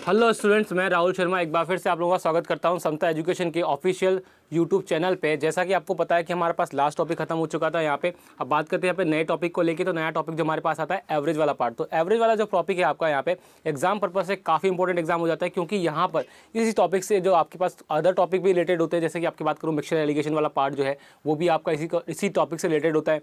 Hello students, मैं राहुल शर्मा एक बार फिर से आप लोगों का स्वागत करता हूं समता एजुकेशन के ऑफिशियल यूट्यूब चैनल पे। जैसा कि आपको पता है कि हमारे पास लास्ट टॉपिक खत्म हो चुका था यहाँ पे। अब बात करते हैं यहाँ पे नए टॉपिक को लेके। तो नया टॉपिक जो हमारे पास आता है एवरेज वाला पार्ट। तो एवरेज वाला जो टॉपिक है आपका यहाँ पे एग्जाम पर्पज से काफ़ी इंपॉर्टेंट एग्जाम हो जाता है, क्योंकि यहाँ पर इसी टॉपिक से जो आपके पास अदर टॉपिक भी रिलेटेड होते हैं, जैसे कि आपकी बात करूँ मिक्सचर एलिगेशन वाला पार्ट जो है वो भी आपका इसी टॉपिक से रिलेटेड होता है।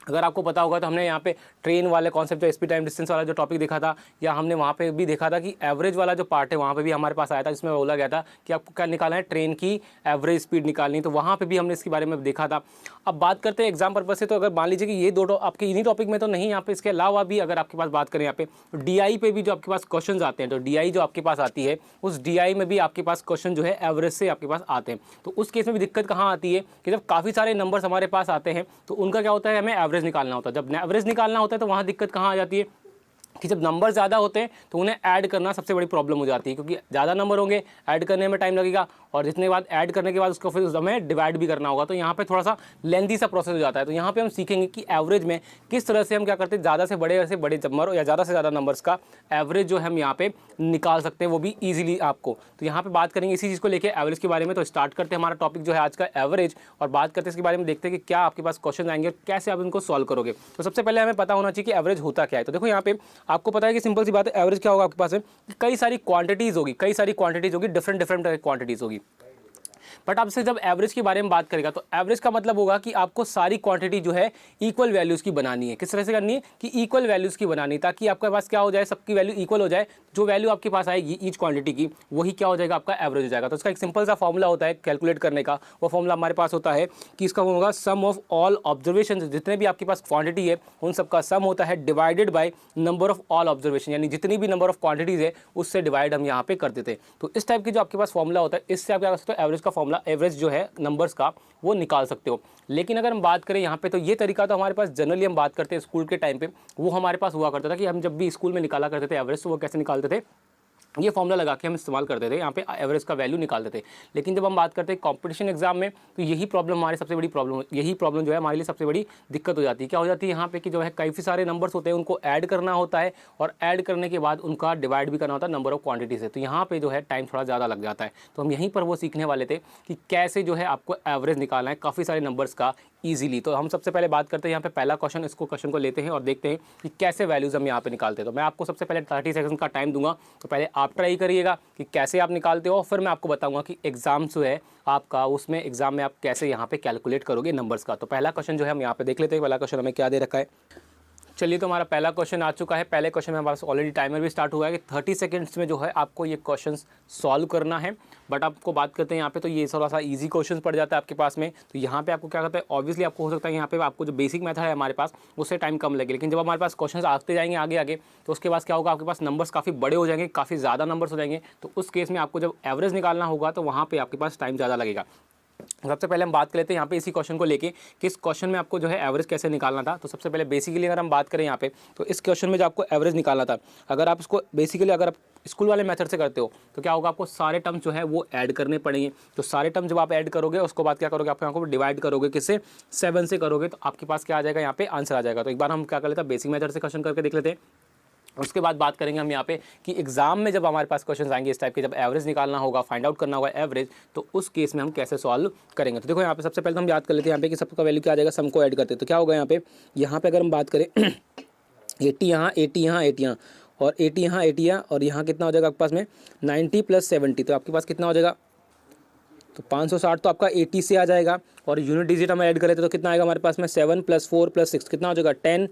अगर आपको पता होगा तो हमने यहाँ पे ट्रेन वाले कॉन्सेप्ट जो स्पीड टाइम डिस्टेंस वाला जो टॉपिक देखा था, या हमने वहाँ पे भी देखा था कि एवरेज वाला जो पार्ट है वहाँ पे भी हमारे पास आया था, जिसमें बोला गया था कि आपको क्या निकालना है, ट्रेन की एवरेज स्पीड निकालनी। तो वहाँ पे भी हमने इसके बारे में देखा था। अब बात करते हैं एग्जाम पर्पज से। तो अगर मान लीजिए कि ये दो आपके इन्हीं टॉपिक में तो नहीं, यहाँ पे इसके अलावा भी अगर आपके पास बात करें यहाँ पे DI पे भी जो आपके पास क्वेश्चन आते हैं, तो DI जो आपके पास आती है उस DI में भी आपके पास क्वेश्चन जो है एवरेज से आपके पास आते हैं। तो उस केस में भी दिक्कत कहाँ आती है कि जब काफ़ी सारे नंबर्स हमारे पास आते हैं तो उनका क्या होता है, हमें एवरेज निकालना होता है। जब एवरेज निकालना होता है तो वहाँ दिक्कत कहाँ आ जाती है कि जब नंबर ज़्यादा होते हैं तो उन्हें ऐड करना सबसे बड़ी प्रॉब्लम हो जाती है, क्योंकि ज़्यादा नंबर होंगे ऐड करने में टाइम लगेगा, और जितने बाद ऐड करने के बाद उसको फिर हमें डिवाइड भी करना होगा। तो यहाँ पे थोड़ा सा लेंथी सा प्रोसेस हो जाता है। तो यहाँ पे हम सीखेंगे कि एवरेज में किस तरह से हम क्या करते हैं, ज़्यादा से बड़े नंबर या ज़्यादा से ज़्यादा नंबर्स का एवरेज जो है हम यहाँ पे निकाल सकते हैं, वो भी ईजिली आपको। तो यहाँ पे बात करेंगे इसी चीज़ को लेकर एवरेज के बारे में। तो स्टार्ट करते हैं हमारा टॉपिक जो है आज का एवरेज, और बात करते हैं इसके बारे में, देखते हैं कि क्या आपके पास क्वेश्चन आएंगे और कैसे आप इनको सॉल्व करोगे। तो सबसे पहले हमें पता होना चाहिए कि एवरेज होता क्या है। तो देखो यहाँ पे आपको पता है कि सिंपल सी बात है, एवरेज क्या होगा आपके पास है कि कई सारी क्वांटिटीज़ होगी, डिफरेंट क्वांटिटीज़ होगी। बट आपसे जब एवरेज के बारे में बात करेगा तो एवरेज का मतलब होगा कि आपको सारी क्वांटिटी जो है इक्वल वैल्यूज़ की बनानी है। किस तरह से करनी है कि इक्वल वैल्यूज़ की बनानी, ताकि आपके पास क्या हो जाए, सबकी वैल्यू इक्वल हो जाए। जो वैल्यू आपके पास आएगी ईच क्वांटिटी की, वही क्या हो जाएगा, आपका एवरेज हो जाएगा। तो इसका एक सिंपल सा फॉर्मूला होता है कैलकुलेट करने का। वो फॉर्मूला हमारे पास होता है कि इसका होगा सम ऑफ ऑल ऑब्जर्वेशन। जितने भी आपके पास क्वांटिटी है उन सबका सम होता है divided by number of all observation, यानी जितनी भी नंबर ऑफ क्वांटिटीज़ है उससे डिवाइड हम यहाँ पे कर देते हैं। तो इस टाइप की जो आपके पास फॉर्मूला होता है, इससे आप क्या कर सकते हो, एवरेज का फॉर्मूला, एवरेज जो है नंबर्स का, वो निकाल सकते हो। लेकिन अगर हम बात करें यहाँ पे, तो ये तरीका तो हमारे पास जनरली हम बात करते हैं स्कूल के टाइम पे, वो हमारे पास हुआ करता था कि हम जब भी स्कूल में निकाला करते थे एवरेज, तो वो कैसे निकालते थे, ये फॉर्मूला लगा के हम इस्तेमाल करते थे, यहाँ पे एवरेज का वैल्यू निकालते थे। लेकिन जब हम बात करते हैं कंपटीशन एग्जाम में, तो यही प्रॉब्लम हमारी सबसे बड़ी प्रॉब्लम, यही प्रॉब्लम जो है हमारे लिए सबसे बड़ी दिक्कत हो जाती है। क्या हो जाती है यहाँ पे कि जो है काफ़ी सारे नंबर्स होते हैं, उनको ऐड करना होता है, और ऐड करने के बाद उनका डिवाइड भी करना होता है नंबर ऑफ क्वांटिटी से। तो यहाँ पे जो है टाइम थोड़ा ज़्यादा लग जाता है। तो हम यहीं पर वो सीखने वाले थे कि कैसे जो है आपको एवरेज निकालना है काफ़ी सारे नंबर्स का ईजिली। तो हम सबसे पहले बात करते हैं यहाँ पे पहला क्वेश्चन, इसको क्वेश्चन को लेते हैं और देखते हैं कि कैसे वैल्यूज़ हम यहाँ पे निकालते हैं। तो मैं आपको सबसे पहले 30 सेकंड का टाइम दूंगा, तो पहले आप ट्राई करिएगा कि कैसे आप निकालते हो, और फिर मैं आपको बताऊंगा कि एग्जाम जो है आपका, उसमें एग्जाम में आप कैसे यहाँ पे कैलकुलेट करोगे नंबर्स का। तो पहला क्वेश्चन जो है हम यहाँ पे देख लेते हैं, पहला क्वेश्चन हमें क्या दे रखा है। चलिए, तो हमारा पहला क्वेश्चन आ चुका है। पहले क्वेश्चन में हमारे पास ऑलरेडी टाइमर भी स्टार्ट हुआ है कि 30 सेकंड्स में जो है आपको ये क्वेश्चन सॉल्व करना है। बट आपको बात करते हैं यहाँ पे, तो ये थोड़ा सा इजी क्वेश्चन पड़ जाता है आपके पास में। तो यहाँ पे आपको क्या करता है, ऑब्वियसली आपको हो सकता है यहाँ पे आपको जो बेसिक मेथड है हमारे पास, उससे टाइम कम लगे। लेकिन जब हमारे पास क्वेश्चन आते जाएंगे आगे आगे, तो उसके बाद क्या होगा, आपके पास नंबर्स काफ़ी बड़े हो जाएंगे, काफ़ी ज़्यादा नंबर्स हो जाएंगे। तो उस केस में आपको जब एवरेज निकालना होगा तो वहाँ पर आपके पास टाइम ज़्यादा लगेगा। सबसे पहले हम बात कर लेते हैं यहाँ पे इसी क्वेश्चन को लेके कि इस क्वेश्चन में आपको जो है एवरेज कैसे निकालना था। तो सबसे पहले बेसिकली अगर हम बात करें यहाँ पे, तो इस क्वेश्चन में जो आपको एवरेज निकालना था, अगर आप इसको बेसिकली अगर आप स्कूल वाले मेथड से करते हो तो क्या होगा, आपको सारे टर्म्स जो है वो ऐड करने पड़ेंगे। तो सारे टर्म जब आप ऐड करोगे, उसको बाद क्या करोगे, आप यहाँ को डिवाइड करोगे किससे, 7 से करोगे, तो आपके पास क्या आ जाएगा, यहाँ पे आंसर आ जाएगा। तो एक बार हम क्या कर लेते हैं, बेसिक मेथड से क्वेश्चन करके देख लेते हैं। उसके बाद बात करेंगे हम यहाँ पे कि एग्जाम में जब हमारे पास क्वेश्चन आएंगे इस टाइप के, जब एवरेज निकालना होगा, फाइंड आउट करना होगा एवरेज, तो उस केस में हम कैसे सॉल्व करेंगे। तो देखो यहाँ पे सबसे पहले तो हम याद कर लेते हैं यहाँ पे कि सबका वैल्यू क्या आ जाएगा, सम को ऐड करते हैं। तो क्या होगा यहाँ पे अगर हम बात करें 80 यहाँ, 80 यहाँ, 80 यहाँ, और 80 यहाँ, 80 यहाँ, और यहाँ कितना हो जाएगा आपके पास में 90 + 70, तो आपके पास कितना हो जाएगा, तो 560 तो आपका 80 से आ जाएगा। और यूनिट डिजिट हम ऐड करें तो कितना आएगा हमारे पास में, 7 + 4 + 6 कितना हो जाएगा, 10,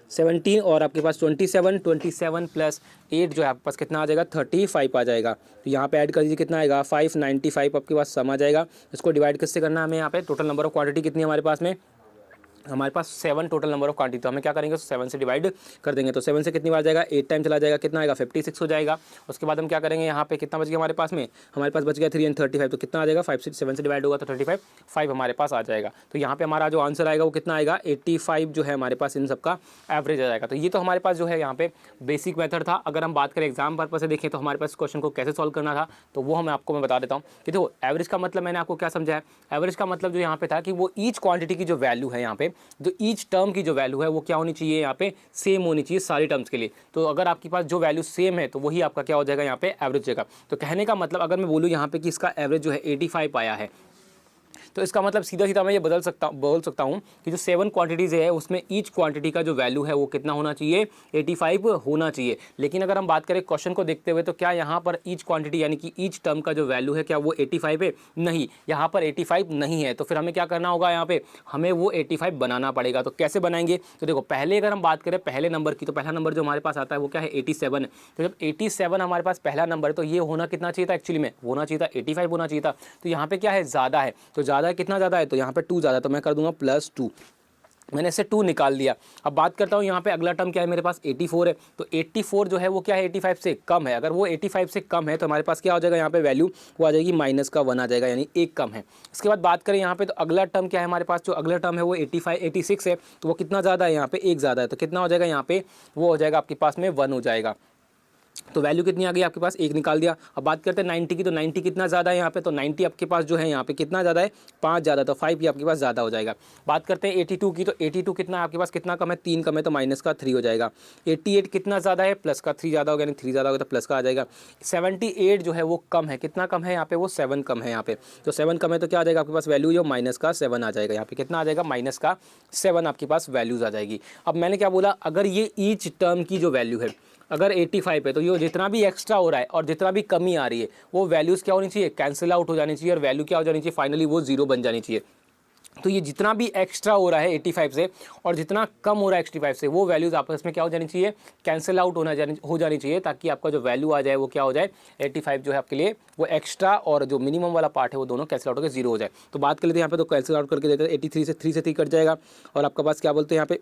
17, और आपके पास 27 + 8 जो है आपके पास कितना आ जाएगा, 35 आ जाएगा। तो यहाँ पे ऐड कर दीजिए, कितना आएगा, 595 आपके पास सम आ जाएगा। इसको डिवाइड किससे करना है हमें, यहाँ पे टोटल नंबर ऑफ क्वांटिटी कितनी है हमारे पास में, हमारे पास 7 टोटल नंबर ऑफ क्वांटिटी। तो हमें क्या करेंगे, 7 से डिवाइड कर देंगे। तो 7 से कितनी बार जाएगा, 8 टाइम चला जाएगा, कितना आएगा, 56 हो जाएगा। उसके बाद हम क्या करेंगे, यहाँ पे कितना बच गया हमारे पास में, हमारे पास बच गया 3 और 35, तो कितना आ जाएगा, 7 से डिवाइड होगा तो 35, 5 हमारे पास आ जाएगा। तो यहाँ पे हमारा जो आंसर आएगा वो कितना आएगा, 85 जो है हमारे पास इन सबका एवरेज आ जाएगा। तो ये तो हमारे पास जो है यहाँ पे बेसिक मेथड था। अगर हम बात करें एग्जाम पर्पज से देखें तो हमारे पास क्वेश्चन को कैसे सॉल्व करना था, तो वो मैं बता देता हूँ कि देखो एवरेज का मतलब मैंने आपको क्या समझाया। एवरेज का मतलब जो यहाँ पे था कि वो ईच क्वांटिटी की जो वैल्यू है यहाँ पे जो ईच टर्म की जो वैल्यू है वो क्या होनी चाहिए, यहाँ पे सेम होनी चाहिए सारी टर्म्स के लिए। तो अगर आपके पास जो वैल्यू सेम है तो वही आपका क्या हो जाएगा, यहाँ पे एवरेज जाएगा। तो कहने का मतलब अगर मैं बोलूँ यहाँ पे कि इसका एवरेज जो है 85 आया है, तो इसका मतलब सीधा सीधा मैं ये बोल सकता हूँ कि जो 7 क्वांटिटीज़ है उसमें ईच क्वांटिटी का जो वैल्यू है वो कितना होना चाहिए, 85 होना चाहिए। लेकिन अगर हम बात करें क्वेश्चन को देखते हुए तो क्या यहाँ पर ईच क्वांटिटी यानी कि ईच टर्म का जो वैल्यू है क्या वो 85 है? नहीं, यहाँ पर 85 नहीं है। तो फिर हमें क्या करना होगा, यहाँ पे हमें वो 85 बनाना पड़ेगा। तो कैसे बनाएंगे, तो देखो पहले अगर हम बात करें पहले नंबर की, तो पहला नंबर जो हमारे पास आता है वो क्या है, 87 है। तो जब 87 हमारे पास पहला नंबर है तो ये होना कितना चाहिए था, एक्चुअली में होना चाहिए था 85 होना चाहिए था। तो यहाँ पे क्या है, ज़्यादा है। तो ज़्यादा है, कितना ज़्यादा है, तो यहाँ पे 2 ज़्यादा, तो मैं कर दूंगा +2। मैंने इससे 2 निकाल दिया। अब बात करता हूँ यहाँ पे अगला टर्म क्या है मेरे पास, 84 है। तो 84 जो है वो क्या है, 85 से कम है। अगर वो 85 से कम है तो हमारे पास क्या हो जाएगा, यहाँ पे वैल्यू वो आ जाएगी -1 आ जाएगा, यानी 1 कम है। इसके बाद बात करें यहाँ पे तो अगला टर्म क्या है हमारे पास, जो अगला टर्म है वो 86 है। तो वो कितना ज़्यादा है, यहाँ पे 1 ज़्यादा है। तो कितना हो जाएगा, यहाँ पे वो हो जाएगा आपके पास में 1 हो जाएगा। तो वैल्यू कितनी आ गई आपके पास, 1 निकाल दिया। अब बात करते हैं 90 की, तो 90 कितना ज़्यादा है यहाँ पे, तो 90 आपके पास जो है यहाँ पे कितना ज़्यादा है, 5 ज़्यादा, तो 5 ही आपके पास ज़्यादा हो जाएगा। बात करते हैं 82 की, तो 82 कितना है आपके पास, कितना कम है, 3 कम है, तो -3 हो जाएगा। 88 कितना ज़्यादा है, +3 ज़्यादा हो गया, यानी 3 ज़्यादा हो गया तो प्लस का आ जाएगा। 78 जो है वो कम है, कितना कम है यहाँ पे, वो 7 कम है यहाँ पे। तो 7 कम है तो क्या आ जाएगा आपके पास वैल्यू, जो -7 आ जाएगा। यहाँ पे कितना आ जाएगा, -7 आपके पास वैल्यूज़ आ जाएगी। अब मैंने क्या बोला, अगर ये ईच टर्म की जो वैल्यू है अगर 85 है तो ये जितना भी एक्स्ट्रा हो रहा है और जितना भी कमी आ रही है वो वैल्यूज़ क्या होनी चाहिए, कैंसिल आउट हो जानी चाहिए, और वैल्यू क्या हो जानी चाहिए, फाइनली वो 0 बन जानी चाहिए। तो ये जितना भी एक्स्ट्रा हो रहा है 85 से और जितना कम हो रहा है 65 से, वो वैल्यूज़ आपस में क्या हो जानी चाहिए, कैंसिल आउट हो जानी चाहिए, ताकि आपका जो वैल्यू आ जाए वो क्या हो जाए, 85 जो है आपके लिए वो एक्स्ट्रा और जो मिनिमम वाला पार्ट है वो दोनों कैंसिल आउट होकर 0 हो जाए। तो बात कर लेते हैं यहाँ पे, तो कैंसिल आउट करके देते हैं, 83 से 3 से 3 कट जाएगा, और आपका पास क्या बोलते हैं यहाँ पे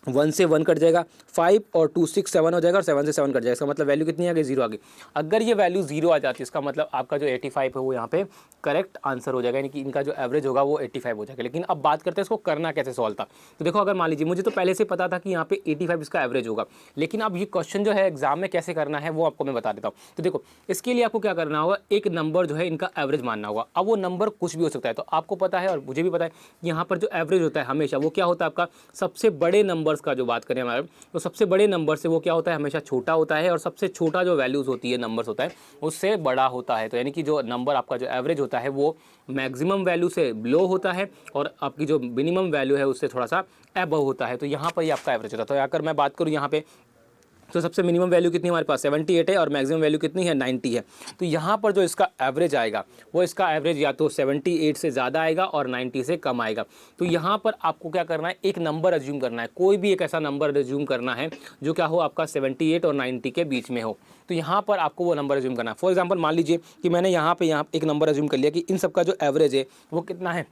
1 से 1 कट जाएगा, 5 और 2 6 7 हो जाएगा, और 7 से 7 कट जाएगा। इसका मतलब वैल्यू कितनी आ गई, 0 आ गई। अगर ये वैल्यू 0 आ जाती है इसका मतलब आपका जो 85 है वो यहाँ पे करेक्ट आंसर हो जाएगा, यानी कि इनका जो एवरेज होगा वो 85 हो जाएगा। लेकिन अब बात करते हैं इसको करना कैसे सॉल्व था। तो देखो अगर मान लीजिए मुझे तो पहले से पता था कि यहाँ पे 85 इसका एवरेज होगा, लेकिन अब ये क्वेश्चन जो है एग्जाम में कैसे करना है वो आपको मैं बता देता हूँ। तो देखो इसके लिए आपको क्या करना होगा, एक नंबर जो है इनका एवरेज मानना होगा। अब वो नंबर कुछ भी हो सकता है, तो आपको पता है और मुझे भी पता है यहाँ पर जो एवरेज होता है हमेशा वो क्या होता है, आपका सबसे बड़े नंबर्स का जो बात करें हमारे, तो सबसे बड़े नंबर से वो क्या होता है, हमेशा छोटा होता है, और सबसे छोटा जो वैल्यूज़ होती है नंबर्स होता है उससे बड़ा होता है। तो यानी कि जो नंबर आपका जो एवरेज होता है वो मैक्सिमम वैल्यू से लो होता है, और आपकी जो मिनिमम वैल्यू है उससे थोड़ा सा अबव होता है। तो यहाँ पर ही आपका एवरेज होता है। तो अगर मैं बात करूँ यहाँ पे, तो सबसे मिनिमम वैल्यू कितनी हमारे पास 78 है, और मैक्सिमम वैल्यू कितनी है 90 है। तो यहाँ पर जो इसका एवरेज आएगा वो इसका एवरेज या तो 78 से ज़्यादा आएगा और 90 से कम आएगा। तो यहाँ पर आपको क्या करना है, एक नंबर अज्यूम करना है, कोई भी एक ऐसा नंबर अज्यूम करना है जो क्या हो आपका 78 और 90 के बीच में हो। तो यहाँ पर आपको वो नंबर अज्यूम करना है। फॉर एग्जाम्पल मान लीजिए कि मैंने यहाँ एक नंबर अज्यूम कर लिया कि इन सब का जो एवरेज है वो कितना है,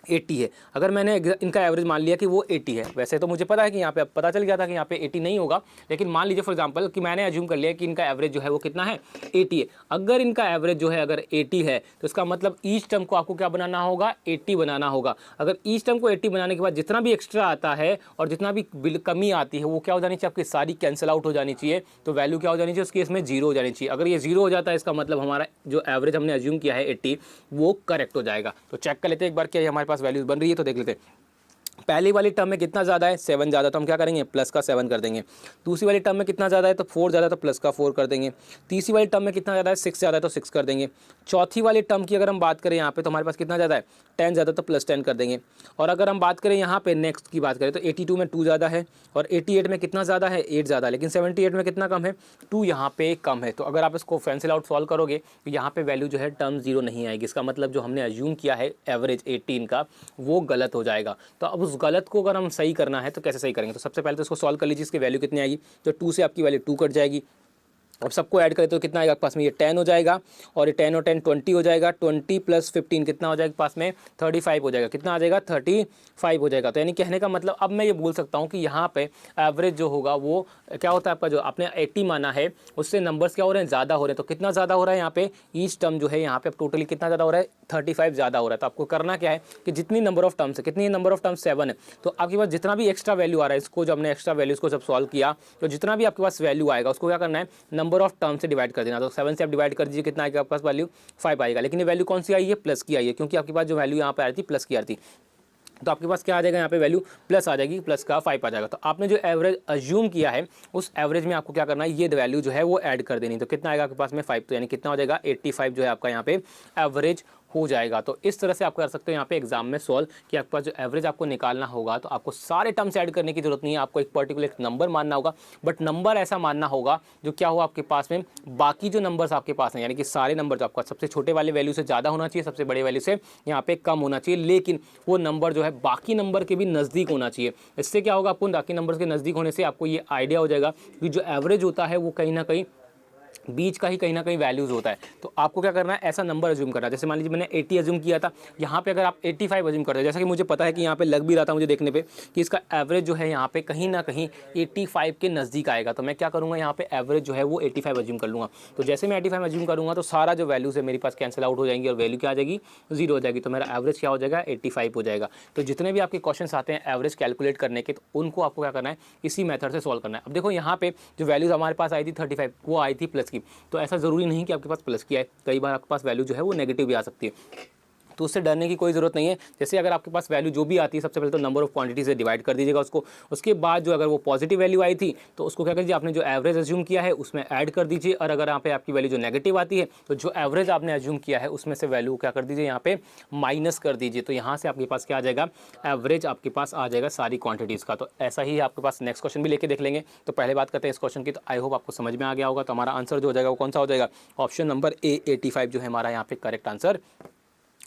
80 है। अगर मैंने इनका एवरेज मान लिया कि वो 80 है, वैसे तो मुझे पता है कि यहाँ पे पता चल गया था कि यहाँ पे 80 नहीं होगा, लेकिन मान लीजिए फॉर एग्जांपल कि मैंने अज्यूम कर लिया कि इनका एवरेज जो है वो कितना है, 80 है। अगर इनका एवरेज जो है अगर 80 है तो इसका मतलब ईच टर्म को आपको क्या बनाना होगा, 80 बनाना होगा। अगर ईच टर्म को 80 बनाने के बाद जितना भी एक्स्ट्रा आता है और जितना भी कमी आती है वो क्या हो जानी चाहिए, आपकी सारी कैंसिल आउट हो जानी चाहिए। तो वैल्यू क्या हो जानी चाहिए उसकी, इसमें 0 हो जानी चाहिए। अगर ये 0 हो जाता है इसका मतलब हमारा जो एवरेज हमने अज्यूम किया है 80 वो करेक्ट हो जाएगा। तो चेक कर लेते हैं एक बार क्या ये हमारे पास वैल्यूज बन रही है। तो देख लेते हैं, पहली वाली टर्म में कितना ज़्यादा है, 7 ज़्यादा, तो हम क्या करेंगे प्लस का 7 कर देंगे। दूसरी वाली टर्म में कितना ज़्यादा है, तो 4 ज़्यादा, तो प्लस का 4 कर देंगे। तीसरी वाली टर्म में कितना ज़्यादा है, 6 ज़्यादा, तो 6 कर देंगे। चौथी वाली टर्म की अगर हम बात करें यहाँ पे तो हमारे पास कितना ज़्यादा है, 10 ज़्यादा, तो प्लस 10 कर देंगे। और अगर हम बात करें यहाँ पे नेक्स्ट की बात करें तो 82 में 2 ज़्यादा है, और 88 में कितना ज़्यादा है, 8 ज़्यादा, लेकिन 78 में कितना कम है, 2 यहाँ पे कम है। तो अगर आप इसको कैंसिल आउट सॉल्व करोगे तो यहाँ पे वैल्यू जो है टर्म 0 नहीं आएगी। इसका मतलब जो हमने अज्यूम किया है एवरेज 18 का वो गलत हो जाएगा। तो अब उस गलत को अगर हम सही करना है तो कैसे सही करेंगे, तो सबसे पहले तो इसको सॉल्व कर लीजिए, इसकी वैल्यू कितनी आएगी, तो 2 से आपकी वैल्यू 2 कट जाएगी। अब सबको ऐड करें तो कितना आएगा पास में, ये 10 हो जाएगा, और ये 10 और 10 20 हो जाएगा, 20 + 15 कितना हो जाएगा पास में 35 हो जाएगा। कितना आ जाएगा 35 हो जाएगा। तो यानी कहने का मतलब अब मैं ये बोल सकता हूँ कि यहाँ पे एवरेज जो होगा वो क्या होता है, आपका जो आपने 80 माना है उससे नंबर्स क्या हो रहे हैं, ज़्यादा हो रहे हैं। तो कितना ज़्यादा हो रहा है यहाँ पे, ईच टर्म जो है यहाँ पे टोटली कितना ज़्यादा हो रहा है, 35 ज़्यादा हो रहा है। तो आपको करना क्या है कि जितनी नंबर ऑफ टर्म्स है, कितनी नंबर ऑफ टर्म्स 7 है, तो आपके पास जितना भी एक्स्ट्रा वैल्यू आ रहा है इसको जो हमने एक्स्ट्रा वैल्यूज़ को जब सॉल्व किया तो जितना भी आपके पास वैल्यू आएगा उसको क्या करना है, नंबर ऑफ टर्म से डिवाइड कर देना। तो 7 से आप डिवाइड कर दीजिए, कितना आएगा आपके पास वैल्यू 5 आएगा। लेकिन ये वैल्यू कौन सी आई है, प्लस की आई है, क्योंकि आपके पास जो वैल्यू यहाँ पे आ रही थी प्लस की आ रही थी। तो आपके पास क्या आ जाएगा यहाँ पे वैल्यू प्लस आ जाएगी, प्लस का 5 आ जाएगा। तो आपने जो एवरेज अज्यूम किया है उस एवरेज में आपको क्या करना है, ये वैल्यू जो है वो ऐड कर देनी। तो कितना आएगा आपके पास में 5, तो यानी कितना हो जाएगा 85 जो है आपका यहाँ पे एवरेज हो जाएगा। तो इस तरह से आप कर सकते हो यहाँ पे एग्जाम में सॉल्व कि आपके पास जो एवरेज आपको निकालना होगा तो आपको सारे टर्म्स ऐड करने की जरूरत नहीं है, आपको एक पर्टिकुलर नंबर मानना होगा, बट नंबर ऐसा मानना होगा जो क्या हो आपके पास में बाकी जो नंबर्स आपके पास हैं, यानी कि सारे नंबर जो आपका सबसे छोटे वाले वैल्यू से ज़्यादा होना चाहिए, सबसे बड़े वैल्यू से यहाँ पे कम होना चाहिए, लेकिन वो नंबर जो है बाकी नंबर के भी नज़दीक होना चाहिए। इससे क्या होगा, आपको बाकी नंबर के नज़दीक होने से आपको ये आइडिया हो जाएगा कि जो एवरेज होता है वो कहीं ना कहीं बीच का ही कहीं ना कहीं वैल्यूज होता है। तो आपको क्या करना है, ऐसा नंबर अज्यूम करना है। जैसे मान लीजिए मैंने 80 अज्यूम किया था, यहाँ पे अगर आप 85 अज्यूम करते हैं, जैसा कि मुझे पता है कि यहाँ पे लग भी रहा था मुझे देखने पे कि इसका एवरेज जो है यहाँ पे कहीं ना कहीं 85 के नज़दीक आएगा, तो मैं क्या करूँगा यहाँ पे एवरेज जो है वो 85 अज्यूम कर लूँगा। तो जैसे मैं 85 अज्यूम करूँगा तो सारा जो वैल्यूज़ है मेरे पास कैंसिल आउट हो जाएंगी और वैल्यू क्या आ जाएगी, 0 हो जाएगी। तो मेरा एवरेज क्या हो जाएगा, 85 हो जाएगा। तो जितने भी आपके क्वेश्चन आते हैं एवरेज कैलकुलेट करने के, तो उनको आपको क्या करना है, इसी मेथड से सॉल्व करना है। अब देखो यहाँ पे जो वैल्यूज़ हमारे पास आई थी 35, वो आई थी प्लस की, तो ऐसा ज़रूरी नहीं कि आपके पास प्लस की आए, कई बार आपके पास वैल्यू जो है वो नेगेटिव भी आ सकती है, तो उससे डरने की कोई ज़रूरत नहीं है। जैसे अगर आपके पास वैल्यू जो भी आती है, सबसे पहले तो नंबर ऑफ क्वांटिटी से डिवाइड कर दीजिएगा उसको, उसके बाद जो अगर वो पॉजिटिव वैल्यू आई थी तो उसको क्या कीजिए, आपने जो एवरेज अज्यूम किया है उसमें ऐड कर दीजिए, और अगर यहाँ पे आपकी वैल्यू जो नेगेटिव आती है तो जो एवरेज आपने अज्यूम किया है उसमें से वैल्यू क्या कर दीजिए, यहाँ पे माइनस कर दीजिए। तो यहाँ से आपके पास क्या आ जाएगा, एवरेज आपके पास आ जाएगा सारी क्वांटिटीज़ का। तो ऐसा ही आपके पास नेक्स्ट क्वेश्चन भी लेके देख लेंगे। तो पहले बात करते हैं इस क्वेश्चन की। तो आई होप आपको समझ में आ गया होगा। तो हमारा आंसर जो हो जाएगा वो कौन सा हो जाएगा, ऑप्शन नंबर ए 85 जो है हमारा यहाँ पे करेक्ट आंसर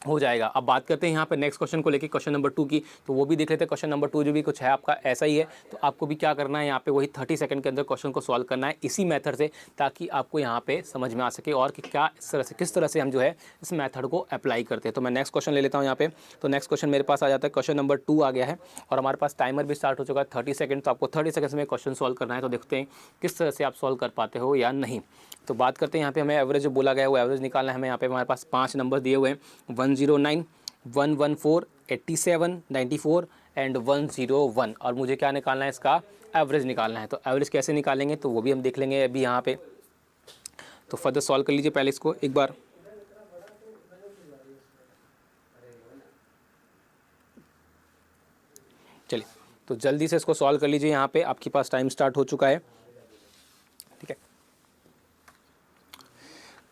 हो जाएगा। अब बात करते हैं यहाँ पे नेक्स्ट क्वेश्चन को लेके, क्वेश्चन नंबर 2 की। तो वो भी देख लेते हैं। क्वेश्चन नंबर 2 जो भी कुछ है आपका ऐसा ही है। तो आपको भी क्या करना है, यहाँ पे वही 30 सेकंड के अंदर क्वेश्चन को सॉल्व करना है इसी मेथड से, ताकि आपको यहाँ पे समझ में आ सके और कि क्या इस तरह से किस तरह से हम जो है इस मेथड को अप्लाई करते हैं। तो मैं नेक्स्ट क्वेश्चन ले लेता हूँ यहाँ पे। तो नेक्स्ट क्वेश्चन मेरे पास आ जाता है, क्वेश्चन नंबर 2 आ गया है और हमारे पास टाइमर भी स्टार्ट हो चुका है 30 सेकंड। तो आपको 30 सेकंड्स में क्वेश्चन सॉल्व करना है। तो देखते हैं किस तरह से आप सॉल्व कर पाते हो या नहीं। तो बात करते हैं यहाँ पे, हमें एवरेज जो बोला गया है वो एवरेज निकालना है हमें। यहाँ पे हमारे पास 5 नंबर दिए हुए हैं, 109, 114, 87, 94 एंड 101, और मुझे क्या निकालना है, इसका एवरेज निकालना है। तो एवरेज कैसे निकालेंगे तो वो भी हम देख लेंगे अभी यहाँ पे। तो फर्दर सॉल्व कर लीजिए पहले इसको एक बार। चलिए तो जल्दी से इसको सॉल्व कर लीजिए। यहाँ पे आपके पास टाइम स्टार्ट हो चुका है, ठीक है।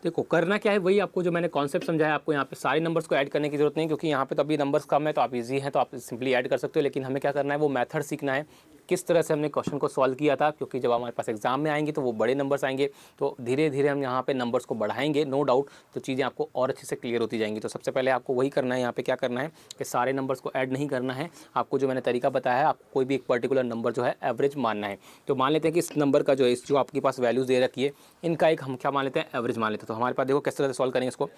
देखो करना क्या है, वही आपको जो मैंने कॉन्सेप्ट समझाया, आपको यहाँ पे सारे नंबर्स को ऐड करने की जरूरत नहीं, क्योंकि यहाँ पे तो अभी नंबर्स कम है तो आप इजी हैं तो आप सिंपली ऐड कर सकते हो। लेकिन हमें क्या करना है, वो मेथड सीखना है किस तरह से हमने क्वेश्चन को सॉल्व किया था, क्योंकि जब हमारे पास एग्जाम में आएंगे तो वो बड़े नंबर्स आएंगे, तो धीरे धीरे हम यहाँ पे नंबर्स को बढ़ाएंगे, नो डाउट, तो चीज़ें आपको और अच्छे से क्लियर होती जाएंगी। तो सबसे पहले आपको वही करना है, यहाँ पे क्या करना है कि सारे नंबर्स को ऐड नहीं करना है। आपको जो मैंने तरीका बताया है, आपको कोई भी एक पर्टिकुलर नंबर जो है एवरेज मानना है। तो मान लेते हैं कि इस नंबर का जो आपके पास वैल्यूज़ दे रखी है, इनका एक हम क्या मान लेते हैं, एवरेज मान लेते हैं। तो हमारे पास देखो किस तरह से सॉल्व करेंगे इसको,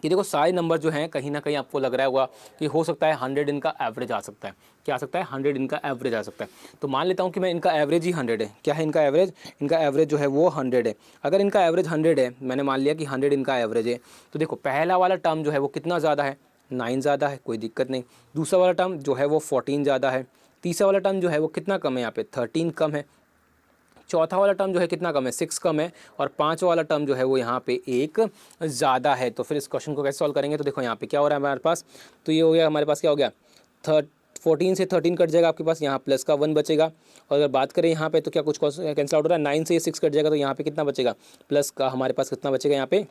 कि देखो सारे नंबर जो हैं कहीं ना कहीं आपको लग रहा होगा कि हो सकता है 100 इनका एवरेज आ सकता है। क्या आ सकता है, 100 इनका एवरेज आ सकता है। तो मान लेता हूँ कि मैं इनका एवरेज ही 100 है। क्या है इनका एवरेज, इनका एवरेज जो है वो 100 है। अगर इनका एवरेज 100 है, मैंने मान लिया कि 100 इनका एवरेज है, तो देखो पहला वाला टर्म जो है वो कितना ज़्यादा है, 9 ज़्यादा है, कोई दिक्कत नहीं। दूसरा वाला टर्म जो है वो 14 ज़्यादा है। तीसरा वाला टर्म जो है वो कितना कम है, यहाँ पे 13 कम है। चौथा वाला टर्म जो है कितना कम है, 6 कम है। और पांचवा वाला टर्म जो है वो यहाँ पे 1 ज़्यादा है। तो फिर इस क्वेश्चन को कैसे सॉल्व करेंगे, तो देखो यहाँ पे क्या हो रहा है हमारे पास, तो ये हो गया हमारे पास, क्या हो गया, 14 से 13 कट जाएगा आपके पास, यहाँ प्लस का 1 बचेगा। और अगर बात करें यहाँ पे तो क्या कुछ कैंसिल आउट हो रहा है, 9 से 6 कट जाएगा, तो यहाँ पे कितना बचेगा, प्लस का हमारे पास कितना बचेगा, यहाँ पे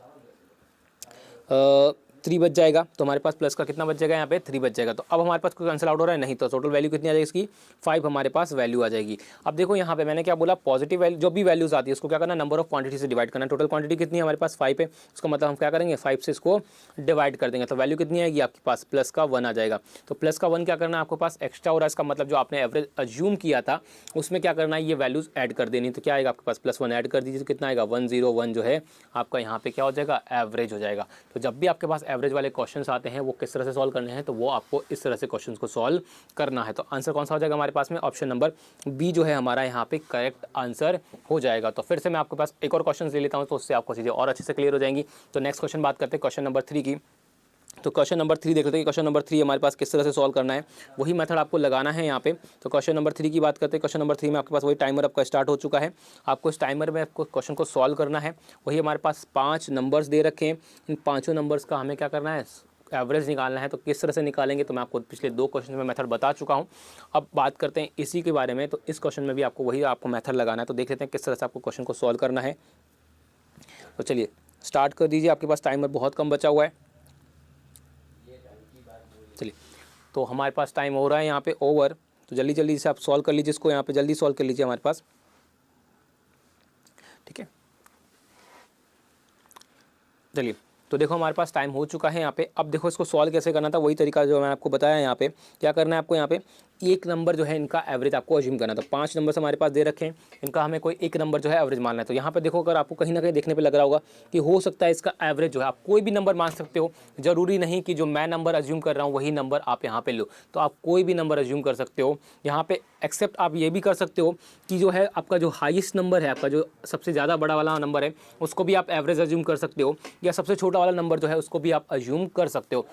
3 बच जाएगा। तो हमारे पास प्लस का कितना बच जाएगा, यहाँ पे 3 बच जाएगा। तो अब हमारे पास कोई कैंसिल आउट हो रहा है नहीं, तो टोटल वैल्यू कितनी आ जाएगी इसकी, 5 हमारे पास वैल्यू आ जाएगी। अब देखो यहाँ पे मैंने क्या बोला, पॉजिटिव वैल्यू जो भी वैल्यूज आती है उसको क्या करना, नंबर ऑफ क्वांटिटी से डिवाइड करना। टोटल क्वांटिटी कितनी है हमारे पास, 5 है, उसका मतलब हम क्या करेंगे, 5 से इसको डिवाइड कर देंगे। तो वैल्यू कितनी आएगी आपके पास, प्लस का 1 आ जाएगा। तो प्लस का 1 क्या करना है आपके पास, एक्स्ट्रा हो रहा है, इसका मतलब जो आपने एवरेज अज्यूम किया था उसमें क्या करना है, ये वैल्यूज ऐड कर देनी। तो क्या आएगा आपके पास, +1 ऐड कर दीजिए, तो कितना आएगा, 101 जो है आपका यहाँ पे क्या हो जाएगा, एवरेज हो जाएगा। तो जब भी आपके पास एवरेज वाले क्वेश्चन आते हैं वो किस तरह से सॉल्व करने हैं, तो वो आपको इस तरह से क्वेश्चंस को सॉल्व करना है। तो आंसर कौन सा हो जाएगा हमारे पास में, ऑप्शन नंबर बी जो है हमारा यहाँ पे करेक्ट आंसर हो जाएगा। तो फिर से मैं आपके पास एक और क्वेश्चन ले लेता हूँ, तो उससे आपको चीज़ें और अच्छे से क्लियर हो जाएंगी। तो नेक्स्ट क्वेश्चन बात करते हैं क्वेश्चन नंबर 3 की। तो क्वेश्चन नंबर 3 देख लेते हैं कि क्वेश्चन नंबर 3 हमारे पास किस तरह से सॉल्व करना है, वही मेथड आपको लगाना है यहाँ पे। तो क्वेश्चन नंबर 3 की बात करते हैं। क्वेश्चन नंबर 3 में आपके पास वही टाइमर आपका स्टार्ट हो चुका है। आपको इस टाइमर में आपको क्वेश्चन को सॉल्व करना है। वही हमारे पास 5 नंबर्स दे रखे हैं, इन 5 नंबर्स का हमें क्या करना है, एवरेज निकालना है तो किस तरह से निकालेंगे, तो मैं आपको पिछले 2 क्वेश्चन में मेथड बता चुका हूँ। अब बात करते हैं इसी के बारे में, तो इस क्वेश्चन में भी आपको वही आपको मेथड लगाना है। तो देख लेते हैं किस तरह से आपको क्वेश्चन को सॉल्व करना है। तो चलिए स्टार्ट कर दीजिए, आपके पास टाइमर बहुत कम बचा हुआ है। चलिए तो हमारे पास टाइम हो रहा है यहाँ पे ओवर, तो जल्दी जल्दी से आप सॉल्व कर लीजिए इसको, यहाँ पे जल्दी सॉल्व कर लीजिए हमारे पास, ठीक है। चलिए तो देखो हमारे पास टाइम हो चुका है यहाँ पे। अब देखो इसको सॉल्व कैसे करना था, वही तरीका जो मैंने आपको बताया। यहाँ पे क्या करना है आपको, यहाँ पे एक नंबर जो है इनका एवरेज आपको अज्यूम करना है। तो 5 नंबर हमारे पास दे रखे हैं, इनका हमें कोई एक नंबर जो है एवरेज मानना है। तो यहाँ पे देखो अगर आपको कहीं ना कहीं देखने पे लग रहा होगा कि हो सकता है इसका एवरेज जो है, आप कोई भी नंबर मान सकते हो, जरूरी नहीं कि जो मैं नंबर अज्यूम कर रहा हूँ वही नंबर आप यहाँ पे लो। तो आप कोई भी नंबर अज्यूम कर सकते हो यहाँ पे, एक्सेप्ट आप ये भी कर सकते हो कि जो है आपका जो हाईएस्ट नंबर है, आपका जो सबसे ज़्यादा बड़ा वाला नंबर है, उसको भी आप एवरेज अज्यूम कर सकते हो, या सबसे छोटा वाला नंबर जो है उसको भी आप अज्यूम कर सकते हो।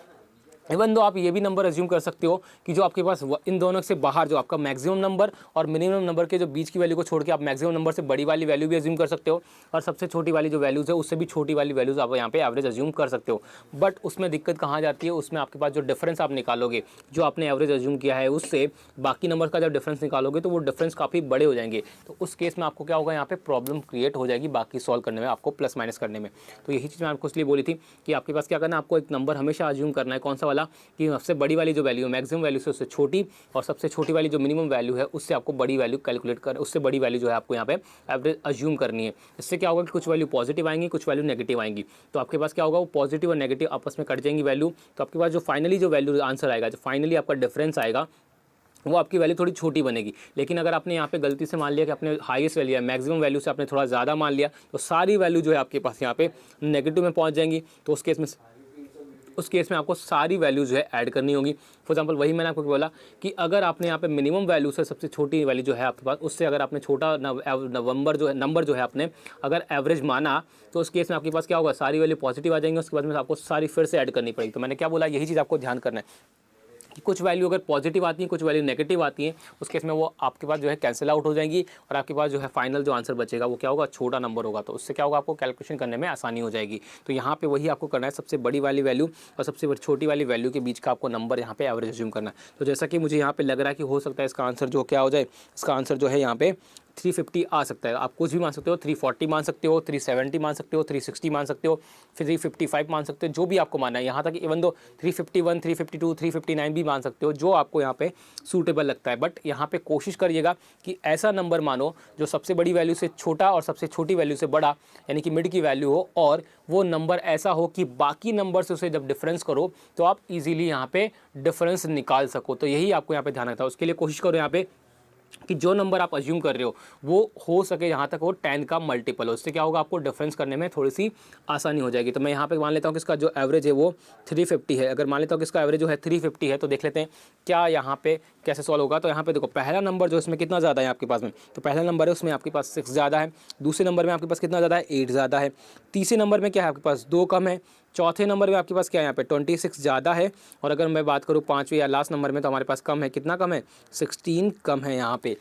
इवन दो आप ये भी नंबर अज्यूम कर सकते हो कि जो आपके पास इन दोनों से बाहर जो आपका मैक्सिमम नंबर और मिनिमम नंबर के जो बीच की वैल्यू को छोड़ के आप मैक्सिमम नंबर से बड़ी वाली वैल्यू भी अज्यूम कर सकते हो, और सबसे छोटी वाली जो वैल्यूज़ है उससे भी छोटी वाली वैल्यूज़ आप यहाँ पे एवरेज अज्यूम कर सकते हो। बट उसमें दिक्कत कहाँ जाती है, उसमें आपके पास जो डिफरेंस आप निकालोगे, जो आपने एवरेज अज्यूम किया है उससे बाकी नंबर का जब डिफरेंस निकालोगे तो वो डिफरेंस काफ़ी बड़े हो जाएंगे। तो उस केस में आपको क्या होगा, यहाँ पे प्रॉब्लम क्रिएट हो जाएगी बाकी सॉल्व करने में, आपको प्लस माइनस करने में। तो यही चीज़ मैं आपको इसलिए बोली थी कि आपके पास क्या करना है, आपको एक नंबर हमेशा अज्यूम करना है, कौन सा वाला, कि सबसे बड़ी वाली जो वैल्यू है मैक्सिमम वैल्यू से उससे छोटी, और सबसे छोटी वाली जो मिनिमम वैल्यू है उससे आपको बड़ी वैल्यू कैलकुलेट कर, उससे बड़ी वैल्यू जो है आपको यहाँ पे एवरेज अज्यूम करनी है। इससे क्या होगा कि कुछ वैल्यू पॉजिटिव आएंगी, कुछ वैल्यू नेगेटिव आएंगी। तो आपके पास क्या होगा, वो पॉजिटिव और नेगेटिव आपस में कट जाएंगी वैल्यू। तो आपके पास जो फाइनली जो वैल्यू आंसर आएगा, जो फाइनली आपका डिफरेंस आएगा, वो आपकी वैल्यू थोड़ी छोटी बनेगी। लेकिन अगर आपने यहाँ पे गलती से मान लिया कि आपने हाईएस्ट वैल्यू है, मैक्सिमम वैल्यू से आपने थोड़ा ज़्यादा मान लिया, तो सारी वैल्यू जो है आपके पास यहाँ पे नेगेटिव में पहुँच जाएंगी। तो उस केस में आपको सारी वैल्यू जो है ऐड करनी होगी। फॉर एग्जांपल वही मैंने आपको बोला कि अगर आपने यहाँ पे मिनिमम वैल्यू से सबसे छोटी वैल्यू जो है आपके पास, उससे अगर आपने छोटा नंबर जो है आपने अगर एवरेज माना, तो उस केस में आपके पास क्या होगा, सारी वैल्यू पॉजिटिव आ जाएंगी। उसके बाद में आपको सारी फिर से ऐड करनी पड़ेगी। तो मैंने क्या बोला, यही चीज़ आपको ध्यान करना है कि कुछ वैल्यू अगर पॉजिटिव आती है, कुछ वैल्यू नेगेटिव आती है, उस केस में वो आपके पास जो है कैंसिल आउट हो जाएंगी, और आपके पास जो है फाइनल जो आंसर बचेगा वो क्या होगा, छोटा नंबर होगा। तो उससे क्या होगा, आपको कैलकुलेशन करने में आसानी हो जाएगी। तो यहाँ पे वही आपको करना है, सबसे बड़ी वाली वैल्यू और सबसे छोटी वाली वैल्यू के बीच का आपको नंबर यहाँ पे एवरेज अज्यूम करना है। तो जैसा कि मुझे यहाँ पे लग रहा है कि हो सकता है इसका आंसर जो क्या हो जाए, इसका आंसर जो है यहाँ पे 350 आ सकता है। आप कुछ भी मान सकते हो, 340 मान सकते हो, 370 मान सकते हो, 360 मान सकते हो, फिर 355 मान सकते हो, जो भी आपको मानना है। यहाँ तक इवन दो 351, 352, 359 भी मान सकते हो, जो आपको यहाँ पे सूटेबल लगता है। बट यहाँ पे कोशिश करिएगा कि ऐसा नंबर मानो जो सबसे बड़ी वैल्यू से छोटा और सबसे छोटी वैल्यू से बड़ा, यानी कि मिड की वैल्यू हो, और वो नंबर ऐसा हो कि बाकी नंबर से उसे जब डिफरेंस करो तो आप इजीली यहाँ पे डिफरेंस निकाल सको। तो यही आपको यहाँ पे ध्यान रखता है। उसके लिए कोशिश करो यहाँ पे कि जो नंबर आप अज्यूम कर रहे हो वो हो सके यहाँ तक वो 10 का मल्टीपल हो। उससे क्या होगा, आपको डिफरेंस करने में थोड़ी सी आसानी हो जाएगी। तो मैं यहाँ पे मान लेता हूँ कि इसका जो एवरेज है वो 350 है। अगर मान लेता हूँ कि इसका एवरेज जो है 350 है, तो देख लेते हैं क्या यहाँ पे कैसे सॉल्व होगा। तो यहाँ पे देखो पहला नंबर जो इसमें कितना ज़्यादा है आपके पास में, तो पहला नंबर है उसमें आपके पास 6 ज़्यादा है, दूसरे नंबर में आपके पास कितना ज़्यादा है, 8 ज़्यादा है, तीसरे नंबर में क्या है आपके पास 2 कम है, चौथे नंबर में आपके पास क्या है यहाँ पे 26 ज़्यादा है, और अगर मैं बात करूँ पाँचवें या लास्ट नंबर में तो हमारे पास कम है, कितना कम है, 16 कम है यहाँ पे।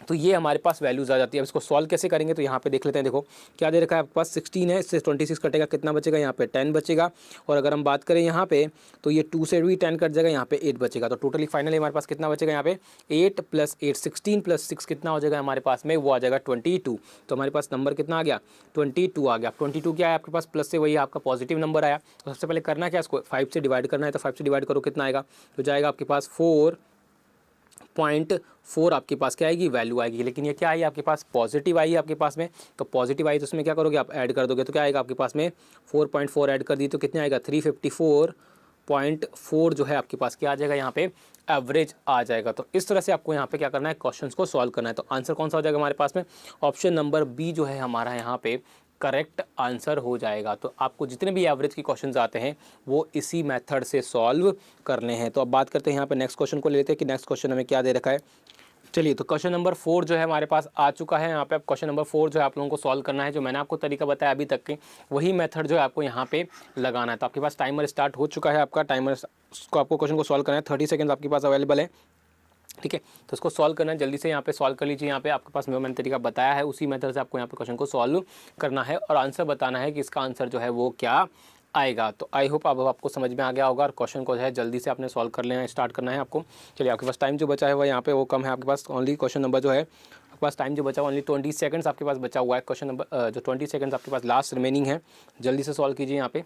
तो ये हमारे पास वैल्यूज़ आ जाती है। अब इसको सॉल्व कैसे करेंगे, तो यहाँ पे देख लेते हैं। देखो क्या दे रखा है आपके पास 16 है, इससे 26 कटेगा, कितना बचेगा यहाँ पे 10 बचेगा। और अगर हम बात करें यहाँ पे तो ये 2 से भी 10 कट जाएगा, यहाँ पे 8 बचेगा। तो टोटली फाइनली हमारे पास कितना बचेगा यहाँ पे 8 + 8 16 + 6 कितना हो जाएगा हमारे पास में, वो आ जाएगा 22। तो हमारे पास नंबर कितना आ गया 22 आ गया। 22 क्या है आपके पास, प्लस से वही आपका पॉजिटिव नंबर आया। तो सबसे पहले करना क्या, इसको 5 से डिवाइड करना है। तो 5 से डिवाइड करो कितना आएगा, तो जाएगा आपके पास 4.4 आपके पास क्या आएगी, वैल्यू आएगी। लेकिन ये क्या आई आपके पास, पॉजिटिव आई है आपके पास में। तो पॉजिटिव आई तो उसमें क्या करोगे आप, ऐड कर दोगे। तो क्या आएगा आपके पास में 4.4 ऐड कर दी तो कितने आएगा 354.4 जो है आपके पास क्या आ जाएगा यहाँ पे एवरेज आ जाएगा। तो इस तरह से आपको यहाँ पे क्या करना है, क्वेश्चंस को सॉल्व करना है। तो आंसर कौन सा हो जाएगा हमारे पास में, ऑप्शन नंबर बी जो है हमारा यहाँ पे करेक्ट आंसर हो जाएगा। तो आपको जितने भी एवरेज के क्वेश्चंस आते हैं वो इसी मेथड से सॉल्व करने हैं। तो अब बात करते हैं यहाँ पे नेक्स्ट क्वेश्चन को लेते हैं कि नेक्स्ट क्वेश्चन हमें क्या दे रखा है। चलिए तो क्वेश्चन नंबर 4 जो है हमारे पास आ चुका है। यहाँ पे अब क्वेश्चन नंबर 4 जो है आप लोगों को सॉल्व करना है। जो मैंने आपको तरीका बताया अभी तक के, वही मेथड जो है आपको यहाँ पे लगाना है। तो आपके पास टाइमर स्टार्ट हो चुका है, आपका टाइमर को आपको क्वेश्चन को सॉल्व करना है। 30 सेकेंड आपके पास अवेलेबल है, ठीक है। तो इसको सॉल्व करना है, जल्दी से यहाँ पे सॉल्व कर लीजिए। यहाँ पे आपके पास मैंने तरीका बताया है, उसी मेथड से आपको यहाँ पे क्वेश्चन को सॉल्व करना है और आंसर बताना है कि इसका आंसर जो है वो क्या आएगा। तो आई होप अब आपको समझ में आ गया होगा और क्वेश्चन को जो है जल्दी से आपने सॉल्व कर लेना है, स्टार्ट करना है आपको। चलिए आपके पास टाइम जो बचा है वो यहाँ पे वो कम है आपके पास, ओनली क्वेश्चन नंबर जो है आपके पास टाइम जो बचा ओनली 20 सेकंड्स आपके पास बचा हुआ है। क्वेश्चन नंबर जो 20 सेकंड्स आपके पास लास्ट रिमेनिंग है, जल्दी से सॉल्व कीजिए। यहाँ पे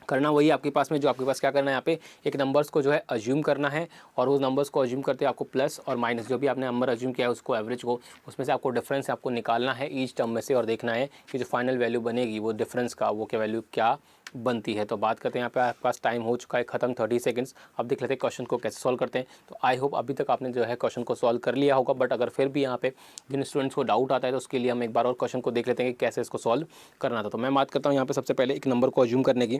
करना वही आपके पास में जो आपके पास क्या करना है, यहाँ पे एक नंबर्स को जो है अज्यूम करना है और उस नंबर्स को अज्यूम करते आपको प्लस और माइनस जो भी आपने नंबर अज्यूम किया है उसको एवरेज को उसमें से आपको डिफरेंस आपको निकालना है ईच टर्म में से और देखना है कि जो फाइनल वैल्यू बनेगी वो डिफरेंस का वो क्या वैल्यू क्या बनती है। तो बात करते हैं यहाँ पे आपके पास टाइम हो चुका है खत्म 30 सेकंड्स। अब देख लेते हैं क्वेश्चन को कैसे सॉल्व करते हैं। तो आई होप अभी तक आपने जो है क्वेश्चन को सॉल्व कर लिया होगा, बट अगर फिर भी यहाँ पे जिन स्टूडेंट्स को डाउट आता है तो उसके लिए हम एक बार और क्वेश्चन को देख लेते हैं कि कैसे इसको सॉल्व करना था। तो मैं बात करता हूँ यहाँ पे सबसे पहले एक नंबर को अज्यूम करने की।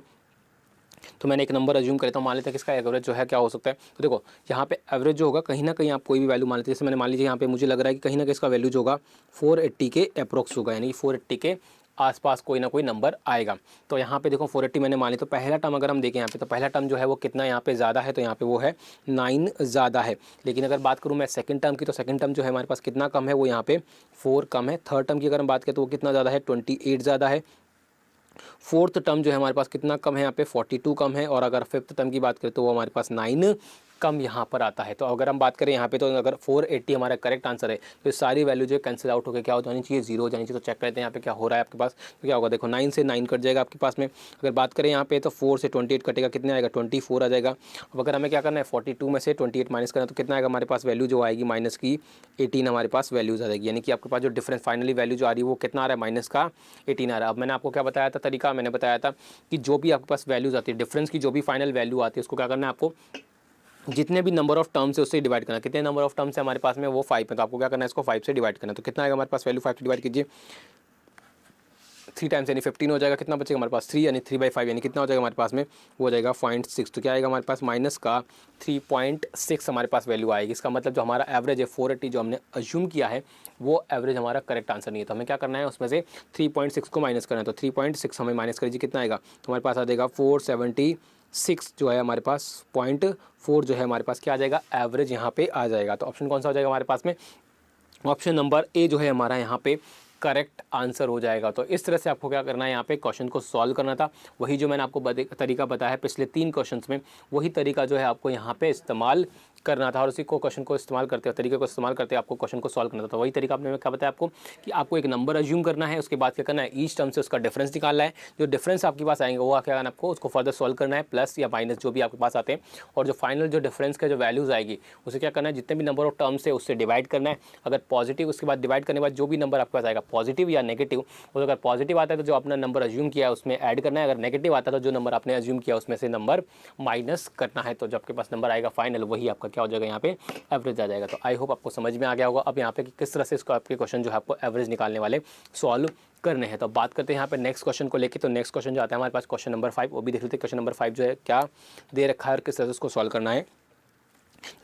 तो मैंने एक नंबर अज्यूम करता हूँ, मान लेते हैं कि इसका एवरेज जो है क्या हो सकता है। तो देखो यहाँ पे एवरेज जो होगा कहीं ना कहीं आप कोई भी वैल्यू मान लेते हैं, जैसे मैंने मान लीजिए यहाँ पे मुझे लग रहा है कि कहीं ना कहीं इसका वैल्यू जो होगा 480 के अप्रोक्स होगा, यानी कि 480 के आसपास कोई ना कोई नंबर आएगा। तो यहाँ पे देखो 480 मैंने मान ली, तो पहला टर्म अगर हम देखें यहाँ पे तो पहला टर्म जो है वो कितना यहाँ पे ज़्यादा है, तो यहाँ पे वो है 9 ज़्यादा है। लेकिन अगर बात करूँ मैं सेकंड टर्म की, तो सेकंड टर्म जो है हमारे पास कितना कम है, वो यहाँ पे 4 कम है। थर्ड टर्म की अगर हम बात करें तो वो कितना ज़्यादा है, 28 ज़्यादा है। फोर्थ टर्म जो है हमारे पास कितना कम है, यहाँ पे 42 कम है। और अगर फिफ्थ टर्म की बात करें तो वो हमारे पास 9 कम यहाँ पर आता है। तो अगर हम बात करें यहाँ पे तो अगर 480 हमारा करेक्ट आंसर है तो ये सारी वैल्यू जो है कैंसिल आउट होकर क्या हो जानी चाहिए, 0 हो जानी चाहिए। तो चेक करते हैं यहाँ पे क्या हो रहा है आपके पास। तो क्या होगा, देखो 9 से 9 कट जाएगा आपके पास में। अगर बात करें यहाँ पे तो 4 से 28 कटेगा, कितने आएगा, 24 आ जाएगा। अब अगर हमें क्या करना है, 42 में से 28 माइनस करना है तो कितना आएगा हमारे पास वैल्यू जो आएगी, माइनस की 18 हमारे पास वैल्यूज आ जाएगी। यानी कि आपके पास जो डिफरेंस फाइनली वैल्यू जो आ रही है वो कितना आ रहा है, माइनस का 18 आ रहा है। अब मैंने आपको क्या बताया था तरीका, मैंने बताया था कि जो भी आपके पास वैल्यूज आती है डिफरेंस की, जो भी फाइनल वैल्यू आती है उसको क्या करना है आपको, जितने भी नंबर ऑफ टर्म्स है उससे डिवाइड करना। कितने नंबर ऑफ टर्म्स है हमारे पास में, वो 5 है, तो आपको क्या करना है, इसको 5 से डिवाइड करना है। तो कितना आएगा हमारे पास वैल्यू, 5 से डिवाइड कीजिए, 3 टाइम्स यानी 15 हो जाएगा। कितना बचेगा हमारे पास 3, यानी 3/5 यानी कितना हो जाएगा हमारे पास में, वो हो जाएगा 0.6। तो क्या आएगा हमारे पास, माइनस का 3.6 हमारे पास वैल्यू आएगी। इसका मतलब जो हमारा एवरेज है 480 जो हमने अज्यूम किया है वो एवरेज हमारा करेक्ट आंसर नहीं है। तो हमें क्या करना है, उसमें से 3.6 को माइनस करना है। तो 3.6 हमें माइनस कर दीजिए, कितना आएगा, तो हमारे पास आ जाएगा 476 जो है हमारे पास 0.4 जो है हमारे पास क्या आ जाएगा, एवरेज यहाँ पे आ जाएगा। तो ऑप्शन कौन सा हो जाएगा हमारे पास में, ऑप्शन नंबर ए जो है हमारा यहाँ पे करेक्ट आंसर हो जाएगा। तो इस तरह से आपको क्या करना है, यहाँ पे क्वेश्चन को सॉल्व करना था। वही जो मैंने आपको तरीका बताया है पिछले 3 क्वेश्चंस में, वही तरीका जो है आपको यहाँ पे इस्तेमाल करना था और उसी को क्वेश्चन को इस्तेमाल करते हैं, तरीके को इस्तेमाल करते आपको क्वेश्चन को सॉल्व करना था। तो वही तरीका आपने क्या बताया आपको कि आपको एक नंबर अज्यूम करना है, उसके बाद क्या करना है, ईच टर्म से उसका डिफरेंस निकालना है। जो डिफरेंस आपके पास आएंगे वो क्या करना है आपको, उसको फर्दर सॉल्व करना है, प्लस या माइनस जो भी आपके पास आते हैं। और जो फाइनल जो डिफरेंस का जो वैल्यूज़ आएगी उसे क्या करना है, जितने भी नंबर ऑफ टर्म्स है उससे डिवाइड करना है। अगर पॉजिटिव, उसके बाद डिवाइड करने के बाद जो भी नंबर आपके पास आएगा पॉजिटिव या नेगेटिव, और अगर पॉजिटिव आता है तो जो अपना नंबर अज्यूम किया है उसमें ऐड करना है। अगर नेगेटिव आता है तो जो नंबर आपने अज्यूम किया उसमें से नंबर माइनस करना है। तो जब आपके पास नंबर आएगा फाइनल, वही आपका क्या हो जाएगा, यहाँ पे एवरेज आ जाएगा। तो आई होप आपको समझ में आ गया होगा अब यहाँ पे कि किस तरह से इसको आपके क्वेश्चन जो है आपको एवरेज निकालने वाले सॉल्व करने हैं। तो बात करते हैं यहाँ पे नेक्स्ट क्वेश्चन को लेके। तो नेक्स्ट क्वेश्चन जो आता है हमारे पास क्वेश्चन नंबर 5, वो भी देख लेते हैं क्वेश्चन नंबर 5 जो है क्या दे रखा है और किस तरह से उसको सॉल्व करना है।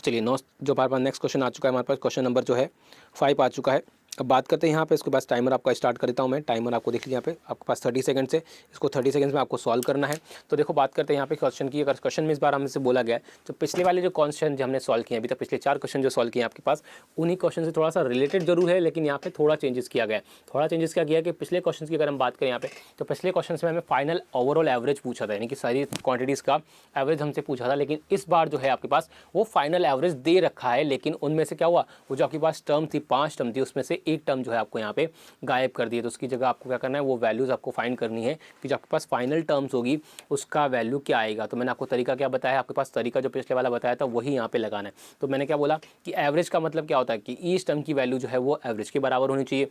चलिए जो हमारे पास नेक्स्ट क्वेश्चन आ चुका है, हमारे पास क्वेश्चन नंबर जो है 5 आ चुका है। अब बात करते हैं यहाँ पे, इसके पास टाइमर आपका स्टार्ट करता हूँ मैं। टाइमर आपको देख लीजिए यहाँ पे आपके पास 30 सेकंड से, इसको 30 सेकंड्स में आपको सॉल्व करना है। तो देखो बात करते हैं यहाँ पे क्वेश्चन की। अगर क्वेश्चन में इस बार हमसे बोला गया है तो पिछले वाले जो क्वेश्चन जो हमने सॉल्व किए अभी तक, पिछले 4 क्वेश्चन जो सॉल्व किए आपके पास, उन्हीं क्वेश्चन से थोड़ा सा रिलेटेड जरूर है, लेकिन यहाँ पे थोड़ा चेंजेस किया गया है। थोड़ा चेंजेस क्या किया कि पिछले क्वेश्चन की अगर हम बात करें यहाँ पे, तो पिछले क्वेश्चन में हमें फाइनल ओवरऑल एवरेज पूछा था, यानी कि सारी क्वांटिटीज़ का एवरेज हमसे पूछा था। लेकिन इस बार जो है आपके पास वो फाइनल एवरेज दे रखा है, लेकिन उनमें से क्या हुआ, वो जो आपके पास टर्म थी 5 टर्म थी उसमें से एक टर्म जो है आपको यहाँ पे गायब कर दिए। तो उसकी जगह आपको क्या करना है, वो वैल्यूज़ आपको फाइंड करनी है कि जो आपके पास फाइनल टर्म्स होगी उसका वैल्यू क्या आएगा। तो मैंने आपको तरीका क्या बताया, आपके पास तरीका जो पिछले वाला बताया था वही यहाँ पे लगाना है। तो मैंने क्या बोला कि एवरेज का मतलब क्या होता है कि ईच टर्म की वैल्यू जो है वो एवरेज के बराबर होनी चाहिए।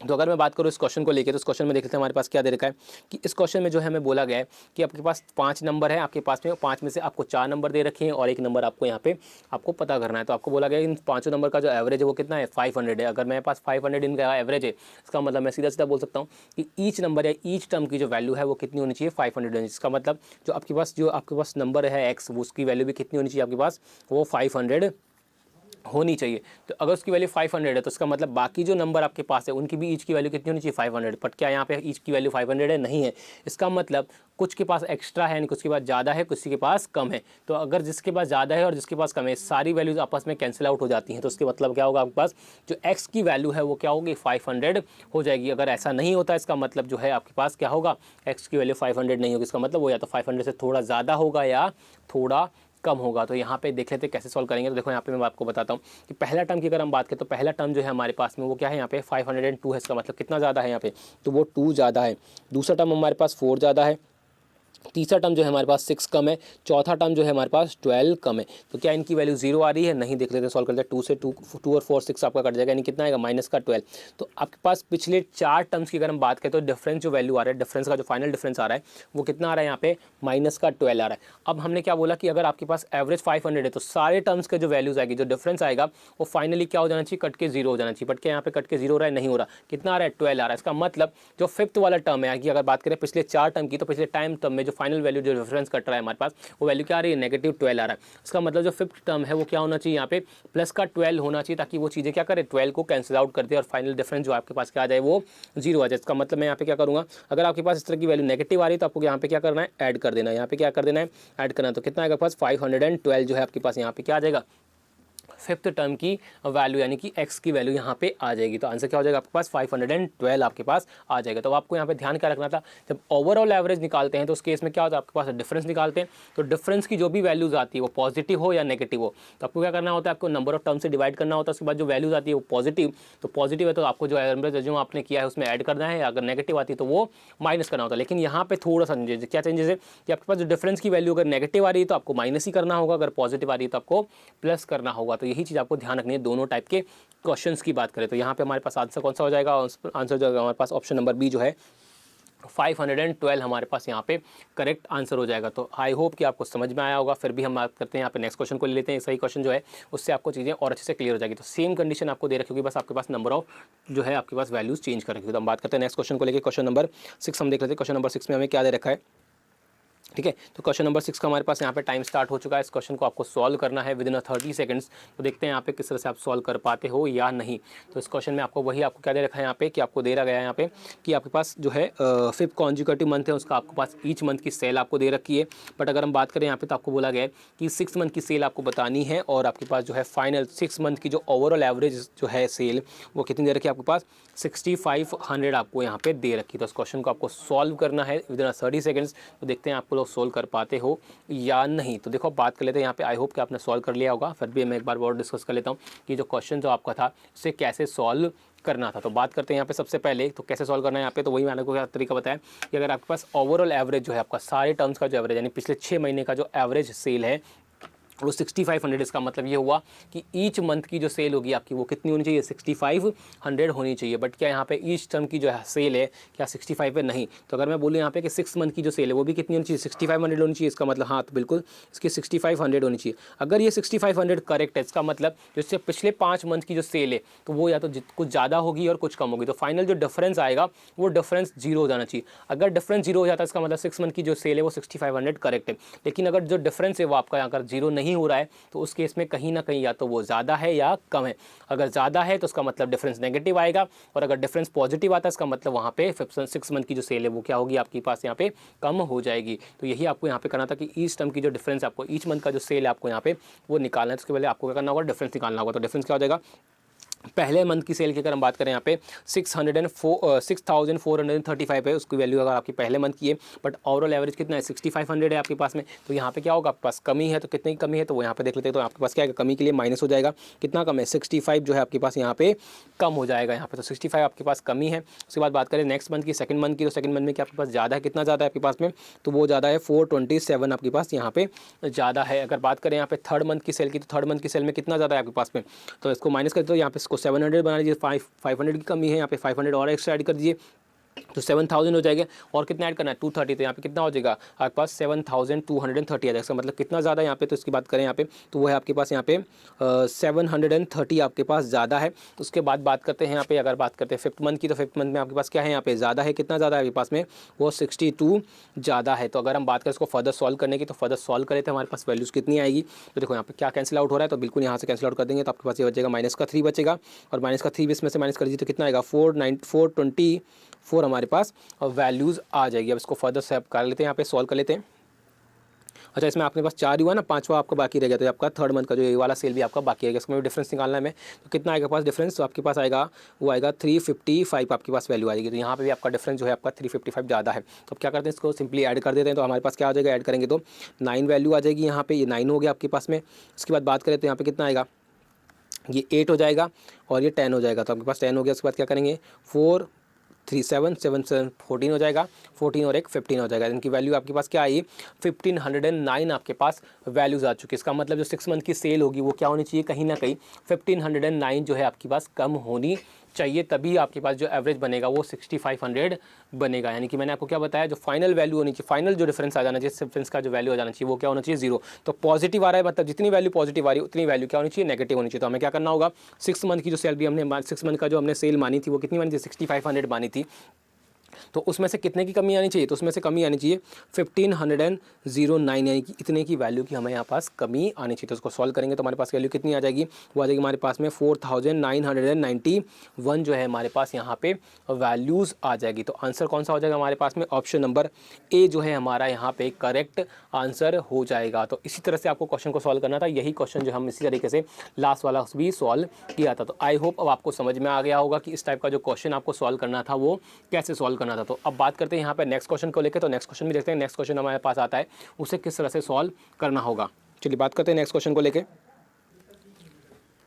तो अगर मैं बात करूँ इस क्वेश्चन को लेकर, तो इस क्वेश्चन में देख लेते हैं हमारे पास क्या दे रखा है कि इस क्वेश्चन में जो है हमें बोला गया है कि आपके पास 5 नंबर है, आपके पास में 5 में से आपको 4 नंबर दे रखे हैं और एक नंबर आपको यहाँ पे आपको पता करना है। तो आपको बोला गया इन 5 नंबर का जो एवरेज है वो कितना है, 500 है। अगर मेरे पास 500 इनका एवरेज है, इसका मतलब मैं सीधा सीधा बोल सकता हूँ कि ईच नंबर या ईच टर्म की जो वैल्यू है वो कितनी होनी चाहिए, 500। इसका मतलब जो आपके पास नंबर है एक्स, उसकी वैल्यू भी कितनी होनी चाहिए आपके पास, वो 500 होनी चाहिए। तो अगर उसकी वैल्यू 500 है तो उसका मतलब बाकी जो नंबर आपके पास है उनकी भी ईच की वैल्यू कितनी होनी चाहिए 500, बट क्या यहाँ पे ईच की वैल्यू 500 है? नहीं है। इसका मतलब कुछ के पास एक्स्ट्रा है, यानी कुछ के पास ज़्यादा है, कुछ के पास कम है। तो अगर जिसके पास ज़्यादा है और जिसके पास कम है सारी वैल्यूज आपस में कैंसिल आउट हो जाती हैं, तो उसके मतलब क्या होगा, आपके पास जो एक्स की वैल्यू है वो क्या होगी 500 हो जाएगी। अगर ऐसा नहीं होता इसका मतलब जो है आपके पास क्या होगा, एक्स की वैल्यू 500 नहीं होगी, इसका मतलब वो या तो 500 से थोड़ा ज़्यादा होगा या थोड़ा कम होगा। तो यहाँ पे देख लेते हैं कैसे सॉल्व करेंगे। तो देखो यहाँ पे मैं आपको बताता हूँ कि पहला टर्म की अगर हम बात करें तो पहला टर्म जो है हमारे पास में वो क्या है, यहाँ पे 502 है। इसका मतलब कितना ज़्यादा है यहाँ पे, तो वो 2 ज़्यादा है। दूसरा टर्म हमारे पास 4 ज़्यादा है। तीसरा टर्म जो है हमारे पास 6 कम है। चौथा टर्म जो है हमारे पास 12 कम है। तो क्या इनकी वैल्यू 0 आ रही है? नहीं। देख लेते हैं, सॉल्व करते हैं। 2 से 2 और 4 6 आपका कट जाएगा, यानी कितना आएगा माइनस का 12। तो आपके पास पिछले 4 टर्म्स की अगर हम बात करें तो डिफरेंस जो वैल्यू आ रहा है, डिफरेंस का जो फाइनल डिफरेंस आ रहा है वो कितना आ रहा है यहाँ पे माइनस का 12 आ रहा है। अब हमने क्या बोला कि अगर आपके पास एवरेज 500 है तो सारे टर्म्स के जो वैल्यूज आएगी, जो डिफरेंस आएगा वो फाइनली क्या हो जाना चाहिए, कट के 0 हो जाना चाहिए। बट क्या यहाँ पे कट के 0 हो रहा है? नहीं हो रहा। कितना आ रहा है? 12 आ रहा है। इसका मतलब जो फिफ्थ वाला टर्म है कि अगर बात करें पिछले 4 टर्म की, तो पिछले टाइम टर्म में जो फाइनल वैल्यू जो डिफरेंस कट रहा है हमारे पास वो वैल्यू क्या आ रही है, नेगेटिव 12 आ रहा है। इसका मतलब जो फिफ्थ टर्म है वो क्या होना चाहिए, यहाँ पे प्लस का 12 होना चाहिए, ताकि वो चीज़ें क्या करे, 12 को कैंसिल आउट कर दे और फाइनल डिफरेंस जो आपके पास क्या आ जाए वो 0 आ जाए। इसका मतलब मैं यहाँ पे क्या करूँगा, अगर आपके पास इस तरह की वैल्यू नेगेटिव आ रही है तो आपको यहाँ पे क्या करना है, ऐड कर देना है। यहाँ पे क्या कर देना है, ऐड करना है। तो कितना आएगा पास 512 जो है आपके पास यहाँ पे क्या आ जाएगा, फिफ्थ टर्म की वैल्यू यानी कि x की वैल्यू यहाँ पे आ जाएगी। तो आंसर क्या हो जाएगा आपके पास 512 आपके पास आ जाएगा। तो आपको यहाँ पे ध्यान क्या रखना था, जब ओवरऑल एवरेज निकालते हैं तो उस केस में क्या होता है, आपके पास डिफरेंस निकालते हैं। तो डिफरेंस की जो भी वैल्यूज आती है वो पॉजिटिव हो या नेगेटिव हो, तो आपको क्या करना होता है, आपको नंबर ऑफ टर्म से डिवाइड करना होता है। उसके बाद जो वैल्यूज आती है वो पॉजिटिव, तो पॉजिटिव है तो आपको जो एवरेज जो आपने किया है उसमें ऐड करना है। अगर नेगेटिव आती है तो वो माइनस करना होता है। लेकिन यहाँ पे थोड़ा सा क्या चेंजेस है कि आपके पास जो डिफरेंस की वैल्यू अगर नेगेटिव आ रही है तो आपको माइनस ही करना होगा, अगर पॉजिटिव आ रही है तो आपको प्लस करना होगा। तो यही चीज़ आपको ध्यान रखनी है दोनों टाइप के क्वेश्चंस की बात करें। तो यहाँ पे हमारे पास आंसर कौन सा हो जाएगा, आंसर जो हमारे पास ऑप्शन नंबर बी जो है 512 हमारे पास यहाँ पे करेक्ट आंसर हो जाएगा। तो आई होप कि आपको समझ में आया होगा। फिर भी हम बात करते हैं यहाँ पे नेक्स्ट क्वेश्चन को ले लेते हैं। सही क्वेश्चन जो है उससे आपको चीज़ें और अच्छे से क्लियर हो जाएगी। तो सेम कंडीशन आपको दे रखी होगी, बस आपके पास नंबर ऑफ जो है आपके पास वैल्यूज चेंज कर रखी होगी। तो हम बात करते हैं नेक्स्ट क्वेश्चन को लेकर। क्वेश्चन नंबर 6 हम देख लेते हैं। क्वेश्चन नंबर 6 में हमें क्या दे रखा है, ठीक है। तो क्वेश्चन नंबर 6 का हमारे पास यहाँ पे टाइम स्टार्ट हो चुका है। इस क्वेश्चन को आपको सॉल्व करना है विद इन 30 सेकंड्स। तो देखते हैं यहाँ पे किस तरह से आप सॉल्व कर पाते हो या नहीं। तो इस क्वेश्चन में आपको वही आपको क्या दे रखा है यहाँ पे, कि आपको दे रहा गया है यहाँ पे कि आपके पास जो है फिफ्थ कॉन्जिक्यूटिव मंथ है उसका आपके पास ईच मंथ की सेल आपको दे रखी है। बट अगर हम बात करें यहाँ पे तो आपको बोला गया है कि 6 मंथ की सेल आपको बतानी है और आपके पास जो है फाइनल 6 मंथ की जो ओवरऑल एवरेज जो है सेल वो कितनी दे रखी है आपके पास 6500 आपको यहाँ पे दे रखी है। तो इस क्वेश्चन को आपको सॉल्व करना है विद इन 30 सेकंड्स। तो देखते हैं आपको लोग सॉल्व कर पाते हो या नहीं। तो देखो बात कर लेते हैं यहाँ पे, आई होप कि आपने सॉल्व कर लिया होगा। फिर भी मैं एक बार और डिस्कस कर लेता हूँ कि जो क्वेश्चन जो आपका था उसे कैसे सॉल्व करना था। तो बात करते हैं यहाँ पे सबसे पहले तो कैसे सॉल्व करना है यहाँ पे। तो वही मैंने को क्या तरीका बताया कि अगर आपके पास ओवरऑल एवरेज जो है आपका सारे टर्म्स का जो एवरेज यानी पिछले 6 महीने का जो एवरेज सेल है वो 6500, इसका मतलब ये हुआ कि ईच मंथ की जो सेल होगी आपकी वो कितनी होनी चाहिए 6500 होनी चाहिए। बट क्या यहाँ पे ईच टर्म की जो है सेल है क्या 65 है? नहीं। तो अगर मैं बोलूँ यहाँ पे कि 6 मंथ की जो सेल है वो भी कितनी होनी चाहिए 6500 होनी चाहिए। इसका मतलब हाँ तो बिल्कुल इसकी 6500 होनी चाहिए। अगर ये 6500 करेक्ट है इसका मतलब जिससे पिछले 5 मंथ की जो सेल है तो वो या तो कुछ ज़्यादा होगी और कुछ कम होगी। तो फाइनल जो डिफरेंस आएगा वो डिफरेंस 0 हो जाना चाहिए। अगर डिफरेंस 0 हो जाता है इसका मतलब 6 मंथ की जो सेल है वो 6500 करेक्ट है। लेकिन अगर जो डिफरेंस है वो आपका अगर 0 नहीं हो रहा है तो उस केस में कहीं ना कहीं या तो वो ज़्यादा है या कम है। अगर ज़्यादा है तो उसका मतलब डिफरेंस नेगेटिव आएगा और अगर डिफरेंस पॉजिटिव आता है इसका मतलब वहाँ पे 6 मंथ की जो सेल है वो क्या होगी आपके पास यहाँ पे कम हो जाएगी। तो यही आपको यहाँ पे करना था कि ईच टर्म की जो डिफरेंस आपको ईच मंथ का जो सेल है आपको यहाँ पे वो निकालना है। उसके पहले आपको क्या करना होगा, डिफरेंस निकालना होगा। तो डिफरेंस क्या हो जाएगा, पहले मंथ की सेल की अगर हम बात करें यहाँ पे 6435 है उसकी वैल्यू अगर आपकी पहले मंथ की है। बट ओवरऑल एवरेज कितना है 6500 है आपके पास में। तो यहाँ पे क्या होगा आपके पास कमी है। तो कितनी कमी है तो वो यहाँ पे देख लेते हैं। तो आपके पास क्या है, कमी के लिए माइनस हो जाएगा। कितना कम है 65 जो है आपके पास यहाँ पे कम हो जाएगा यहाँ पे। तो 65 आपके पास कमी है। उसके बाद बात करें नेक्स्ट मंथ की, सेकंड मंथ की, तो सेकंड मंथ में क्या आपके पास ज़्यादा है, कितना ज़्यादा है आपके पास में, तो वो ज़्यादा है 427 आपके पास यहाँ पे ज़्यादा है। अगर बात करें यहाँ पे थर्ड मंथ की सेल की, तो थर्ड मंथ की सेल में कितना ज़्यादा है आपके पास में, तो इसको माइनस कर दो। यहाँ पे इसको 700 बना लीजिए। 500 की कमी है यहाँ पे 500 और एक्स्ट्रा ऐड कर दीजिए। तो 7000 हो जाएगा और कितना ऐड करना है 230, तो यहाँ पे कितना हो जाएगा आपके पास 7230 आ जाएगा। इसका मतलब कितना ज़्यादा यहाँ पे, तो इसकी बात करें यहाँ पे तो वो है आपके पास यहाँ पे 730 आपके पास ज़्यादा है। उसके बाद बात करते हैं यहाँ पे, अगर बात करते हैं 5th मंथ की, तो 5th मंथ में आपके पास क्या है यहाँ पे ज़्यादा है, कितना ज़्यादा है आपके पास में वो 62 ज़्यादा है। तो अगर हम बात करें इसको फर्दर सॉल्व करने की, तो फर्दर सॉल्व करें तो हमारे पास वैल्यूज़ कितनी आएगी, तो देखो यहाँ पे क्या कैंसिल आउट हो रहा है, तो बिल्कुल यहाँ से कैंसिल आउट कर देंगे तो आपके पास ये बचेगा -3 बचेगा, और -3 इसमें से माइनस कर दीजिए तो कितना आएगा 424 हमारे पास वैल्यूज़ आ जाएगी। अब इसको फर्दर से कर लेते हैं, यहाँ पे सॉल्व कर लेते हैं। अच्छा, इसमें आपके पास 4 हुआ ना, 5वां आपका बाकी रह गया, तो आपका 3rd मंथ का जो ये वाला सेल भी आपका बाकी रहेगा, इसमें भी डिफरेंस निकालना है हमें। तो कितना आएगा पास डिफरेंस, तो आपके पास आएगा वो आएगा 355 आपके पास वैल्यू आएगी। तो यहाँ पे भी आपका डिफरेंस जो है आपका 355 ज़्यादा है। तो अब क्या करते हैं, इसको सिंपली ऐड कर देते हैं, तो हमारे पास क्या आ जाएगा, ऐड करेंगे तो 9 वैल्यू आ जाएगी यहाँ पे, ये 9 हो गया आपके पास में। उसके बाद बात करें तो यहाँ पे कितना आएगा, ये 8 हो जाएगा और ये 10 हो जाएगा। तो आपके पास 10 हो गया, उसके बाद क्या करेंगे 4 3 7 7 7 14 हो जाएगा, 14 और एक 15 हो जाएगा। इनकी वैल्यू आपके पास क्या आई 1509 आपके पास वैल्यूज़ आ चुकी है। इसका मतलब जो 6 मंथ की सेल होगी वो क्या होनी चाहिए, कहीं ना कहीं 1509 जो है आपके पास कम होनी चाहिए, तभी आपके पास जो एवरेज बनेगा वो 6500 बनेगा। यानी कि मैंने आपको क्या बताया, जो फाइनल वैल्यू होनी चाहिए, फाइनल जो डिफरेंस आ जाना चाहिए, डिफरेंस का जो वैल्यू आ जाना चाहिए वो क्या होना चाहिए 0। तो पॉजिटिव आ रहा है, मतलब जितनी वैल्यू पॉजिटिव आ रही है उतनी वैल्यू क्या होनी चाहिए, नेगेटिव होनी चाहिए। तो हमें क्या करना होगा, 6 मंथ की जो सेल भी हमने 6 मंथ का जो हमने सेल मानी थी वो कितनी मानी थी 6500 मानी थी, तो उसमें से कितने की कमी आनी चाहिए, तो उसमें से कमी आनी चाहिए 1509, यानी कि इतने की वैल्यू की हमें यहाँ पास कमी आनी चाहिए। तो उसको सॉल्व करेंगे तो हमारे पास वैल्यू कितनी आ जाएगी, वो आ जाएगी हमारे पास में 4991 जो है हमारे पास यहाँ पे वैल्यूज़ आ जाएगी। तो आंसर कौन सा हो जाएगा हमारे पास में, ऑप्शन नंबर ए जो है हमारा यहाँ पे करेक्ट आंसर हो जाएगा। तो इसी तरह से आपको क्वेश्चन को सॉल्व करना था, यही क्वेश्चन जो हम इसी तरीके से लास्ट वाला भी सॉल्व किया था। तो आई होप अब आपको समझ में आ गया होगा कि इस टाइप का जो क्वेश्चन आपको सॉल्व करना था वो कैसे सॉल्व करना था। तो अब बात करते हैं यहाँ पे नेक्स्ट क्वेश्चन को लेकर, तो नेक्स्ट क्वेश्चन भी देखते हैं, नेक्स्ट क्वेश्चन हमारे पास आता है उसे किस तरह से सॉल्व करना होगा। चलिए बात करते हैं नेक्स्ट क्वेश्चन को लेकर।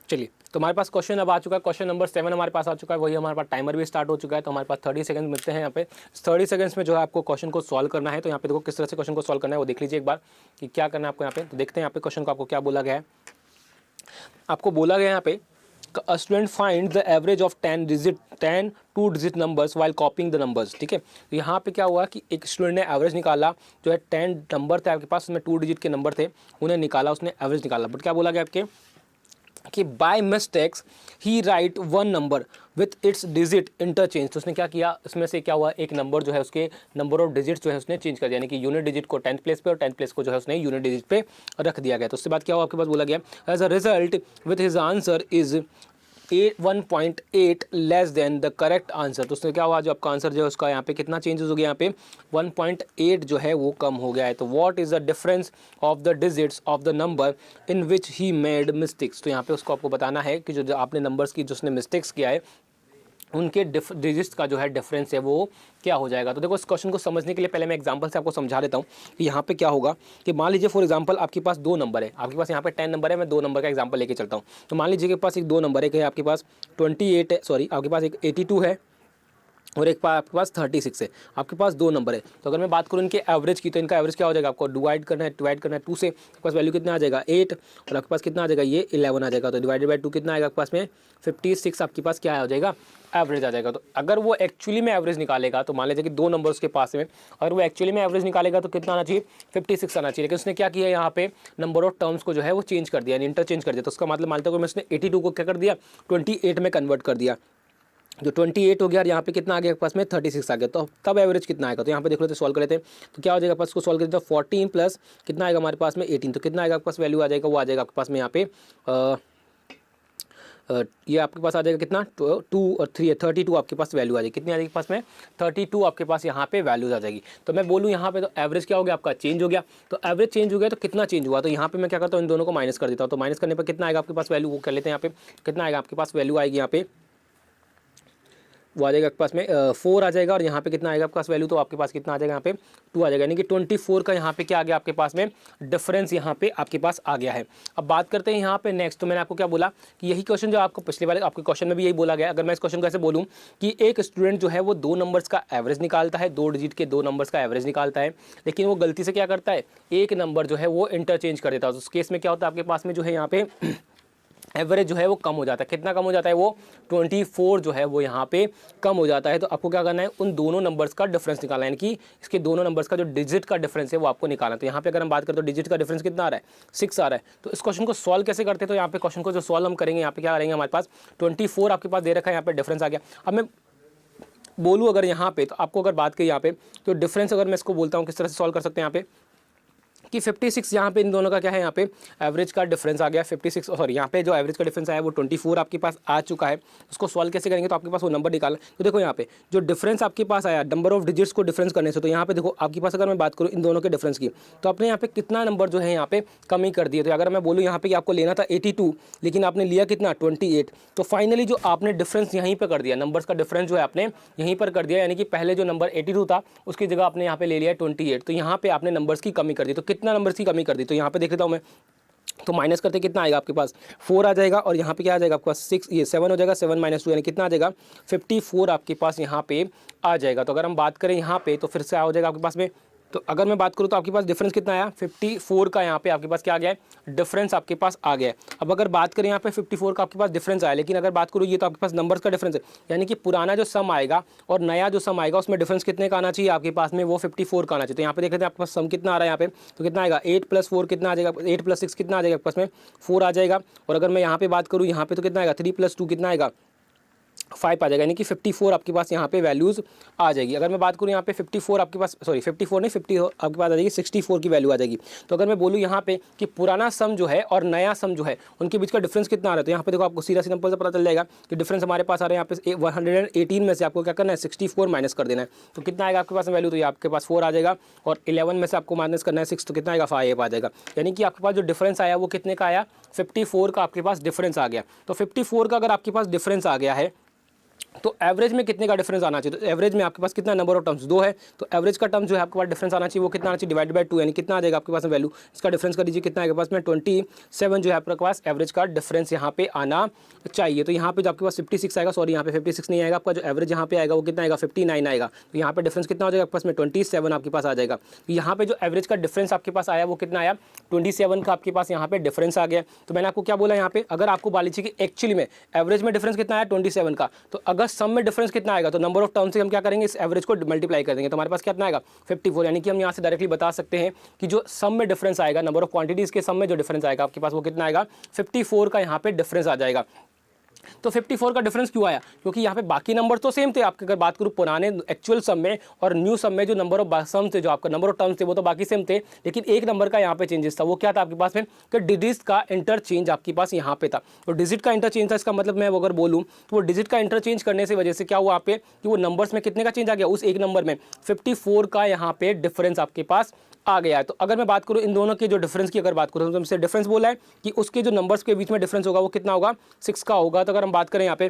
चलिए, तो हमारे पास क्वेश्चन अब आ चुका है, क्वेश्चन नंबर 7 हमारे पास आ चुका है, वही हमारे पास टाइमर भी स्टार्ट हो चुका है। तो हमारे पास 30 सेकंड मिलते हैं यहाँ पे, 30 सेकंड्स में जो है आपको क्वेश्चन को सॉल्व करना है। तो यहाँ पे देखो किस तरह से क्वेश्चन को सॉल्व करना है वो देख लीजिए एक बार कि क्या करना है आपको यहाँ पे। तो देखते हैं यहाँ पे क्वेश्चन को आपको क्या बोला गया है। आपको बोला गया यहाँ पे a student finds the average of 10 two digit numbers while copying the numbers। ठीक है, तो यहाँ पे क्या हुआ कि एक स्टूडेंट ने एवरेज निकाला, जो है 10 नंबर थे आपके पास, उसमें 2 डिजिट के नंबर थे, उन्हें निकाला, उसने एवरेज निकाला। बट क्या बोला गया आपके कि बाय मिस्टेक्स ही write one number with its digit interchange. तो उसने क्या किया, इसमें से क्या हुआ, एक नंबर जो है उसके नंबर ऑफ डिजिट्स जो है उसने चेंज कर दिया, यानी कि यूनिट डिजिट को 10th प्लेस पे और 10th प्लेस को जो है उसने यूनिट डिजिट पे रख दिया गया। तो उसके बाद क्या हुआ, आपके पास बोला गया as a result with his answer is 1.8 less than the correct answer. तो उसने क्या हुआ, जो आपका आंसर जो है उसका यहाँ पे कितना चेंजेस हो गया, यहाँ पे 1.8 जो है वो कम हो गया है। तो what is the difference of the digits of the number in which he made mistakes. तो यहाँ पे उसको आपको बताना है कि जो आपने नंबर्स की जो उसने मिस्टेक्स किया है उनके डिजिट्स का जो है डिफरेंस है वो क्या हो जाएगा। तो देखो इस क्वेश्चन को समझने के लिए पहले मैं एग्जांपल से आपको समझा देता हूँ कि यहाँ पे क्या होगा कि मान लीजिए फॉर एग्जांपल आपके पास 2 नंबर है, आपके पास यहाँ पे 10 नंबर है, मैं 2 नंबर का एग्जांपल लेके चलता हूँ। तो मान लीजिए के पास एक 2 नंबर है कि आपके पास 28 है, सॉरी आपके पास एक 82 है और एक आपके पास 36 है, आपके पास 2 नंबर है। तो अगर मैं बात करूँ इनके एवरेज की, तो इनका एवरेज क्या हो जाएगा, आपको डिवाइड करना है 2 से, आपके पास वैल्यू कितना आ जाएगा 8 और आपके पास कितना आ जाएगा ये 11 आ जाएगा। तो डिवाइडेड बाई 2 कितना आएगा आपके पास में 56 आपके पास क्या हो जाएगा एवरेज आ जाएगा। तो अगर वो एक्चुअली में एवरेज निकालेगा, तो मान लीजिए कि 2 नंबर उसके पास में, अगर वो एक्चुअली में एवरेज निकालेगा तो कितना आना चाहिए 56 आना चाहिए। लेकिन उसने क्या किया, यहाँ पे नंबर ऑफ टर्म्स को जो है वो चेंज कर दिया, यानी इंटरचेंज कर दिया। तो उसका मतलब मानते हो मैं उसने 82 को क्या कर दिया 28 में कन्वर्ट कर दिया, जो 28 हो गया और यहाँ पे कितना आ गया पास में 36 आ गया। तो तब एवरेज कितना आएगा, तो यहाँ पे देख लो तो सॉल्व कर लेते हैं। तो क्या हो जाएगा पास को सॉल्व करते हैं, 14 प्लस कितना आएगा हमारे पास में 18, तो कितना आएगा आपके पास वैल्यू आ जाएगा, वो आ जाएगा आपके पास में यहाँ पे ये आपके पास आ जाएगा कितना 2 और 3 है 32 आपके पास वैल्यू आ जाएगी। कितनी आ जाएगी पास में 32 आपके पास यहाँ पे वैल्यूज आ जाएगी। तो मैं बोलूँ यहाँ पे तो एवरेज क्या हो गया आपका चेंज हो गया। तो एवरेज चेंज हो गया तो कितना चेंज हुआ, तो यहाँ पे मैं क्या करता हूँ इन दोनों को माइनस कर देता हूँ। तो माइनस करने पर कितना आएगा आपके पास वैल्यू, वो कर लेते हैं यहाँ पे कितना आएगा आपके पास वैल्यू आएगी, यहाँ पे वो आ जाएगा आपके पास में 4 आ जाएगा और यहाँ पे कितना आएगा आपके पास वैल्यू, तो आपके पास कितना आ जाएगा यहाँ पे 2 आ जाएगा, यानी कि 24 का यहाँ पे क्या आ गया आपके पास में डिफरेंस यहाँ पे आपके पास आ गया है। अब बात करते हैं यहाँ पे नेक्स्ट। तो मैंने आपको क्या बोला कि यही क्वेश्चन जो आपको पिछले वाले आपके क्वेश्चन में भी यही बोला गया। अगर मैं इस क्वेश्चन को ऐसे बोलूँ कि एक स्टूडेंट जो है वो 2 नंबर्स का एवरेज निकालता है, 2 डिजिट के 2 नंबर्स का एवरेज निकालता है, लेकिन वो गलती से क्या करता है एक नंबर जो है वो इंटरचेंज कर देता है। तो उस केस में क्या होता है आपके पास में जो है यहाँ पे एवरेज जो है वो कम हो जाता है। कितना कम हो जाता है वो 24 जो है वो यहाँ पे कम हो जाता है। तो आपको क्या करना है, उन दोनों नंबर्स का डिफरेंस निकालना है, यानी कि इसके दोनों नंबर्स का जो डिजिट का डिफरेंस है वो आपको निकालना है। तो यहाँ पे अगर हम बात करें तो डिजिट का डिफरेंस कितना आ रहा है, 6 आ रहा है। तो इस क्वेश्चन को सॉल्व कैसे करते हैं, तो यहाँ पे क्वेश्चन को जो सॉल्व हम करेंगे, यहाँ पे क्या करेंगे, हमारे पास 24 आपके पास दे रखा है, यहाँ पे डिफरेंस आ गया। अब मैं बोलूँ अगर यहाँ पे, तो आपको अगर बात करें यहाँ पे तो डिफरेंस अगर मैं इसको बोलता हूँ किस तरह से सॉल्व कर सकते हैं यहाँ पे कि 56 यहाँ पे इन दोनों का क्या है, यहाँ पे एवरेज का डिफरेंस आ गया 56, सॉरी यहाँ पे जो एवरेज का डिफरेंस आया वो 24 आपके पास आ चुका है। उसको सॉल्व कैसे करेंगे, तो आपके पास वो नंबर निकालना। तो देखो यहाँ पे जो डिफरेंस आपके पास आया नंबर ऑफ डिजिट्स को डिफरेंस करने से, तो यहाँ पे देखो आपके पास अगर मैं बात करूँ इन दोनों के डिफरेंस की, तो आपने यहाँ पे कितना नंबर जो है यहाँ पे कमी कर दिए। तो अगर मैं बोलूँ यहाँ पे कि आपको लेना था 82 लेकिन आपने लिया कितना 28, तो फाइनली जो आपने डिफरेंस यहीं पर कर दिया, नंबर्स का डिफरेंस जो है आपने यहीं पर कर दिया, यानी कि पहले जो नंबर 82 था उसकी जगह आपने यहाँ पे ले लिया 28। तो यहाँ पे आपने नंबर्स की कमी कर दी। तो कितना नंबर्स की कमी कर दी, तो यहाँ पे देख लेता हूँ मैं, तो माइनस करते कितना आएगा आपके पास 4 आ जाएगा, और यहाँ पे क्या आ जाएगा आपके पास 6, ये 7 हो जाएगा, 7 - 2 यानी कितना आ जाएगा 54 आपके पास यहाँ पे आ जाएगा। तो अगर हम बात करें यहाँ पे तो फिर से हो जाएगा आपके पास में, तो अगर मैं बात करूँ तो आपके पास डिफरेंस कितना आया 54 का, यहाँ पे आपके पास क्या आ गया है डिफरेंस आपके पास आ गया है। अब अगर बात करें यहाँ पे 54 का आपके पास डिफरेंस आया, लेकिन अगर बात करूँ ये तो आपके पास नंबर्स का डिफरेंस है, यानी कि पुराना जो सम आएगा और नया जो सम आएगा उसमें डिफरेंस कितने का आना चाहिए आपके पास में, वो 54 का आना चाहिए। तो यहाँ पे देख लेते हैं आपके पास सम कितना आ रहा है यहाँ पे, तो कितना आएगा 8 + 4 कितना आ जाएगा, 8 + 6 कितना आ जाएगा आपके पास में 4 आ जाएगा। और अगर मैं यहाँ पे बात करूँ यहाँ पे तो कितना आएगा 3 + 2 कितना आएगा 5 आ जाएगा, यानी कि 54 आपके पास यहाँ पे वैल्यूज़ आ जाएगी। अगर मैं बात करूँ यहाँ पे 54 आपके पास, सॉरी 54 नहीं 50 आपके पास आ जाएगी, 64 की वैल्यू आ जाएगी। तो अगर मैं बोलूँ यहाँ पे कि पुराना सम जो है और नया सम जो है उनके बीच का डिफरेंस कितना आ रहा है, तो यहाँ पे देखो आपको सीधा सिंपल से पता चल जाएगा कि डिफरेंस हमारे पास आ रहा है यहाँ पे 118 में से आपको क्या करना है 64 माइनस कर देना है। तो कितना आएगा आपके पास वैल्यू, तो ये आपके पास 4 आ जाएगा, और 11 में से आपको माइनस करना है 6, तो कितना आएगा 5 आ जाएगा। यानी कि आपके पास जो डिफरेंस आया वो कितने का आया 54 का आपके पास डिफरेंस आ गया। तो 54 का अगर आपके पास डिफरेंस आ गया है तो एवरेज में कितने का डिफरेंस आना चाहिए, तो एवरेज में आपके पास कितना नंबर ऑफ टर्म्स 2 है, तो एवरेज का टर्म जो है आपके पास डिफरेंस आना चाहिए वो कितना आना चाहिए डिवाइड बाय 2, यानी कितना आ जाएगा आपके पास वैल्यू, इसका डिफरेंस कर दीजिए कितना आएगा पास में 27 जो है आपके पास एवरेज का डिफरेंस यहाँ पे आना चाहिए। तो यहाँ पे जो आपके पास 56 आएगा, सॉरी यहाँ पे 56 नहीं आएगा, आपका जो एवरेज यहाँ पे आएगा वो कितना आएगा 59 आएगा। तो यहाँ पे डिफरेंस कितना हो जाएगा आपके पास में 27 आपके पास आ जाएगा। तो यहाँ पे जो एवरेज का डिफरेंस आपके पास आया वो कितना आया 27 का आपके पास यहाँ पे डिफरेंस आ गया। तो मैंने आपको क्या बोला यहाँ पे, अगर आपको मान लीजिए कि एक्चुअली में एवरेज में डिफरेंस कितना आया 27 का, तो अगर सम में डिफरेंस कितना आएगा तो नंबर ऑफ टर्म से हम क्या करेंगे इस एवरेज को मल्टीप्लाई कर देंगे, तो हमारे पास कितना आएगा 54। यानी कि हम यहाँ से डायरेक्टली बता सकते हैं कि जो सम में डिफरेंस आएगा, नंबर ऑफ क्वांटिटीज के सम में जो डिफरेंस आएगा आपके पास वो कितना आएगा 54 का यहाँ पे डिफरेंस आ जाएगा। तो 54 का डिफरेंस क्यों आया, क्योंकि यहाँ पे बाकी नंबर तो सेम थे। आपके अगर बात करूँ पुराने एक्चुअल सम में और न्यू सम में जो नंबर ऑफ सम थे, जो आपका नंबर ऑफ टर्म्स थे वो तो बाकी सेम थे, लेकिन एक नंबर का यहाँ पे चेंजेस था। वो क्या था आपके पास में कि डिजिट का इंटरचेंज आपके पास यहाँ पे था। तो डिजिट का इंटरचेंज था, इसका मतलब मैं अगर बोलूँ तो वो डिजिट का इंटरचेंज करने से वजह से क्या हुआ आप पे कि वो नंबर्स में कितने का चेंज आ गया, उस एक नंबर में 54 का यहाँ पे डिफरेंस आपके पास आ गया है। तो अगर मैं बात करूं इन दोनों के जो डिफरेंस की अगर बात करूं तो हमसे डिफरेंस बोला है कि उसके जो नंबर्स के बीच में डिफरेंस होगा वो कितना होगा 6 का होगा। तो अगर हम बात करें यहाँ पे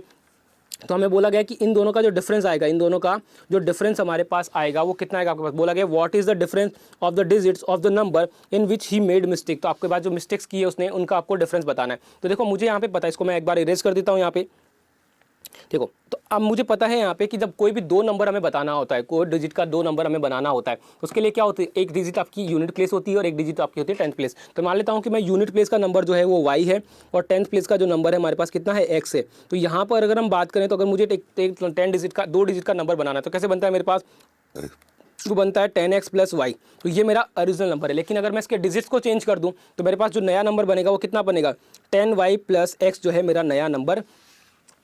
तो हमें बोला गया कि इन दोनों का जो डिफरेंस आएगा, इन दोनों का जो डिफरेंस हमारे पास आएगा वो कितना आएगा आपके पास, बोला गया what is the difference of the digits of the number in which he made mistake. तो आपके पास जो मिस्टेक्स की है उसने उनका आपको डिफरेंस बताना है। तो देखो मुझे यहाँ पे पता है, इसको मैं एक बार इरेज कर देता हूँ यहाँ पे। देखो तो अब मुझे पता है यहाँ पे कि जब कोई भी दो नंबर हमें बताना होता है, कोई डिजिट का दो नंबर हमें बनाना होता है, उसके लिए क्या होती है, एक डिजिट आपकी यूनिट प्लेस होती है और एक डिजिट आपकी होती है 10th प्लेस। तो मान लेता हूँ कि मैं यूनिट प्लेस का नंबर जो है वो y है और 10th प्लेस का जो नंबर है हमारे पास कितना है x है। तो यहाँ पर अगर हम बात करें तो अगर मुझे 10 डिजिट का दो डिजिट का नंबर बनाना है तो कैसे बनता है मेरे पास, तो बनता है 10x + y। तो ये मेरा ओरिजिनल नंबर है, लेकिन अगर मैं इसके डिजिट्स को चेंज कर दूं तो मेरे पास जो नया नंबर बनेगा वो कितना बनेगा 10y + x जो है मेरा नया नंबर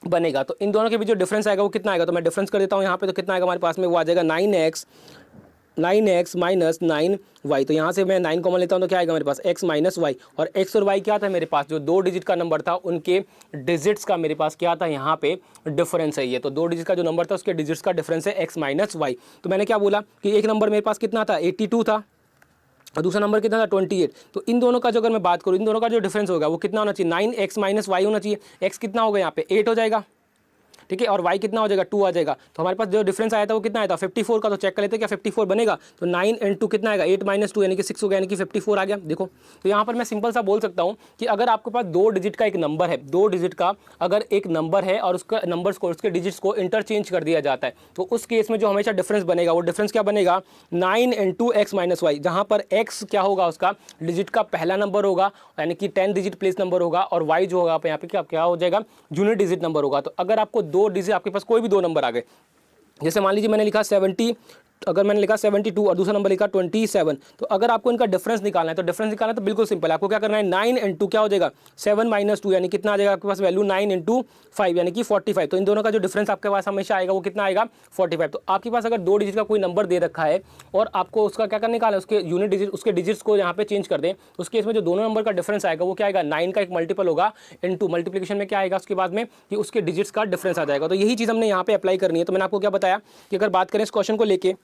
बनेगा। तो इन दोनों के बीच जो डिफरेंस आएगा वो कितना आएगा, तो मैं डिफरेंस कर देता हूँ यहाँ पे। तो कितना आएगा हमारे पास में, वो आ जाएगा 9x - 9y। तो यहाँ से मैं 9 कॉमन लेता हूँ तो क्या आएगा मेरे पास x - y। और x और y क्या था मेरे पास, जो दो डिजिट का नंबर था उनके डिजिट्स का मेरे पास क्या था यहाँ पे डिफरेंस है। ये तो दो डिजिट का जो नंबर था उसके डिजिट्स का डिफरेंस है x - y। तो मैंने क्या बोला कि एक नंबर मेरे पास कितना था 82 था और दूसरा नंबर कितना था 28। तो इन दोनों का जो अगर मैं बात करूँ, इन दोनों का जो डिफरेंस होगा वो कितना होना चाहिए 9x - y होना चाहिए। x कितना होगा यहाँ पे 8 हो जाएगा, ठीक है, और y कितना हो जाएगा 2 आ जाएगा। तो हमारे पास जो डिफरेंस आया था वो कितना आया था 54 का। तो चेक कर लेते हैं क्या 54 बनेगा। तो 9 and 2 कितना आएगा 8 - 2 यानी कि 6 हो गया, यानी कि 54 आ गया। देखो तो यहाँ पर मैं सिंपल सा बोल सकता हूँ कि अगर आपके पास 2 डिजिट का एक नंबर है, 2 डिजिट का अगर एक नंबर है और उसका नंबर्स को उसके डिजिट्स को इंटरचेंज कर दिया जाता है तो उस केस में जो हमेशा डिफरेंस बनेगा वो डिफरेंस क्या बनेगा 9 and 2 x - y, जहाँ पर x क्या होगा उसका डिजिट का पहला नंबर होगा यानी कि 10 डिजिट प्लेस नंबर होगा और y जो होगा यहाँ पे क्या हो जाएगा यूनिट डिजिट नंबर होगा। तो अगर आपको 2 डिजिट आपके पास कोई भी 2 नंबर आ गए, जैसे मान लीजिए मैंने लिखा 70, अगर मैंने लिखा 72 और दूसरा नंबर लिखा 27, तो अगर आपको इनका डिफरेंस निकालना है तो डिफरेंस निकालना है तो बिल्कुल सिंपल है। आपको क्या करना है 9 and 2 क्या हो जाएगा 7 - 2 यानी कितना आ जाएगा आपके पास वैल्यू 9 into 5 यानी कि 45। तो इन दोनों का जो डिफरेंस आपके पास हमेशा आएगा वो कितना आएगा 45। तो आपके पास अगर 2 डिजिट का कोई नंबर दे रखा है और आपको उसका क्या करने निकालना है उसके यूनिट डिजिट उसके डिजिट्स को यहाँ पे चेंज कर दें, उस केस में जो दोनों नंबर का डिफरेंस आएगा वो क्या आएगा 9 का एक मल्टीपल होगा इंटू मल्टीप्लिकेशन में क्या आएगा उसके बाद में कि उसके डिजिट्स का डिफरेंस आ जाएगा। तो यही चीज़ हमने यहाँ पे अप्लाई करनी है। तो मैंने आपको क्या बताया कि अगर बात करें इस क्वेश्चन को लेके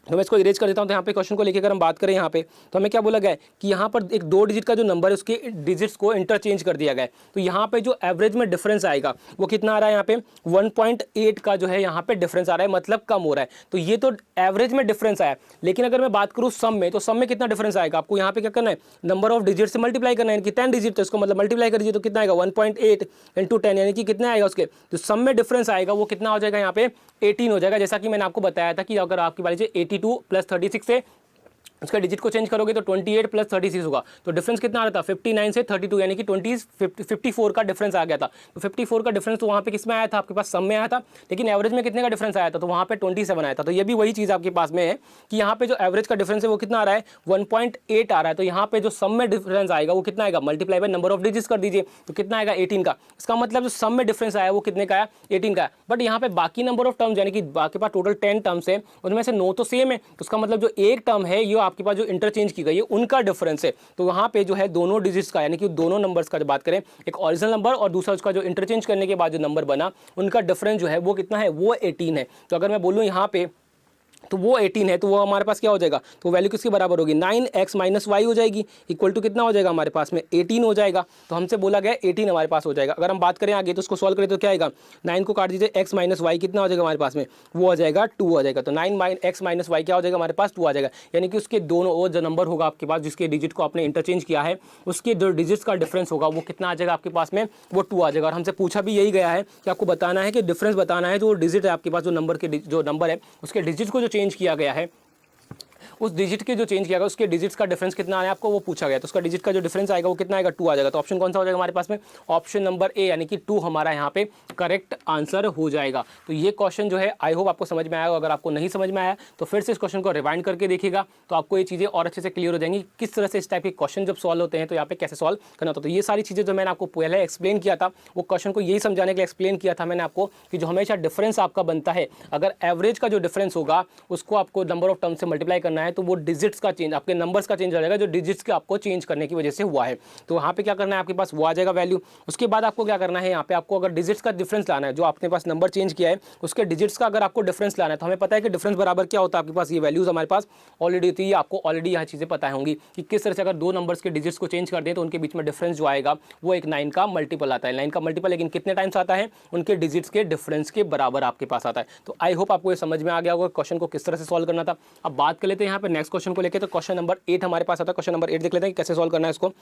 तो मैं इसको इरेज कर देता हूँ। तो यहाँ पे क्वेश्चन को लेकर अगर हम बात करें यहाँ पे तो हमें क्या बोला गया है कि यहाँ पर एक 2 डिजिट का जो नंबर है उसके डिजिट्स को इंटरचेंज कर दिया गया है। तो यहाँ पे जो एवरेज में डिफरेंस आएगा वो कितना आ रहा है यहाँ पे 1.8 का जो है यहाँ पे डिफरेंस आ रहा है, मतलब कम हो रहा है। तो ये तो एवरेज में डिफरेंस आया, लेकिन अगर मैं बात करूँ सम में तो सम में कितना डिफरेंस आएगा आपको यहाँ पे क्या करना है नंबर ऑफ डिजिट से मल्टीप्लाई करना है, यानी कि 10 डिजिट, तो इसको मतलब मल्टीप्लाई कर दीजिए तो कितना आएगा 1.8 into 10 यानी कि कितना आएगा उसके जो सम में डिफरेंस आएगा वो कितना हो जाएगा यहाँ पे 18 हो जाएगा। जैसा कि मैंने आपको बताया था कि अगर आपकी मान लीजिए 82 + 36 से उसका डिजिट को चेंज करोगे तो 28 + 36 होगा। तो डिफरेंस कितना आ रहा था 59 से 32 यानी कि 54 का डिफरेंस आ गया था। तो 54 का डिफरेंस तो वहाँ पे किस में आया था आपके पास सम में आया था, लेकिन एवरेज में कितने का डिफरेंस आया था तो वहाँ पे 27 आया था। तो ये भी वही चीज़ आपके पास में है कि यहाँ पे जो एवरेज का डिफरेंस है वो कितना आ रहा है 1.8 आ रहा है। तो यहाँ पे जो सम में डिफरेंस आएगा वो कितना आएगा multiply by number of digits कर दीजिए तो कितना आएगा 18 का। इसका मतलब जो सम में डिफरेंस आया वो कितने का है 18 का है। बट यहाँ पे बाकी नंबर ऑफ टर्म्स यानी कि आपके पास टोटल 10 टर्म्स है उनमें से 9 तो सेम है। तो उसका मतलब जो एक टर्म है ये आपके पास जो इंटरचेंज की गई है उनका डिफरेंस है। तो वहां पे जो है दोनों डिजिट्स का यानी कि दोनों नंबर्स का जब बात करें एक ओरिजिनल नंबर और दूसरा उसका जो इंटरचेंज करने के बाद जो नंबर बना उनका डिफरेंस जो है वो कितना है वो 18 है। तो अगर मैं बोलूं यहाँ पे तो वो 18 है तो वो हमारे पास क्या हो जाएगा तो वैल्यू किसके बराबर होगी 9x - y हो जाएगी इक्वल टू कितना हो जाएगा हमारे पास में 18 हो जाएगा। तो हमसे बोला गया 18 हमारे पास हो जाएगा। अगर हम बात करें आगे तो उसको सॉल्व करें तो क्या आएगा 9 को काट दीजिए x - y कितना हो जाएगा हमारे पास में वो आ जाएगा 2 हो जाएगा। तो 9 x - y क्या हो जाएगा हमारे पास 2 आ जाएगा, यानी कि उसके दोनों वो जो नंबर होगा आपके पास जिसके डिजिट को आपने इंटरचेंज किया है उसके जो डिजिट्स का डिफरेंस होगा वो कितना आ जाएगा आपके पास में वो 2 आ जाएगा। और हमसे पूछा भी यही गया है कि आपको बताना है कि डिफरेंस बताना है जो डिजिट है आपके पास जो नंबर है उसके डिजिट को जो चेंज किया गया है उस डिजिट के जो चेंज किया गया उसके डिजिट्स का डिफरेंस कितना आया आपको वो पूछा गया। तो उसका डिजिट का जो डिफरेंस आएगा वो कितना आएगा 2 आ जाएगा। तो ऑप्शन कौन सा हो जाएगा हमारे पास में ऑप्शन नंबर ए यानी कि 2 हमारा यहाँ पे करेक्ट आंसर हो जाएगा। तो ये क्वेश्चन जो है आई होप आपको समझ में आएगा। अगर आपको नहीं समझ में आया तो फिर से इस क्वेश्चन को रिवाइंड करके देखिएगा तो आपको ये चीज़ें और अच्छे से क्लियर हो जाएंगी किस तरह से इस टाइप के क्वेश्चन जब सॉल्व होते हैं तो यहाँ पे कैसे सॉल्व करना होता है। तो ये सारी चीज़ें जो मैंने आपको पहले एक्सप्लेन किया था वो क्वेश्चन को यही समझाने के लिए एक्सप्लेन किया था मैंने आपको कि जो हमेशा डिफरेंस आपका बनता है अगर एवरेज का जो डिफरेंस होगा उसको आपको नंबर ऑफ टर्म से मल्टीप्लाई करना है तो वो डिजिट्स का चेंज आपके नंबर्स का चेंज हो जाएगा जो डिजिट्स के आपको चेंज करने की वजह से हुआ है। तो वहाँ पे क्या करना है आपके पास वो आ जाएगा वैल्यू। उसके बाद आपको क्या करना है यहाँ पे आपको अगर डिजिट्स का डिफरेंस लाना है जो आपके पास नंबर चेंज किया है उसके डिजिट्स का अगर आपको डिफरेंस लाना है तो हमें पता है कि डिफरेंस बराबर क्या होता है आपके पास ये वैल्यूज हमारे पास ऑलरेडी होती है। आपको ऑलरेडी यह चीज़ें पता होंगी कि किस तरह से अगर दो नंबर्स के डिजिट्स को चेंज कर दें तो उनके बीच में डिफरेंस जो आएगा वो एक 9 का मल्टीपल आता है। 9 का मल्टीपल लेकिन कितने टाइम्स आता है उनके डिजिट्स के डिफरेंस के बराबर आपके पास आता है। तो आई होप आपको ये समझ में आ गया होगा क्वेश्चन को किस तरह से सॉल्व करना था। अब बात कर लेते हैं यहाँ पे नेक्स्ट क्वेश्चन को लेकर। तो क्वेश्चन नंबर 8 हमारे पास आता है। क्वेश्चन नंबर 8 देख लेते हैं कैसे सॉल्व करना है इसको।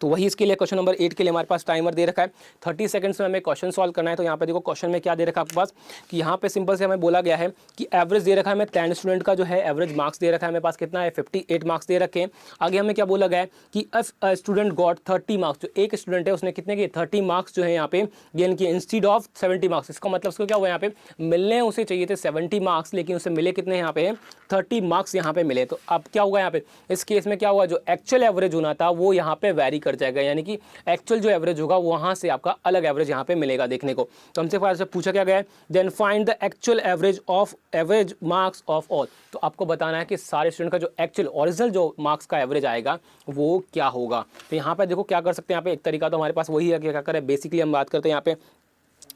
तो वही इसके लिए क्वेश्चन नंबर 8 के लिए हमारे पास टाइमर दे रखा है 30 सेकंड्स में हमें क्वेश्चन सॉल्व करना है। तो यहाँ पे देखो क्वेश्चन में क्या दे रखा है आपके पास कि यहाँ पे सिंपल से हमें बोला गया है कि एवरेज दे रखा है हमें 10 स्टूडेंट का जो है एवरेज मार्क्स दे रखा है हमें पास कितना है 58 मार्क्स दे रखे हैं। आगे हमें क्या बोला गया है कि इफ स्टूडेंट गॉट 30 मार्क्स, जो एक स्टूडेंट है उसने कितने के 30 मार्क्स जो है यहाँ पे गेन किए इंस्टीड ऑफ 70 मार्क्स। इसका मतलब उसको क्या हुआ यहाँ पे मिलने उसे चाहिए थे 70 मार्क्स लेकिन उसे मिले कितने यहाँ पे 30 मार्क्स यहाँ पे मिले। तो अब क्या होगा यहाँ पे इस केस में क्या हुआ जो एक्चुअल एवरेज होना था वो यहाँ पे वैरी कर जाएगा, यानी कि एक्चुअल जो एवरेज होगा वहां से आपका अलग एवरेज यहाँ पे मिलेगा देखने को। तो हमसे पूछा क्या गया है then find the actual average marks of all. तो आपको बताना है कि सारे स्टूडेंट का जो एक्चुअल ओरिजिनल जो मार्क्स का एवरेज आएगा वो क्या होगा। तो यहाँ पे देखो क्या कर सकते हैं यहाँ पे एक तरीका तो हमारे पास वही है कि क्या करें बेसिकली हम बात करते हैं यहाँ पे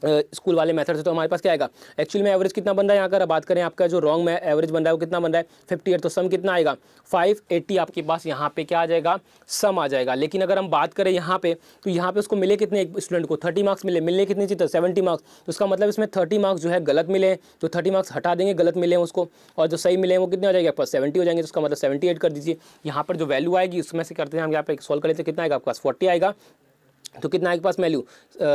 स्कूल वाले मेथड से, तो हमारे पास क्या आएगा एक्चुअली में एवरेज कितना बन रहा है यहाँ अगर बात करें आपका जो रॉन्ग में एवरेज बन रहा है वो कितना बन रहा है 58, तो सम कितना आएगा 580 आपके पास यहाँ पे क्या आ जाएगा सम आ जाएगा। लेकिन अगर हम बात करें यहाँ पे तो यहाँ पे उसको मिले कितने, एक स्टूडेंट को 30 मार्क्स मिलने कितने चाहिए 70 मार्क्स, तो उसका मतलब इसमें 30 मार्क्स जो है गलत मिले हैं, तो 30 मार्क्स हटा देंगे गलत मिले हैं उसको, और जो सही मिले हैं वो कितने हो जाएंगे आपके पास 70 हो जाएंगे, तो उसका मतलब 78 कर दीजिए। यहाँ पर जो वैल्यू आएगी उसमें से करते हैं हम यहाँ पे सॉल्व कर लेते हैं, कितना आएगा आपके पास 40 आएगा, तो कितना आपके पास वैल्यू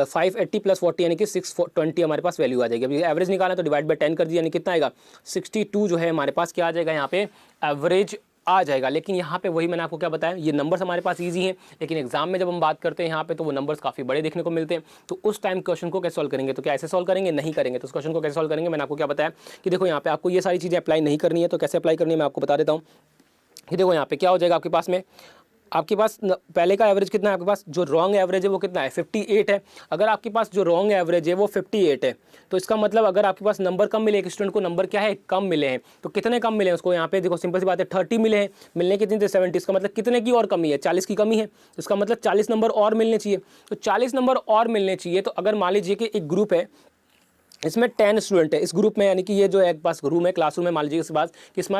580 प्लस 40 यानी कि 620 हमारे पास वैल्यू आ जाएगी। अभी एवरेज निकालना तो डिवाइड बाय 10 कर दिया, यानी कितना आएगा 62 जो है हमारे पास क्या आ जाएगा यहाँ पे एवरेज आ जाएगा। लेकिन यहाँ पे वही मैंने आपको क्या बताया, ये नंबर्स हमारे पास इजी हैं, लेकिन एग्जाम में जब हम बात करते हैं यहाँ पे तो वो नंबर्स काफ़ी बड़े देखने को मिलते हैं। तो उस टाइम क्वेश्चन को कैसे सॉल्व करेंगे, तो क्या ऐसे सॉल्व करेंगे, नहीं करेंगे। तो उस क्वेश्चन को कैसे सॉल्व करेंगे, मैंने आपको क्या बताया कि देखो यहाँ पे आपको ये सारी चीज़ें अप्लाई नहीं करनी है, तो कैसे अप्लाई करनी है मैं आपको बता देता हूँ कि देखो यहाँ पे क्या हो जाएगा आपके पास में, आपके पास पहले का एवरेज कितना है, आपके पास जो रॉन्ग एवरेज है वो कितना है 58 है। अगर आपके पास जो रॉन्ग एवरेज है वो 58 है, तो इसका मतलब अगर आपके पास नंबर कम मिले, एक स्टूडेंट को नंबर क्या है कम मिले हैं, तो कितने कम मिले हैं उसको, यहाँ पे देखो सिंपल सी बात है 30 मिले हैं, मिलने कितने थे 70, इसका मतलब कितने की और कमी है 40 की कमी है, तो इसका मतलब 40 नंबर और मिलने चाहिए, तो 40 नंबर और मिलने चाहिए। तो अगर मान लीजिए कि एक ग्रुप है इसमें 10 स्टूडेंट है इस ग्रुप में, यानी कि ये जो एक पास रूम है क्लासरूम है, मान लीजिए इसके पास कि इसमें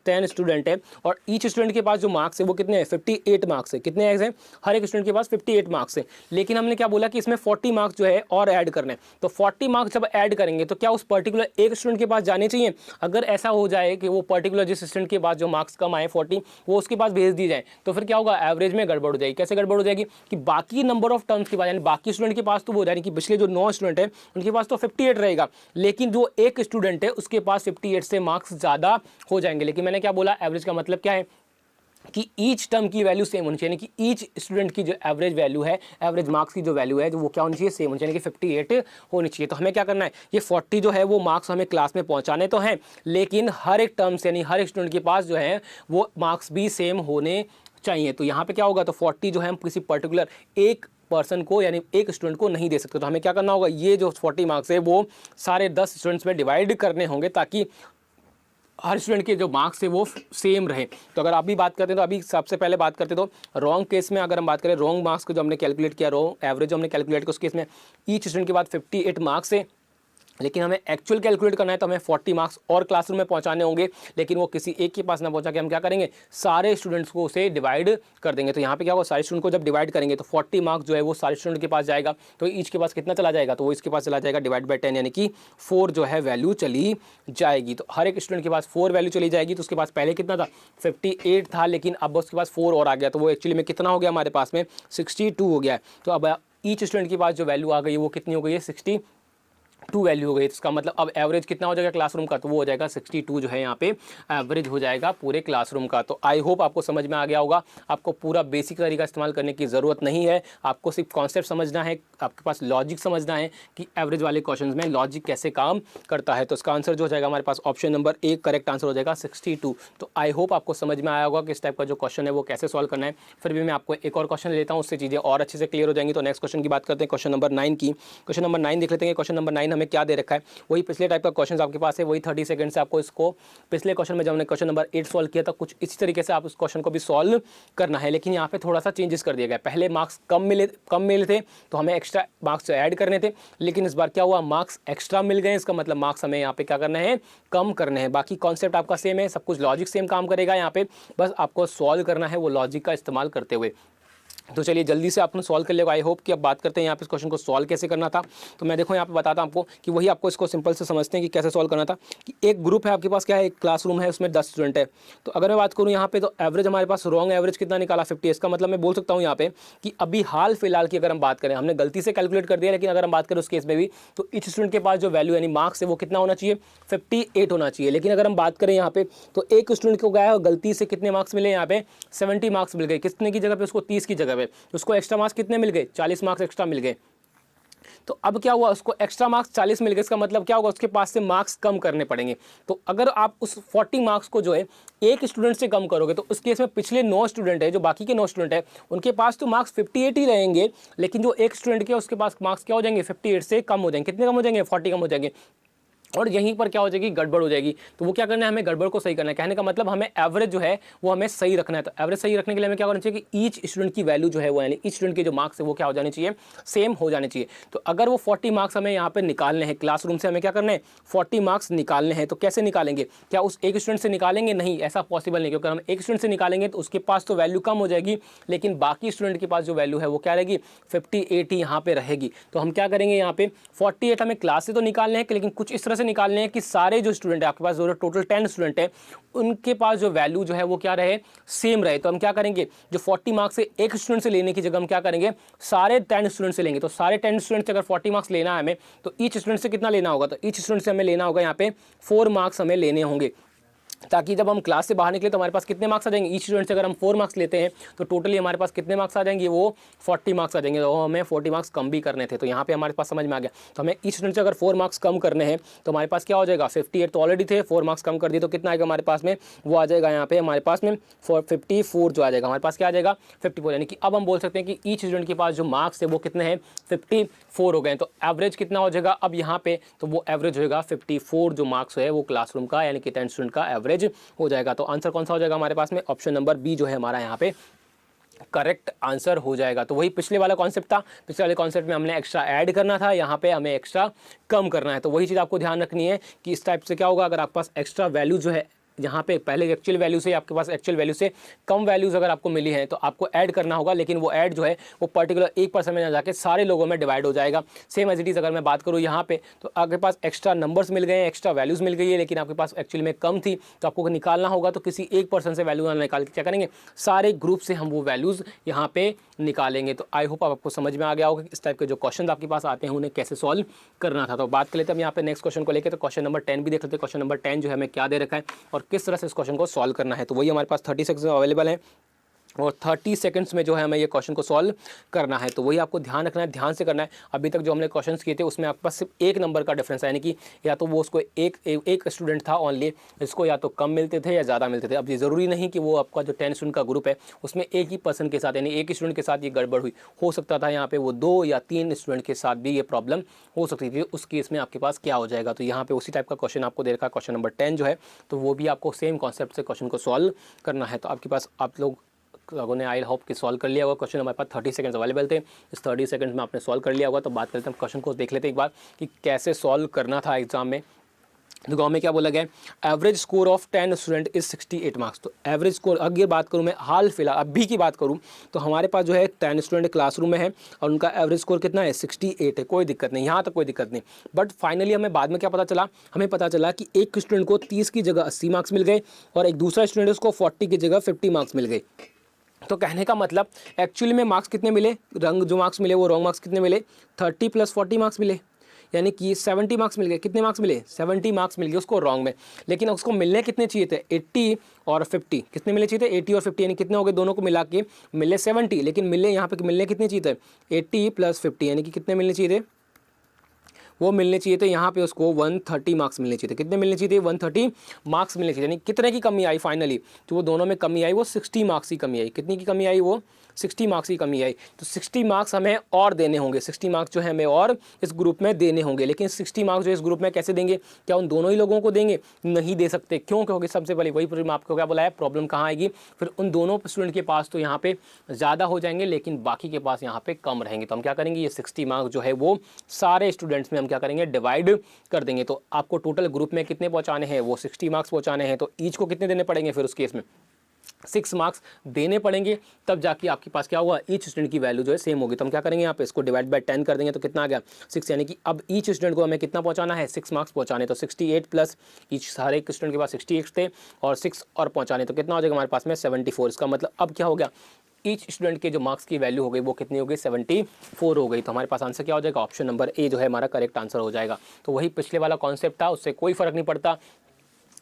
10 स्टूडेंट है और ईच स्टूडेंट के पास जो मार्क्स है वो कितने हैं 58 मार्क्स है, कितने हैं हर एक स्टूडेंट के पास 58 मार्क्स है। लेकिन हमने क्या बोला कि इसमें 40 मार्क्स जो है और ऐड करने हैं, तो 40 मार्क्स जब ऐड करेंगे तो क्या उस पर्टिकुलर एक स्टूडेंट के पास जाने चाहिए। अगर ऐसा हो जाए कि वो पर्टिकुलर जिस स्टूडेंट के पास जो मार्क्स कम आए 40 वो उसके पास भेज दी जाए, तो फिर क्या होगा एवरेज में गड़बड़ हो जाएगी। कैसे गड़बड़ हो जाएगी कि बाकी नंबर ऑफ टर्म्स के बाद यानी बाकी स्टूडेंट के पास तो वो यानी कि पिछले जो 9 स्टूडेंट है उनके पास तो 58 रहेगा, लेकिन जो एक स्टूडेंट है उसके पास 58 से मार्क्स ज्यादा हो जाएंगे। लेकिन मैंने क्या बोला एवरेज का मतलब क्या है कि ईच टर्म की वैल्यू सेम होनी चाहिए, यानी कि ईच स्टूडेंट की जो एवरेज वैल्यू है एवरेज मार्क्स की जो वैल्यू है जो वो क्या होनी चाहिए सेम होनी चाहिए, यानी कि 58 होनी चाहिए। तो हमें क्या करना है, ये 40 जो है वो मार्क्स हमें क्लास में पहुंचाने तो हैं, लेकिन हर एक टर्म से यानी हर एक स्टूडेंट के पास जो है वो मार्क्स भी सेम होने चाहिए। तो यहाँ पे क्या होगा, तो 40 जो है हम किसी पर्टिकुलर एक पर्सन को यानी एक स्टूडेंट को नहीं दे सकते, तो हमें क्या करना होगा, ये जो 40 मार्क्स है वो सारे 10 स्टूडेंट्स में डिवाइड करने होंगे ताकि हर स्टूडेंट के जो मार्क्स है वो सेम रहे। तो अगर आप भी बात करते हैं तो अभी सबसे पहले बात करते तो रॉन्ग केस में अगर हम बात करें रॉन्ग मार्क्स को जो हमने कैलकुलेट किया, रॉन्ग एवरेज जो हमने कैलकुलेट किया उस केस में ईच स्टूडेंट के बाद 58 मार्क्स है, लेकिन हमें एक्चुअल कैलकुलेट करना है तो हमें 40 मार्क्स और क्लासरूम में पहुंचाने होंगे, लेकिन वो किसी एक के पास ना पहुंचा के हम क्या करेंगे सारे स्टूडेंट्स को उसे डिवाइड कर देंगे। तो यहाँ पे क्या होगा सारे स्टूडेंट को जब डिवाइड करेंगे तो 40 मार्क्स जो है वो सारे स्टूडेंट के पास जाएगा, तो ईच के पास कितना चला जाएगा, तो वो इसके पास चला जाएगा डिवाइड बाई 10 यानी कि 4 जो है वैल्यू चली जाएगी। तो हर एक स्टूडेंट के पास 4 वैल्यू चली जाएगी। तो उसके पास पहले कितना था 58 था, लेकिन अब उसके पास 4 और आ गया, तो वो एक्चुअली में कितना हो गया हमारे पास में 62 हो गया है। तो अब ईच स्टूडेंट के पास जो वैल्यू आ गई है वो कितनी हो गई है 62 वैल्यू हो गई। तो इसका मतलब अब एवरेज कितना हो जाएगा क्लासरूम का, तो वो हो जाएगा 62 जो है यहाँ पे एवरेज हो जाएगा पूरे क्लासरूम का। तो आई होप आपको समझ में आ गया होगा, आपको पूरा बेसिक तरीका इस्तेमाल करने की ज़रूरत नहीं है, आपको सिर्फ कॉन्सेप्ट समझना है, आपके पास लॉजिक समझना है कि एवरेज वाले क्वेश्चन में लॉजिक कैसे काम करता है। तो इसका आंसर जो हो जाएगा हमारे पास ऑप्शन नंबर 1 करेक्ट आंसर हो जाएगा 62। तो आई होप आपको समझ में आया होगा कि इस टाइप का जो क्वेश्चन है वो कैसे सॉल्व करना है। फिर भी मैं आपको एक और क्वेश्चन लेता हूँ, उससे चीज़ें और अच्छे से क्लियर हो जाएंगी। तो नेक्स्ट क्वेश्चन की बात करते हैं, क्वेश्चन नंबर 9 की। क्वेश्चन नंबर 9 देख लेते हैं। क्वेश्चन नंबर 9 हमें क्या दे रखा है, वही पिछले टाइप का क्वेश्चन आपके पास है, वही 30 सेकंड से आपको इसको पिछले क्वेश्चन में जब हमने क्वेश्चन नंबर 8 सॉल्व किया था कुछ इसी तरीके से आप उस क्वेश्चन को भी सॉल्व करना है। लेकिन यहाँ पे थोड़ा सा चेंजेस कर दिया गया, पहले मार्क्स कम मिले थे तो हमें एक्स्ट्रा मार्क्स ऐड करने थे, लेकिन इस बार क्या हुआ मार्क्स एक्स्ट्रा मिल गए, इसका मतलब मार्क्स हमें यहाँ पे क्या करना है कम करने हैं। बाकी कॉन्सेप्ट आपका सेम है, सब कुछ लॉजिक सेम काम करेगा, यहाँ पे बस आपको सॉल्व करना है वो लॉजिक का इस्तेमाल करते हुए। तो चलिए जल्दी से आपने सॉल्व कर लिया। आई होप कि अब बात करते हैं यहाँ पे इस क्वेश्चन को सॉल्व कैसे करना था। तो मैं देखो यहाँ पे बताता हूँ आपको कि वही आपको इसको सिंपल से समझते हैं कि कैसे सॉल्व करना था। कि एक ग्रुप है आपके पास, क्या है एक क्लासरूम है उसमें 10 स्टूडेंट है। तो अगर मैं बात करूँ यहाँ पे तो एवरेज हमारे पास रॉन्ग एवरेज कितना निकाला 50। इसका मतलब मैं बोल सकता हूँ यहाँ पे कि अभी हाल फिलहाल की अगर हम बात करें, हमने गलती से कैलकुलेट कर दिया, लेकिन अगर हम बात करें उस केस में भी तो ईच स्टूडेंट के पास जो वैल्यू यानी मार्क्स है वो कितना होना चाहिए 58 होना चाहिए। लेकिन अगर हम बात करें यहाँ पे तो एक स्टूडेंट को गया गलती से कितने मार्क्स मिले यहाँ पे 70 मार्क्स मिल गए, कितने की जगह पे उसको 30 की जगह पे, उसको एक्स्ट्रा मार्क्स कितने मिल गए 40 मार्क्स एक्स्ट्रा मिल गए। तो अब क्या हुआ उसको एक्स्ट्रा मार्क्स 40 मिल गए, इसका मतलब क्या होगा उसके पास से मार्क्स कम करने पड़ेंगे। तो अगर आप उस 40 मार्क्स को जो है एक स्टूडेंट से कम करोगे तो उस केस में पिछले 9 स्टूडेंट है जो बाकी के 9 स्टूडेंट है उनके पास तो मार्क्स 58 ही रहेंगे, लेकिन जो एक स्टूडेंट के उसके पास मार्क्स क्या हो जाएंगे 58 से कम हो जाएंगे। कितने कम हो जाएंगे 40 कम हो जाएंगे। और यहीं पर क्या हो जाएगी, गड़बड़ हो जाएगी। तो वो क्या करना है, हमें गड़बड़ को सही करना है। कहने का मतलब हमें एवरेज जो है वो हमें सही रखना है। तो एवरेज सही रखने के लिए हमें क्या करना चाहिए कि ईच स्टूडेंट की वैल्यू जो है वो, यानी ईच स्टूडेंट के जो मार्क्स है वो क्या हो जाने चाहिए, सेम हो जाने चाहिए। तो अगर वो 40 मार्क्स हमें यहाँ पे निकालने हैं, क्लासरूम से हमें क्या करना है, 40 मार्क्स निकालने हैं। तो कैसे निकालेंगे, क्या उस एक स्टूडेंट से निकालेंगे, नहीं, ऐसा पॉसिबल नहीं, क्योंकि हम एक स्टूडेंट से निकालेंगे तो उसके पास तो वैल्यू कम हो जाएगी, लेकिन बाकी स्टूडेंट के पास जो वैल्यू है वो क्या रहेगी, 58 ही यहाँ पे रहेगी। तो हम क्या करेंगे, यहाँ पे 48 हमें क्लास से तो निकालने हैं, लेकिन कुछ इस तरह से निकालने हैं कि सारे जो स्टूडेंट है आपके पास, जो टोटल 10 स्टूडेंट है, उनके पास जो वैल्यू जो है वो क्या रहे, सेम रहे। तो हम क्या करेंगे, जो 40 मार्क्स से एक स्टूडेंट से लेने की जगह हम क्या करेंगे, सारे 10 स्टूडेंट से लेंगे। तो सारे 10 स्टूडेंट से अगर 40 मार्क्स लेना है हमें, तो ईच स्टूडेंट से कितना लेना होगा, तो ईच स्टूडेंट से हमें लेना होगा यहाँ पे 4 मार्क्स हमें लेने होंगे, ताकि जब हम क्लास से बाहर निकले तो हमारे पास कितने मार्क्स आ जाएंगे। ईच स्टूडेंट से अगर हम 4 मार्क्स लेते हैं तो टोटली हमारे पास कितने मार्क्स आ जाएंगे, वो 40 मार्क्स आ जाएंगे। तो हमें 40 मार्क्स कम भी करने थे, तो यहाँ पे हमारे पास समझ में आ गया। तो हमें ईच स्टूडेंट से अगर 4 मार्क्स कम करने हैं तो हमारे पास क्या हो जाएगा, 58 तो ऑलरेडी थे, 4 मार्क्स कम कर दिए तो कितना आएगा हमारे पास में, वो आ जाएगा यहाँ पे हमारे पास में 54 जो आ जाएगा, हमारे पास क्या आ जाएगा 54। यानी कि अब हम बोल सकते हैं कि ईच स्टूडेंट के पास जो मार्क्स है वो कितने हैं, 54 हो गए। तो एवरेज कितना हो जाएगा अब यहाँ पे, तो वो एवरेज होगा 54 जो मार्क्स है वो क्लासरूम का, यानी कि 10 स्टूडेंट का एवरेज हो जाएगा। तो आंसर कौन सा हो जाएगा हमारे पास में, ऑप्शन नंबर बी जो है हमारा यहाँ पे करेक्ट आंसर हो जाएगा। तो वही पिछले वाला कॉन्सेप्ट था, पिछले वाले कॉन्सेप्ट में हमने एक्स्ट्रा ऐड करना था, यहाँ पे हमें एक्स्ट्रा कम करना है। तो वही चीज़ आपको ध्यान रखनी है कि इस टाइप से क्या होगा, अगर आपके पास एक्स्ट्रा वैल्यू जो है यहाँ पे पहले एक्चुअल वैल्यू से, आपके पास एक्चुअल वैल्यू से कम वैल्यूज़ अगर आपको मिली है तो आपको ऐड करना होगा, लेकिन वो ऐड जो है वो पर्टिकुलर एक पर्सन में ना जाके सारे लोगों में डिवाइड हो जाएगा। सेम एज इट इज़ अगर मैं बात करूँ यहाँ पे, तो आपके पास एक्स्ट्रा नंबर्स मिल गए हैं, एक्स्ट्रा वैल्यूज़ मिल गई है, लेकिन आपके पास एक्चुअली में कम थी, तो आपको निकालना होगा। तो किसी एक पर्सन से वैल्यू निकाल के क्या करेंगे, सारे ग्रुप से हम वो वैल्यूज़ यहाँ पे निकालेंगे। तो आई होप आपको समझ में आ गया होगा कि इस टाइप के जो क्वेश्चन आपके पास आते हैं उन्हें कैसे सॉल्व करना था। तो बात कर लेते हैं हम यहाँ पे नेक्स्ट क्वेश्चन को लेकर। तो क्वेश्चन नंबर 10 भी देख लेते हैं। क्वेश्चन नंबर 10 जो है हमें क्या दे रखा है और किस तरह से इस क्वेश्चन को सॉल्व करना है। तो वही हमारे पास 30 सेकंड्स अवेलेबल है और 30 सेकंड्स में जो है हमें ये क्वेश्चन को सॉल्व करना है। तो वही आपको ध्यान रखना है, ध्यान से करना है। अभी तक जो हमने क्वेश्चंस किए थे उसमें आपके पास सिर्फ एक नंबर का डिफरेंस है, यानी कि या तो वो उसको एक स्टूडेंट था ओनली, इसको या तो कम मिलते थे या ज़्यादा मिलते थे। अब ये ज़रूरी नहीं कि वो आपका जो 10 स्टूडेंट का ग्रुप है उसमें एक ही पर्सन के साथ, यानी एक स्टूडेंट के साथ ये गड़बड़ हुई, हो सकता था यहाँ पे वो 2 या 3 स्टूडेंट के साथ भी ये प्रॉब्लम हो सकती थी। उस केस में आपके पास क्या हो जाएगा, तो यहाँ पे उसी टाइप का क्वेश्चन आपको दे रखा है क्वेश्चन नंबर 10 जो है, तो वो भी आपको सेम कॉन्सेप्ट से क्वेश्चन को सॉल्व करना है। तो आपके पास आप लोगों ने आई होप कि सॉल्व कर लिया होगा। क्वेश्चन हमारे पास 30 सेकंड्स अवेलेबल थे, इस 30 सेकंड्स में आपने सॉल्व कर लिया होगा। तो बात करते हैं क्वेश्चन को, देख लेते हैं एक बार कि कैसे सॉल्व करना था एग्जाम में। तो गाँव में क्या बोला गया, average score of 10 student is 68 marks. तो एवरेज स्कोर, अगर बात करूँ मैं हाल फिलहाल अभी की बात करूँ, तो हमारे पास जो है 10 स्टूडेंट क्लासरूम में है और उनका एवरेज स्कोर कितना है, 68 है। कोई दिक्कत नहीं, यहाँ तक कोई दिक्कत नहीं। बट फाइनली हमें बाद में क्या पता चला, हमें पता चला कि एक स्टूडेंट को 30 की जगह 80 मार्क्स मिल गए और एक दूसरा स्टूडेंट उसको 40 की जगह 50 मार्क्स मिल गए। तो कहने का मतलब एक्चुअली में मार्क्स कितने मिले, रंग जो मार्क्स मिले वो रॉन्ग मार्क्स कितने मिले, 30 + 40 मार्क्स मिले, यानी कि 70 मार्क्स मिल गए। कितने मार्क्स मिले, 70 मार्क्स मिल गए उसको रॉन्ग में। लेकिन उसको मिलने कितने चाहिए थे, 80 और 50। कितने मिलने चाहिए थे, 80 और 50, यानी कितने हो गए, दोनों को मिला के मिले 70, लेकिन मिले यहाँ पे मिलने कितने चाहिए थे, 80 + 50, यानी कि कितने मिलने चाहिए थे, वो मिलने चाहिए थे यहाँ पे उसको 130 मार्क्स मिलने चाहिए थे। कितने मिलने चाहिए थे, 130 मार्क्स मिलने चाहिए। यानी कितने की कमी आई फाइनली, तो वो दोनों में कमी आई, वो 60 मार्क्स की कमी आई। कितनी की कमी आई, वो 60 मार्क्स की कमी आई। तो 60 मार्क्स हमें और देने होंगे, 60 मार्क्स जो है हमें और इस ग्रुप में देने होंगे। लेकिन 60 मार्क्स जो इस ग्रुप में कैसे देंगे, क्या उन दोनों ही लोगों को देंगे, नहीं दे सकते। क्यों, क्योंकि सबसे पहले वही प्रॉब्लम आपको क्या बोला है, प्रॉब्लम कहाँ आएगी, फिर उन दोनों स्टूडेंट के पास तो यहाँ पे ज़्यादा हो जाएंगे लेकिन बाकी के पास यहाँ पे कम रहेंगे। तो हम क्या करेंगे, ये 60 मार्क्स जो है वो सारे स्टूडेंट्स में हम क्या करेंगे, डिवाइड कर देंगे। तो आपको टोटल ग्रुप में कितने पहुंचाने हैं, वो 60 मार्क्स पहुंचाने हैं। तो ईच को कितने देने पड़ेंगे, फिर उस केस में 6 मार्क्स देने पड़ेंगे, तब जाके आपके पास क्या हुआ, ईच स्टूडेंट की वैल्यू जो है सेम होगी। तो हम क्या करेंगे, यहाँ पे इसको डिवाइड बाय 10 कर देंगे तो कितना आ गया, 6। यानी कि अब ईच स्टूडेंट को हमें कितना पहुंचाना है, 6 मार्क्स पहुंचाने। तो 68 प्लस ईच, सारे एक स्टूडेंट के पास 68 थे और 6 और पहुंचाने, तो कितना हो जाएगा हमारे पास में 74। इसका मतलब अब क्या हो गया, ईच स्टूडेंट के जो मार्क्स की वैल्यू हो गई वो कितनी हो गई, 74 हो गई। तो हमारे पास आंसर क्या हो जाएगा, ऑप्शन नंबर ए जो है हमारा करेक्ट आंसर हो जाएगा। तो वही पिछले वाला कॉन्सेप्ट था, उससे कोई फर्क नहीं पड़ता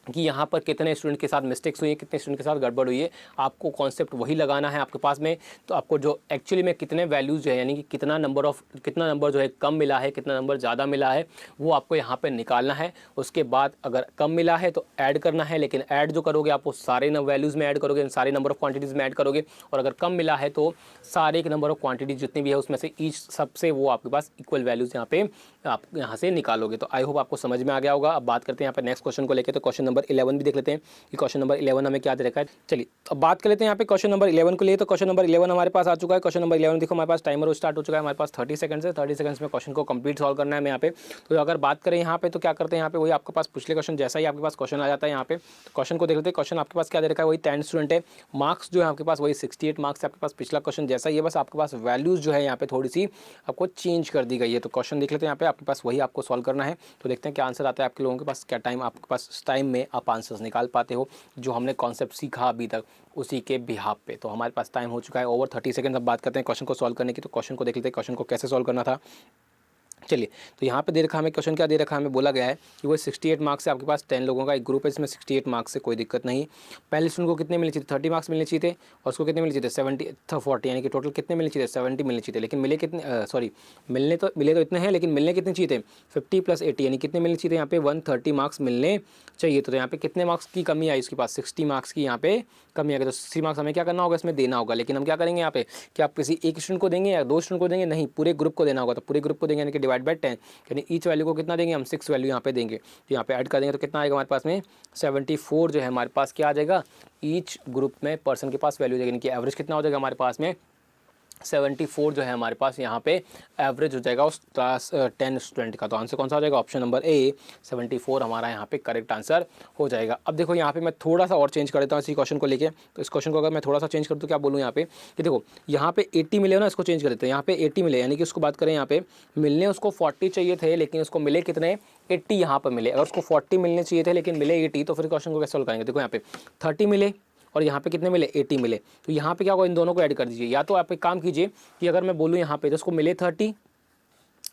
कि यहाँ पर कितने स्टूडेंट के साथ मिस्टेक्स हुई है, कितने स्टूडेंट के साथ गड़बड़ हुई है, आपको कॉन्सेप्ट वही लगाना है आपके पास में। तो आपको जो एक्चुअली में कितने वैल्यूज़ जो है, यानी कि कितना नंबर जो है कम मिला है, कितना नंबर ज़्यादा मिला है, वो आपको यहाँ पर निकालना है। उसके बाद अगर कम मिला है तो ऐड करना है, लेकिन ऐड जो करोगे आप वो सारे वैल्यूज़ में ऐड करोगे, सारे नंबर ऑफ़ क्वान्टिटीज़ में ऐड करोगे। और अगर कम मिला है तो सारे के नंबर ऑफ़ क्वान्टिटीज़ जितनी भी है उसमें से ईच सबसे वो आपके पास इक्वल वैल्यूज़ यहाँ पे आप यहाँ से निकालोगे। तो आई होप आपको समझ में आ गया होगा। अब बात करते हैं यहाँ पे नेक्स्ट क्वेश्चन को लेकर। तो क्वेश्चन नंबर 11 भी देख लेते हैं कि क्वेश्चन नंबर 11 हमें क्या दे रखा है। चलिए अब बात कर लेते हैं यहाँ पे क्वेश्चन नंबर 11 को लिए। तो क्वेश्चन नंबर 11 हमारे पास आ चुका है। क्वेश्चन नंबर 11 देखो हमारे पास टाइमर स्टार्ट हो चुका है, हमारे पास 30 सेकंड है। 30 सेकंड्स में क्वेश्चन को कंप्लीट सॉल्व करना है हमें यहाँ पे। तो अगर बात करें यहाँ पे तो क्या करते हैं यहाँ पे, वही आपके पास पिछले क्वेश्चन जैसा ही आपके पास क्वेश्चन आ जाता है यहाँ पे। तो क्वेश्चन को देख लेते हैं। क्वेश्चन आपके पास क्या दे रखा है, वही 10 स्टूडेंट है, मार्क्स जो है आपके पास वही 68 मार्क्स है आपके पास, पिछला क्वेश्चन जैसा ही है, बस आपके पास वैल्यूज़ जो है यहाँ पे थोड़ी सी आपको चेंज कर दी गई है। तो क्वेश्चन देख लेते हैं यहाँ पे, आपके पास वही आपको सॉल्व करना है। तो देखते हैं क्या आंसर आता है आपके लोगों के पास, क्या टाइम आपके पास इस टाइम में आप आंसर्स निकाल पाते हो जो हमने कॉन्सेप्ट सीखा अभी तक उसी के बिहाफ पे। तो हमारे पास टाइम हो चुका है ओवर 30 सेकंड। अब बात करते हैं क्वेश्चन को सॉल्व करने की। तो क्वेश्चन को देख लेते हैं, क्वेश्चन को कैसे सॉल्व करना था। चलिए तो यहाँ पे दे रखा हमें क्वेश्चन क्या दे रखा है, हमें बोला गया है कि वो 68 मार्क्स से आपके पास 10 लोगों का एक ग्रुप है, इसमें 68 मार्क्स से कोई दिक्कत नहीं। पहले स्टूडेंट को कितने मिलने चाहिए, 30 मार्क्स मिलने चाहिए थे, और उसको कितने मिलने चाहिए, 40, यानी कि टोटल कितने मिलने चाहिए, 70 मिलने चाहिए थे। लेकिन मिले कितने, सॉरी मिले तो इतने हैं, लेकिन मिलने कितने चाहिए थे, 50 + 80, यानी कितने मिलने चाहिए थे, यहाँ पे 130 मार्क्स मिलने चाहिए। तो यहाँ पे कितने मार्क्स की कमी आई उसके पास, 60 मार्क्स की यहाँ पे कमी आ गई। तो 60 मार्क्स हमें क्या करना होगा, इसमें देना होगा। लेकिन हम क्या करेंगे यहाँ पे, कि आप किसी एक स्टूडेंट को देंगे या 2 स्टूडेंट को देंगे, नहीं पूरे ग्रुप को देना होगा। तो पूरे ग्रुप को देंगे यानी कि डिवाइड बाय 10, यानी ईच वैल्यू को कितना देंगे हम, 6 वैल्यू यहाँ पे देंगे। तो यहाँ पे ऐड कर देंगे तो कितना आएगा हमारे पास में, 74 जो है हमारे पास क्या आ जाएगा, ईच ग्रुप में पर्सन के पास वैल्यू जाएगी, यानी कि एवरेज कितना हो जाएगा हमारे पास में 74 जो है हमारे पास यहाँ पे एवरेज हो जाएगा उस क्लास 10 स्टूडेंट का। तो आंसर कौन सा हो जाएगा, ऑप्शन नंबर ए 74 हमारा यहाँ पे करेक्ट आंसर हो जाएगा। अब देखो यहाँ पे मैं थोड़ा सा और चेंज कर देता हूँ इसी क्वेश्चन को लेके। तो इस क्वेश्चन को अगर मैं थोड़ा सा चेंज कर दूँ, क्या बोलूँ यहाँ पे कि देखो यहाँ पे 80 मिले हो ना, इसको चेंज कर देते हैं। यहाँ पे 80 मिले, यानी कि उसको बात करें यहाँ पे मिलने उसको 40 चाहिए थे, लेकिन उसको मिले कितने, 80 यहाँ पर मिले। अगर उसको 40 मिलने चाहिए थे लेकिन मिले 80, तो फिर क्वेश्चन को कैसे सॉल्व करेंगे। देखो यहाँ पे 30 मिले और यहाँ पे कितने मिले, 80 मिले। तो यहाँ पे क्या होगा, इन दोनों को ऐड कर दीजिए। या तो आप एक काम कीजिए कि अगर मैं बोलूँ यहाँ पे तो उसको मिले 30,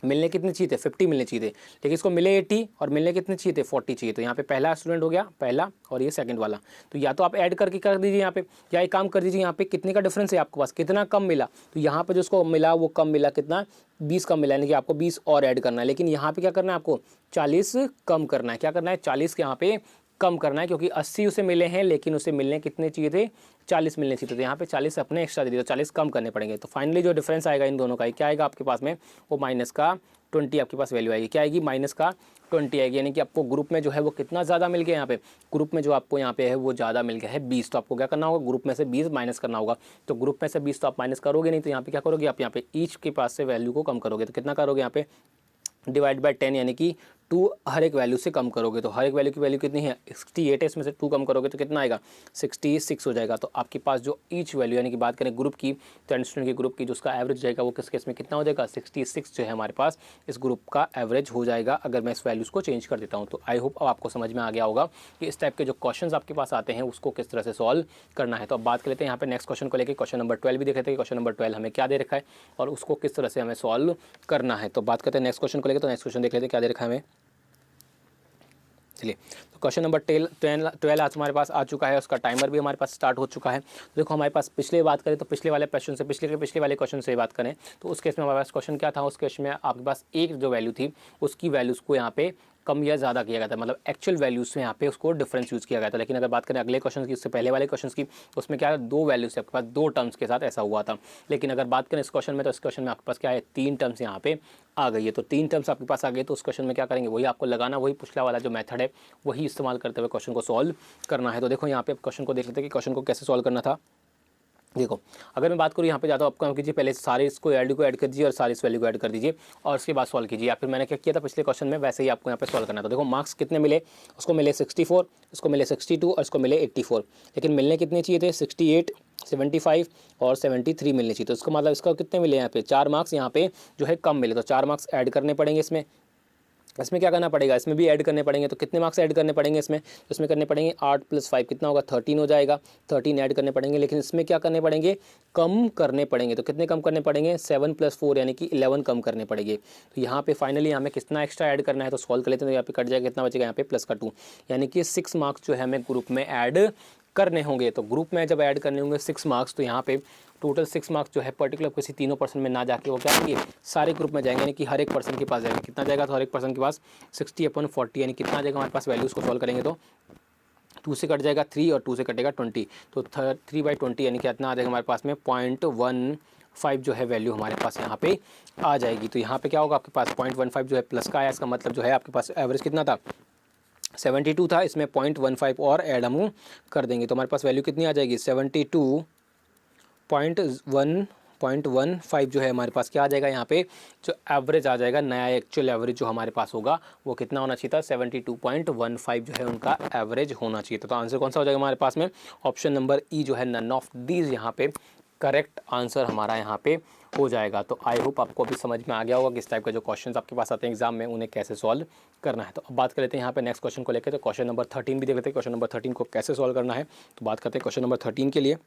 मिलने कितने चाहिए थे, 50 मिलने चाहिए थे, लेकिन इसको मिले 80 और मिलने कितने चाहिए थे, 40 चाहिए। तो यहाँ पे पहला स्टूडेंट हो गया पहला और ये सेकंड वाला। तो या तो आप ऐड करके कर दीजिए यहाँ पे, या एक काम कर दीजिए यहाँ पे कितने का डिफरेंस है आपके पास, कितना कम मिला। तो यहाँ पे जो उसको मिला वो कम मिला, कितना 20 कम मिला, यानी कि आपको 20 और ऐड करना है। लेकिन यहाँ पे क्या करना है आपको, 40 कम करना है। क्या करना है, 40 के यहाँ पे कम करना है, क्योंकि 80 उसे मिले हैं लेकिन उसे मिलने कितने चाहिए थे, 40 मिलने चाहिए थे। तो यहाँ पे 40 अपने एक्स्ट्रा दे दिए, तो 40 कम करने पड़ेंगे। तो फाइनली जो डिफरेंस आएगा इन दोनों का क्या आएगा आपके पास में, वो माइनस का 20 आपके पास वैल्यू आएगी। क्या आएगी, माइनस का 20 आएगी। यानी कि आपको ग्रुप में जो है वो कितना ज़्यादा मिल गया, यहाँ पे ग्रुप में जो आपको यहाँ पे है वो ज़्यादा मिल गया है 20। तो आपको क्या करना होगा, ग्रुप में से 20 माइनस करना होगा। तो ग्रुप में से 20 तो आप माइनस करोगे नहीं, तो यहाँ पे क्या करोगे आप, यहाँ पे ईच के पास से वैल्यू को कम करोगे। तो कितना करोगे यहाँ पे, डिवाइड बाय 10, यानी कि 2 हर एक वैल्यू से कम करोगे। तो हर एक वैल्यू की वैल्यू कितनी है, 68 है, इसमें से 2 कम करोगे तो कितना आएगा, 66 हो जाएगा। तो आपके पास जो ईच वैल्यू, यानी कि बात करें ग्रुप की, तो स्टूडेंट के ग्रुप की जो उसका एवरेज जाएगा वो किस केस में कितना हो जाएगा, 66 जो है हमारे पास इस ग्रुप का एवरेज हो जाएगा, अगर मैं इस वैल्यूज़ को चेंज कर देता हूँ। तो आई होप अब आपको समझ में आ गया होगा कि इस टाइप के जो क्वेश्चन आपके पास आते हैं उसको किस तरह से सॉल्व करना है। तो अब बात कर लेते हैं यहाँ पे नेक्स्ट क्वेश्चन को लेकर। क्वेश्चन नंबर 12 भी देख लेते हैं कि क्वेश्चन नंबर 12 हमें क्या दे रखा है और उसको किस तरह से हमें सॉल्व करना है। तो बात करते हैं नेक्स्ट क्वेश्चन को लेकर। तो नेक्स्ट क्वेश्चन देख लेते हैं क्या दे रखा है हमें। चलिए तो क्वेश्चन नंबर 12 आज हमारे पास आ चुका है, उसका टाइमर भी हमारे पास स्टार्ट हो चुका है। तो देखो हमारे पास पिछले बात करें तो पिछले वाले क्वेश्चन से पिछले वाले क्वेश्चन से बात करें तो उस केस में हमारे पास क्वेश्चन क्या था, उस केस में आपके पास एक जो वैल्यू थी उसकी वैल्यूज़ को यहाँ पे कम या ज़्यादा किया गया था, मतलब एक्चुअल वैल्यूज़ में यहाँ पे उसको डिफरेंस यूज़ किया गया था। लेकिन अगर बात करें अगले क्वेश्चन की, उससे पहले वाले क्वेश्चन की, उसमें क्या है, 2 वैल्यूज़ आपके पास 2 टर्म्स के साथ ऐसा हुआ था। लेकिन अगर बात करें इस क्वेश्चन में, तो इस क्वेश्चन में आपके पास क्या है, 3 टर्म्स यहाँ पे आ गई है। तो 3 टर्म्स आपके पास आ गए, तो उस क्वेश्चन में क्या करेंगे, वही आपको लगाना, वही पिछला वाला जो मेथड है वही इस्तेमाल करते हुए क्वेश्चन को सॉल्व करना है। तो देखो यहाँ पे क्वेश्चन को देख लेते हैं कि क्वेश्चन को कैसे सॉल्व करना था। देखो अगर मैं बात करूँ यहाँ पे ज़्यादा आपको कीजिए, पहले सारे इसको वैल्यू को ऐड कर दीजिए और सारी इस वैल्यू को ऐड कर दीजिए और उसके बाद सॉल्व कीजिए। या फिर मैंने क्या किया था पिछले क्वेश्चन में, वैसे ही आपको यहाँ पे सॉल्व करना था। देखो मार्क्स कितने मिले, उसको मिले 64, इसको मिले 62 और इसको मिले 84, लेकिन मिलने कितने चाहिए थे, 68, 75 और 73 मिलने चाहिए। तो इसका मतलब इसका कितने मिले यहाँ पे, 4 मार्क्स यहाँ पे जो है कम मिले। तो 4 मार्क्स ऐड करने पड़ेंगे इसमें, इसमें क्या करना पड़ेगा, इसमें भी ऐड करने पड़ेंगे। तो कितने मार्क्स ऐड करने पड़ेंगे इसमें, तो इसमें करने पड़ेंगे 8 + 5 कितना होगा 13 हो जाएगा, 13 ऐड करने पड़ेंगे। लेकिन इसमें क्या करने पड़ेंगे, कम करने पड़ेंगे। तो कितने कम करने पड़ेंगे, 7 + 4 यानी कि 11 कम करने पड़ेंगे। तो यहाँ पे फाइनली हमें कितना एक्स्ट्रा ऐड करना है, तो सॉल्व कर लेते हैं। तो यहाँ पे कट जाएगा, कितना बचेगा यहाँ पे +2 यानी कि 6 मार्क्स जो है हमें ग्रुप में ऐड करने होंगे। तो ग्रुप में जब ऐड करने होंगे 6 मार्क्स, तो यहाँ पे टोटल 6 मार्क्स जो है पर्टिकुलर किसी तीनों पर्सन में ना जाके वो क्या होंगे, सारे ग्रुप में जाएंगे, यानी कि हर एक पर्सन के पास जाएंगे। कितना जाएगा, तो हर एक पर्सन के पास 60/40 यानी कितना जाएगा हमारे पास, वैल्यूज़ को सॉल्व करेंगे तो 2 से कट जाएगा 3 और 2 से कटेगा 20। तो 3/20 यानी कि इतना आ जाएगा हमारे पास में 0.15 जो है वैल्यू हमारे पास यहाँ पे आ जाएगी। तो यहाँ पे क्या होगा आपके पास 0.15 जो है प्लस का आया, इसका मतलब जो है आपके पास एवरेज कितना था 72 था, इसमें 0.15 और ऐड हम कर देंगे। तो हमारे पास वैल्यू कितनी आ जाएगी 72.15 जो है हमारे पास क्या आ जाएगा यहाँ पे, जो एवरेज आ जाएगा नया एक्चुअल एवरेज जो हमारे पास होगा वो कितना होना चाहिए था 72.15 जो है उनका एवरेज होना चाहिए था। तो आंसर कौन सा हो जाएगा हमारे पास में, ऑप्शन नंबर ई जो है नन ऑफ दीज यहाँ पे करेक्ट आंसर हमारा यहाँ पे हो जाएगा। तो आई होप आपको अभी समझ में आ गया होगा किस टाइप का जो क्वेश्चंस आपके पास आते हैं एग्जाम में उन्हें कैसे सॉल्व करना है। तो अब बात कर लेते हैं यहाँ पे नेक्स्ट क्वेश्चन को लेकर। तो क्वेश्चन नंबर 13 भी देख लेते हैं, क्वेश्चन नंबर 13 को कैसे सॉल्व करना है। तो बात करते हैं क्वेश्चन नंबर 13 के लिए।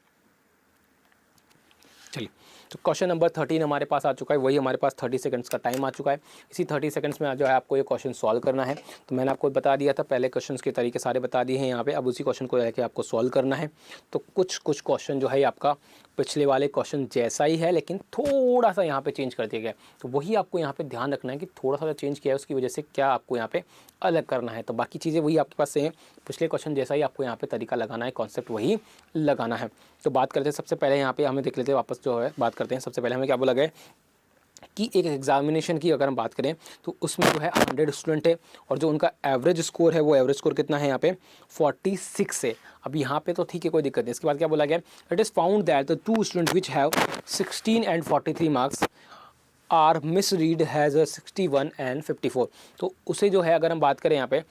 चलिए, तो क्वेश्चन नंबर 13 हमारे पास आ चुका है, वही हमारे पास 30 सेकंड्स का टाइम आ चुका है। इसी 30 सेकंड्स में जो है आपको ये क्वेश्चन सॉल्व करना है। तो मैंने आपको बता दिया था, पहले क्वेश्चंस के तरीके सारे बता दिए हैं यहाँ पे, अब उसी क्वेश्चन को लेकर आपको सॉल्व करना है। तो कुछ क्वेश्चन जो है आपका पिछले वाले क्वेश्चन जैसा ही है, लेकिन थोड़ा सा यहाँ पे चेंज कर दिया गया है। तो वही आपको यहाँ पे ध्यान रखना है कि थोड़ा सा चेंज किया है उसकी वजह से क्या आपको यहाँ पे अलग करना है। तो बाकी चीज़ें वही आपके पास सेम, पिछले क्वेश्चन जैसा ही आपको यहाँ पे तरीका लगाना है, कॉन्सेप्ट वही लगाना है। तो बात करते हैं सबसे पहले यहाँ पे हमें देख लेते हैं, वापस जो है बात करते हैं। सबसे पहले हमें क्या बोला गया कि एक एग्जामिनेशन की अगर हम बात करें तो उसमें जो है 100 स्टूडेंट है और जो उनका एवरेज स्कोर है वो एवरेज स्कोर कितना है यहाँ पे 46 है। अब यहाँ पे तो ठीक है, कोई दिक्कत नहीं। इसके बाद क्या बोला गया, it is found that the 2 student which have 16 and 43 marks are misread has 61 and 54। तो उसे जो है अगर हम बात करें यहाँ पे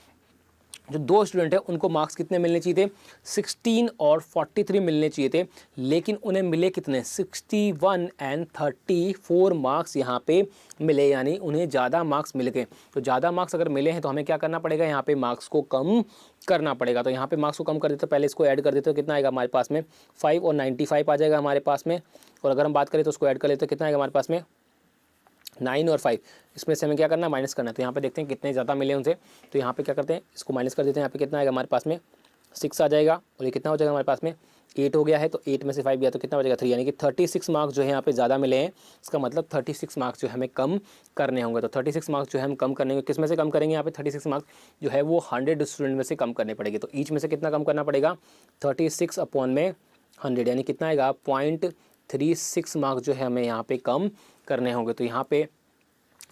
जो 2 स्टूडेंट है उनको मार्क्स कितने मिलने चाहिए थे 16 और 43 मिलने चाहिए थे, लेकिन उन्हें मिले कितने 61 and 34 मार्क्स यहाँ पे मिले, यानी उन्हें ज़्यादा मार्क्स मिल गए। तो ज़्यादा मार्क्स अगर मिले हैं तो हमें क्या करना पड़ेगा, यहाँ पे मार्क्स को कम करना पड़ेगा। तो यहाँ पे मार्क्स को कम कर देते पहले इसको ऐड कर देते तो कितना आएगा हमारे पास में 5 और 95 आ जाएगा हमारे पास में। और अगर हम बात करें तो उसको ऐड कर लेते तो कितना आएगा हमारे पास में 9 और 5, इसमें से हमें क्या करना है माइनस करना है। तो यहाँ पे देखते हैं कितने ज़्यादा मिले उनसे, तो यहाँ पे क्या करते हैं इसको माइनस कर देते हैं। यहाँ पे कितना आएगा हमारे पास में 6 आ जाएगा और ये कितना हो जाएगा हमारे पास में 8 हो गया है। तो 8 में से 5 गया तो कितना बचेगा 3, यानी कि 36 मार्क्स जो है यहाँ पे ज़्यादा मिले हैं। इसका मतलब 36 मार्क्स जो है हमें कम करने होंगे। तो 36 मार्क्स जो है हम कम करने होंगे, किस में से कम करेंगे यहाँ पे 36 मार्क्स जो है वो 100 स्टूडेंट में से कम करने पड़ेंगे। तो ईच में से कितना कम करना पड़ेगा 36/100 यानी कितना आएगा 0.36 मार्क्स जो है हमें यहाँ पे कम करने होंगे। तो यहाँ पे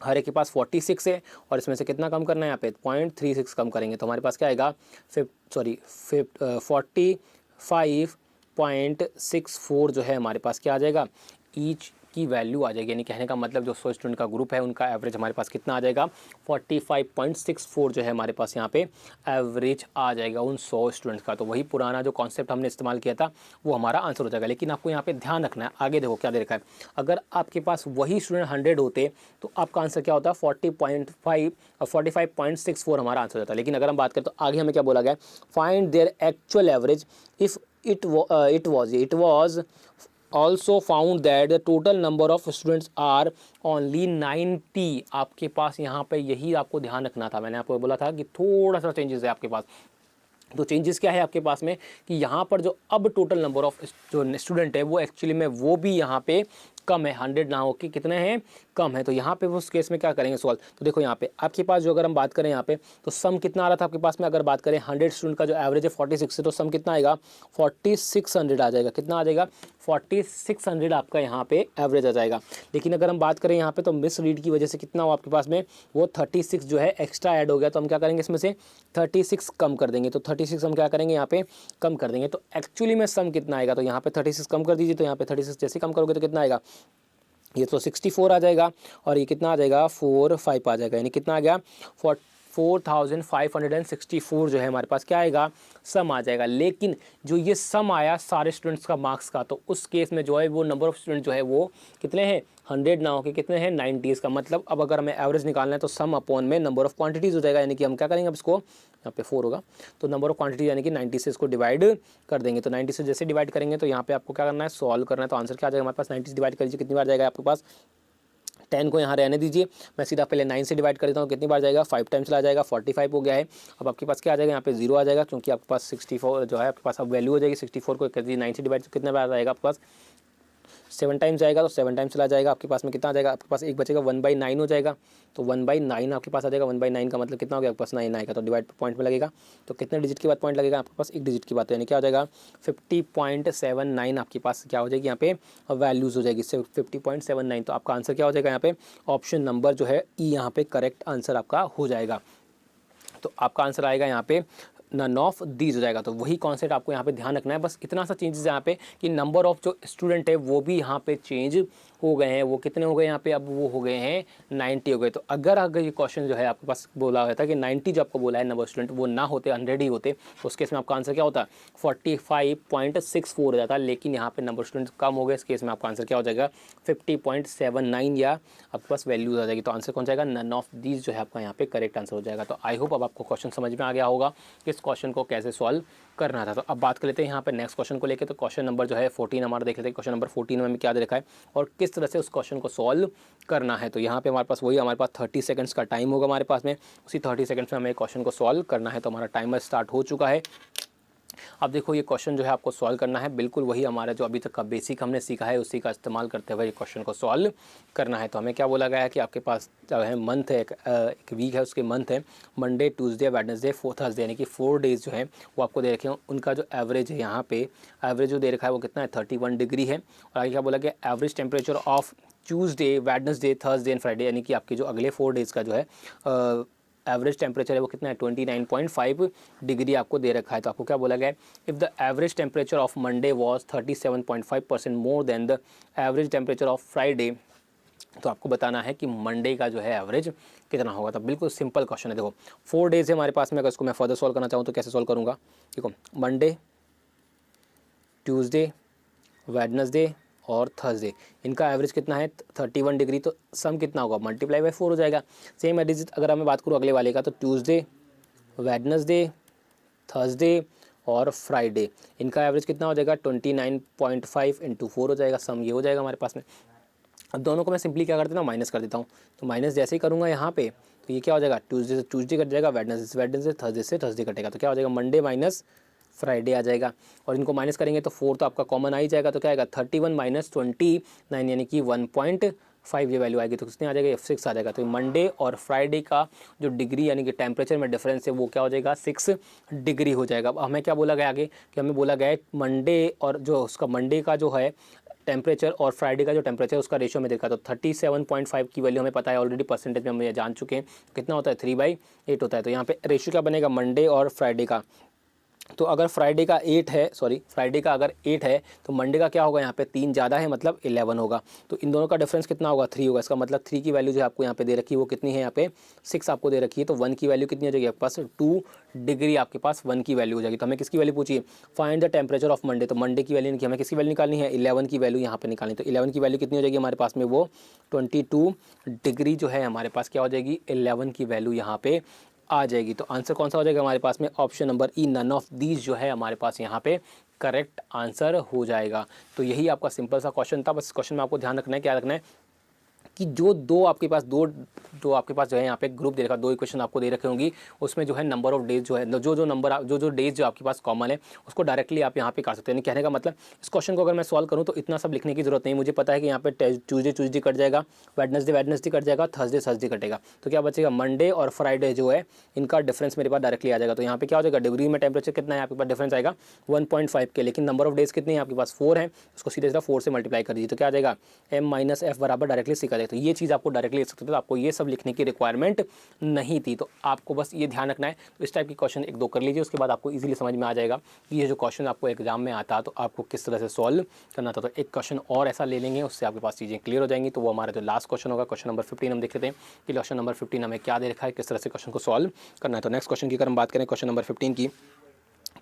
हर एक के पास 46 है और इसमें से कितना कम करना है यहाँ पे 0.36 कम करेंगे तो हमारे पास क्या आएगा 45.64 जो है हमारे पास क्या आ जाएगा ईच की वैल्यू आ जाएगी। यानी कहने का मतलब जो 100 स्टूडेंट का ग्रुप है उनका एवरेज हमारे पास कितना आ जाएगा 45.64 जो है हमारे पास यहाँ पे एवरेज आ जाएगा उन 100 स्टूडेंट्स का। तो वही पुराना जो कॉन्सेप्ट हमने इस्तेमाल किया था वो हमारा आंसर हो जाएगा। लेकिन आपको यहाँ पे ध्यान रखना है, आगे देखो क्या दे रखा है, अगर आपके पास वही स्टूडेंट 100 होते तो आपका आंसर क्या होता 45.64 हमारा आंसर होता है। लेकिन अगर हम बात करें तो आगे हमें क्या बोला गया find their actual average if it was also found that the total number of students are only 90। आपके पास यहाँ पे यही आपको ध्यान रखना था, मैंने आपको बोला था कि थोड़ा सा चेंजेस है आपके पास। तो चेंजेस क्या है आपके पास में कि यहाँ पर जो अब टोटल नंबर ऑफ जो स्टूडेंट है वो एक्चुअली में वो भी यहाँ पे कम है, 100 ना हो कि कितने हैं कम है। तो यहाँ पे उस केस में क्या करेंगे सॉल्व। तो देखो यहाँ पे आपके पास जो अगर हम बात करें यहाँ पे तो सम कितना आ रहा था आपके पास में, अगर बात करें 100 स्टूडेंट का जो एवरेज है 46 है तो सम कितना आएगा 4600 आ जाएगा। कितना आ जाएगा 4600 आपका यहाँ पे एवरेज आ जाएगा। लेकिन अगर हम बात करें यहाँ पे तो मिस रीड की वजह से कितना हो आपके पास में वो 36 जो है एक्स्ट्रा ऐड हो गया। तो हम क्या करेंगे इसमें से 36 कम कर देंगे। तो 36 हम क्या करेंगे यहाँ पे कम कर देंगे। तो एक्चुअली में सम कितना आएगा, तो यहाँ पे 36 कम कर दीजिए। तो यहाँ पे 36 जैसे कम करोगे तो कितना आएगा ये तो 64 आ जाएगा और ये कितना आ जाएगा 45 आ जाएगा। यानी कितना आ गया 4564 जो है हमारे पास क्या आएगा, सम आ जाएगा। लेकिन जो ये सम आया सारे स्टूडेंट्स का मार्क्स का, तो उस केस में जो है वो नंबर ऑफ स्टूडेंट जो है वो कितने हैं, 100 ना होकर कितने हैं, 90। इसका मतलब अब अगर हमें एवरेज निकालना है तो सम अपॉन में नंबर ऑफ क्वांटिटीज़ हो जाएगा, यानी कि हम क्या करेंगे अब इसको, यहाँ पे 4 होगा तो नंबर ऑफ क्वांटिटी यानी कि 90 से इसको डिवाइड कर देंगे। तो 90 से जैसे डिवाइड करेंगे तो यहाँ पे आपको क्या करना है, सॉल्व करना है। तो आंसर क्या आ जाएगा हमारे पास, 90 से डिवाइड करिए कितनी बार जाएगा आपके पास, 10 को यहाँ रहने दीजिए, मैं सीधा पहले 9 से डिवाइड कर देता हूँ, कितनी बार जाएगा, 5 टाइम्स चला जाएगा, 45 हो गया है। अब आपके पास क्या आ जाएगा, यहाँ पे 0 आ जाएगा क्योंकि आपके पास 64 जो है आपके पास अब वैल्यू हो जाएगी। 64 को 9 से डिवाइड कितने बार आएगा आपके पास, 7 टाइम्स जाएगा, तो 7 टाइम्स चला जाएगा, आपके पास में कितना आ जाएगा, आपके पास एक बचेगा 1/9 हो जाएगा। तो 1/9 आपके पास आ जाएगा, 1/9 का मतलब कितना हो गया आपके पास, 9 आएगा, तो डिवाइड पॉइंट में लगेगा। तो कितने डिजिट के बाद पॉइंट लगेगा आपके पास, एक डिजिट की बात, यानी क्या हो जाएगा 50.79 आपके पास क्या हो जाएगी यहाँ पे वैल्यूज़ हो जाएगी, 50.79। तो आपका आंसर क्या हो जाएगा यहाँ पे, ऑप्शन नंबर जो है ई यहाँ पे करेक्ट आंसर आपका हो जाएगा। तो आपका आंसर आएगा यहाँ पे नन ऑफ दीज हो जाएगा। तो वही कॉन्सेप्ट आपको यहाँ पे ध्यान रखना है, बस इतना सा चेंजेस यहाँ पे कि नंबर ऑफ जो स्टूडेंट है वो भी यहाँ पे चेंज हो गए हैं। वो कितने हो गए यहाँ पे, अब वो हो गए हैं 90 हो गए। तो अगर ये क्वेश्चन जो है आपके पास बोला हुआ था कि 90 जो आपको बोला है नंबर स्टूडेंट वो ना होते 100 ही होते, तो उस केस में आपका आंसर क्या होता, 45.64 हो जाता। लेकिन यहाँ पे नंबर स्टूडेंट कम हो गए, इस केस में आपका आंसर क्या हो जाएगा 50.79 या आपके पास वैल्यूज आ जाएगी। तो आंसर कौन जाएगा, नन ऑफ दीज जो है आपका यहाँ पे करेक्ट आंसर हो जाएगा। तो आई होप अब आपको क्वेश्चन समझ में आ गया होगा कि इस क्वेश्चन को कैसे सॉल्व करना था। तो अब बात कर लेते हैं यहाँ पे नेक्स्ट क्वेश्चन को लेके। तो क्वेश्चन नंबर जो है 14 हमारा देख लेते हैं, क्वेश्चन नंबर 14 में हमें क्या दे रखा है और किस तरह से उस क्वेश्चन को सॉल्व करना है। तो यहाँ पे हमारे पास वही, हमारे पास 30 सेकंड्स का टाइम होगा हमारे पास में, उसी 30 सेकंड्स में हमें क्वेश्चन को सॉल्व करना है। तो हमारा टाइमर स्टार्ट हो चुका है। अब देखो ये क्वेश्चन जो है आपको सॉल्व करना है, बिल्कुल वही हमारा जो अभी तक का बेसिक हमने सीखा है उसी का इस्तेमाल करते हुए ये क्वेश्चन को सॉल्व करना है। तो हमें क्या बोला गया है कि आपके पास जो है मंथ है, एक वीक है, उसके मंथ है मंडे, ट्यूसडे, वेडनेसडे, थर्सडे, यानी कि 4 डेज़ जो है वो आपको दे रखे हैं। उनका जो एवरेज है यहाँ पे, एवरेज जो दे रखा है वो कितना है 31 डिग्री है। और आगे क्या बोला गया, average temperature of Tuesday, Wednesday, Thursday and Friday, यानी कि आपके जो अगले 4 डेज़ का जो है एवरेज टेम्परेचर है वो कितना है 29.5 डिग्री आपको दे रखा है। तो आपको क्या बोला गया है, if the average temperature of Monday was 37.5% more than the average temperature of Friday, तो आपको बताना है कि मंडे का जो है एवरेज कितना होगा। तो बिल्कुल सिंपल क्वेश्चन है। देखो 4 डेज़ है हमारे पास में, अगर इसको मैं फर्दर सॉल्व करना चाहूँ तो कैसे सॉल्व करूँगा, देखो मंडे, ट्यूसडे, वेडनेसडे और थर्सडे, इनका एवरेज कितना है 31 डिग्री। तो सम कितना होगा, मल्टीप्लाई बाय 4 हो जाएगा। सेम एडिज अगर मैं बात करूँ अगले वाले का, तो ट्यूसडे, वेडनेसडे, थर्सडे और फ्राइडे, इनका एवरेज कितना हो जाएगा 29.5 इंटू 4 हो जाएगा। सम ये हो जाएगा हमारे पास में। अब दोनों को मैं सिंपली क्या कर देता हूँ, माइनस कर देता हूँ। तो माइनस जैसे ही करूँगा यहाँ पे तो ये क्या हो जाएगा, ट्यूसडे से ट्यूसडे कट जाएगा, वेडनेसडे से वेडनेसडे, थर्सडे से थर्सडे कटेगा। तो क्या हो जाएगा, मंडे माइनस फ्राइडे आ जाएगा। और इनको माइनस करेंगे तो 4 तो आपका कॉमन आ ही जाएगा। तो क्या आएगा 31 माइनस 29 यानी कि 1.5 ये वैल्यू आएगी। तो कितने आ जाएगा, F6 आ जाएगा। तो मंडे और फ्राइडे का जो डिग्री यानी कि टेम्परेचर में डिफरेंस है वो क्या हो जाएगा 6 डिग्री हो जाएगा। अब हमें क्या बोला गया आगे कि हमें बोला गया है मंडे और जो उसका मंडे का जो है टेम्परेचर और फ्राइडे का जो टेम्परेचर उसका रेशियो में देखा। तो 37.5 की वैल्यू हमें पता है ऑलरेडी, परसेंटेज में हम ये जान चुके हैं कितना होता है 3/8 होता है। तो यहाँ पे रेशियो क्या बनेगा मंडे और फ्राइडे का, तो अगर फ्राइडे का 8 है, सॉरी फ्राइडे का अगर 8 है तो मंडे का क्या होगा, यहाँ पे 3 ज़्यादा है मतलब 11 होगा। तो इन दोनों का डिफरेंस कितना होगा 3 होगा। इसका मतलब 3 की वैल्यू जो आपको यहाँ पे दे रखी है वो कितनी है, यहाँ पे 6 आपको दे रखी है। तो 1 की वैल्यू कितनी हो जाएगी आपके पास 2 डिग्री, आपके पास 1 की वैल्यू हो जाएगी। तो हमें किसकी वैल्यू पूछिए, find the temperature of Monday. तो मंडे की वैल्यू हमें किसकी वैल्यू निकालनी है, 11 की वैल्यू यहाँ पे निकालनी। तो 11 की वैल्यू कितनी हो जाएगी हमारे पास में, वो 22 डिग्री जो है हमारे पास क्या हो जाएगी 11 की वैल्यू यहाँ पे आ जाएगी। तो आंसर कौन सा हो जाएगा हमारे पास में, option number E, none of these जो है हमारे पास यहाँ पे करेक्ट आंसर हो जाएगा। तो यही आपका सिंपल सा क्वेश्चन था। बस क्वेश्चन में आपको ध्यान रखना है, क्या रखना है कि जो आपके पास जो है यहाँ पे ग्रुप दे रखा, 2 इक्वेशन आपको दे रखे होंगी, उसमें जो है नंबर ऑफ डेज जो है जो डेज जो आपके पास कॉमन है उसको डायरेक्टली आप यहाँ पे कर सकते हैं। कहने का मतलब इस क्वेश्चन को अगर मैं सॉल्व करूँ तो इतना सब लिखने की जरूरत नहीं, मुझे पता है कि यहाँ पे ट्यूसडे कट जाएगा, वेडनेसडे कट जाएगा, थर्सडे कटेगा। तो क्या बचेगा, मंडे और फ्राइडे जो है इनका डिफरेंस मेरे पास डायरेक्टली आ जाएगा। तो यहाँ पे क्या हो जाएगा, डिग्री में टेम्परेचर कितना है आपके पास डिफरेंस आएगा 1.5 के, लेकिन नंबर ऑफ डेज कितने हैं आपके पास 4 है, उसको सीधे सीधा 4 से मल्टीप्लाई कर दीजिए। तो क्या आ जाएगा m - f बराबर डायरेक्टली सी का है, तो ये चीज़ आपको डायरेक्टली लिख सकते थे, तो आपको ये सब लिखने की रिक्वायरमेंट नहीं थी। तो आपको बस ये ध्यान रखना है। तो इस टाइप की क्वेश्चन 1-2 कर लीजिए, उसके बाद आपको ईजिली समझ में आ जाएगा कि ये जो क्वेश्चन आपको एग्जाम में आता तो आपको किस तरह से सॉल्व करना था। तो एक क्वेश्चन और ऐसा ले लेंगे, उससे आपके पास चीज़ें क्लियर हो जाएंगी। तो वो हमारा जो लास्ट क्वेश्चन होगा, क्वेश्चन नंबर 15 हम देख लेते हैं कि क्वेश्चन नंबर 15 हमें क्या दे रखा है, किस तरह से क्वेश्चन को सॉल्व करना है। तो नेक्स्ट क्वेश्चन की अगर हम बात करें क्वेश्चन नंबर 15 की,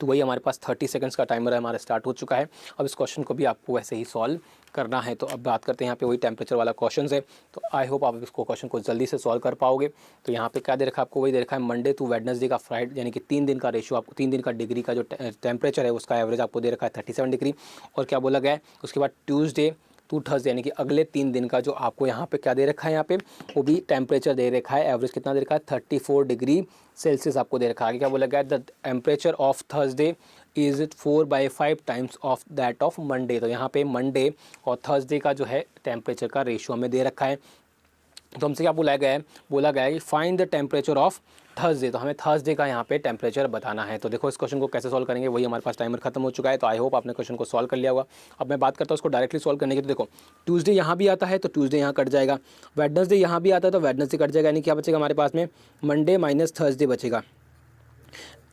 तो वही हमारे पास 30 सेकंड्स का टाइमर हमारा स्टार्ट हो चुका है। अब इस क्वेश्चन को भी आपको वैसे ही सॉल्व करना है। तो अब बात करते हैं यहाँ पे वही टेम्परेचर वाला क्वेश्चन है। तो आई होप आप इसको क्वेश्चन को जल्दी से सॉल्व कर पाओगे। तो यहाँ पे क्या दे रखा है आपको, वही दे रखा है मंडे टू वेडनेसडे का फ्राइडे, यानी कि 3 दिन का रेशियो आपको 3 दिन का डिग्री का जो टेम्परेचर है उसका एवरेज आपको दे रखा है 37 डिग्री। और क्या बोला गया है, उसके बाद ट्यूसडे टू थर्सडे यानी कि अगले 3 दिन का जो आपको यहाँ पे क्या दे रखा है, यहाँ पे वो भी टेम्परेचर दे रखा है, एवरेज कितना दे रखा है 34 डिग्री सेल्सियस आपको दे रखा है। आगे क्या बोला गया है, the temperature of Thursday is 4/5 times of that of Monday. तो यहाँ पे मंडे और थर्सडे का जो है टेम्परेचर का रेशियो हमें दे रखा है। तो हमसे क्या बोला गया है कि find the temperature of Thursday. तो हमें थर्सडे का यहाँ पे टेम्परेचर बताना है। तो देखो इस क्वेश्चन को कैसे सॉल्व करेंगे, वही हमारे पास टाइमर खत्म हो चुका है। तो आई होप आपने क्वेश्चन को सॉल्व कर लिया होगा। अब मैं बात करता हूँ उसको डायरेक्टली सॉल्व करने की। तो देखो ट्यूसडे यहाँ भी आता है तो ट्यूसडे यहाँ कट जाएगा, वेडनेसडे यहाँ भी आता है तो वेडनेसडे कट जाएगा, यानी क्या बचेगा हमारे पास में मंडे माइनस थर्सडे बचेगा।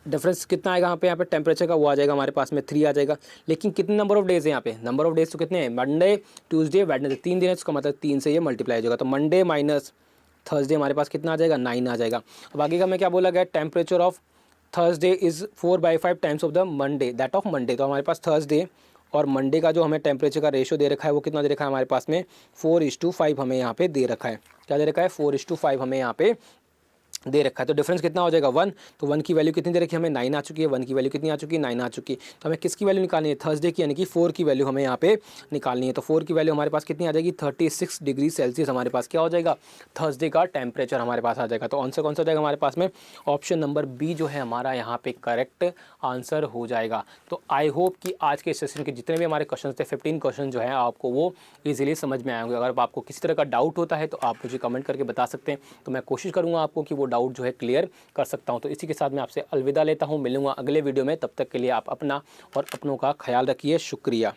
डिफरेंस कितना आएगा यहाँ पे टेम्परेचर का, वो आ जाएगा हमारे पास में 3 आ जाएगा। लेकिन कितने नंबर ऑफ डेज है यहाँ पे, नंबर ऑफ डेज तो कितने हैं, मंडे ट्यूसडे वेडनेसडे 3 दिन है, उसका मतलब 3 से ये मल्टीप्लाई हो जाएगा। तो मंडे माइनस थर्सडे हमारे पास कितना आ जाएगा, 9 आ जाएगा। अब आगे का मैं क्या बोला गया, temperature of Thursday is 4/5 times of the Monday that of Monday. तो हमारे पास थर्सडे और मंडे का जो हमें टेम्परेचर का रेशियो दे रखा है वो कितना दे रखा है हमारे पास में 4:5 हमें यहाँ पे दे रखा है। क्या दे रखा है, 4:5 हमें यहाँ पे दे रखा है। तो डिफरेंस कितना हो जाएगा 1। तो 1 की वैल्यू कितनी दे रखी है हमें, 9 आ चुकी है। 1 की वैल्यू कितनी आ चुकी है, 9 आ चुकी है। तो हमें किसकी वैल्यू निकालनी है, थर्सडे की, यानी कि 4 की वैल्यू हमें यहाँ पे निकालनी है। तो 4 की वैल्यू हमारे पास कितनी आ जाएगी, 36 डिग्री सेल्सियस हमारे पास क्या हो जाएगा, थर्सडे का टेम्परेचर हमारे पास आ जाएगा। तो आंसर कौन सा हो जाएगा हमारे पास में, ऑप्शन नंबर बी जो है हमारा यहाँ पे करेक्ट आंसर हो जाएगा। तो आई होप कि आज के सेशन के जितने भी हमारे क्वेश्चन थे 15 क्वेश्चन जो है आपको वो ईजिली समझ में आएंगे। अगर आपको किसी तरह का डाउट होता है तो आप मुझे कमेंट करके बता सकते हैं, तो मैं कोशिश करूँगा आपको कि वो डाउट जो है क्लियर कर सकता हूं। तो इसी के साथ मैं आपसे अलविदा लेता हूं, मिलूंगा अगले वीडियो में। तब तक के लिए आप अपना और अपनों का ख्याल रखिए। शुक्रिया।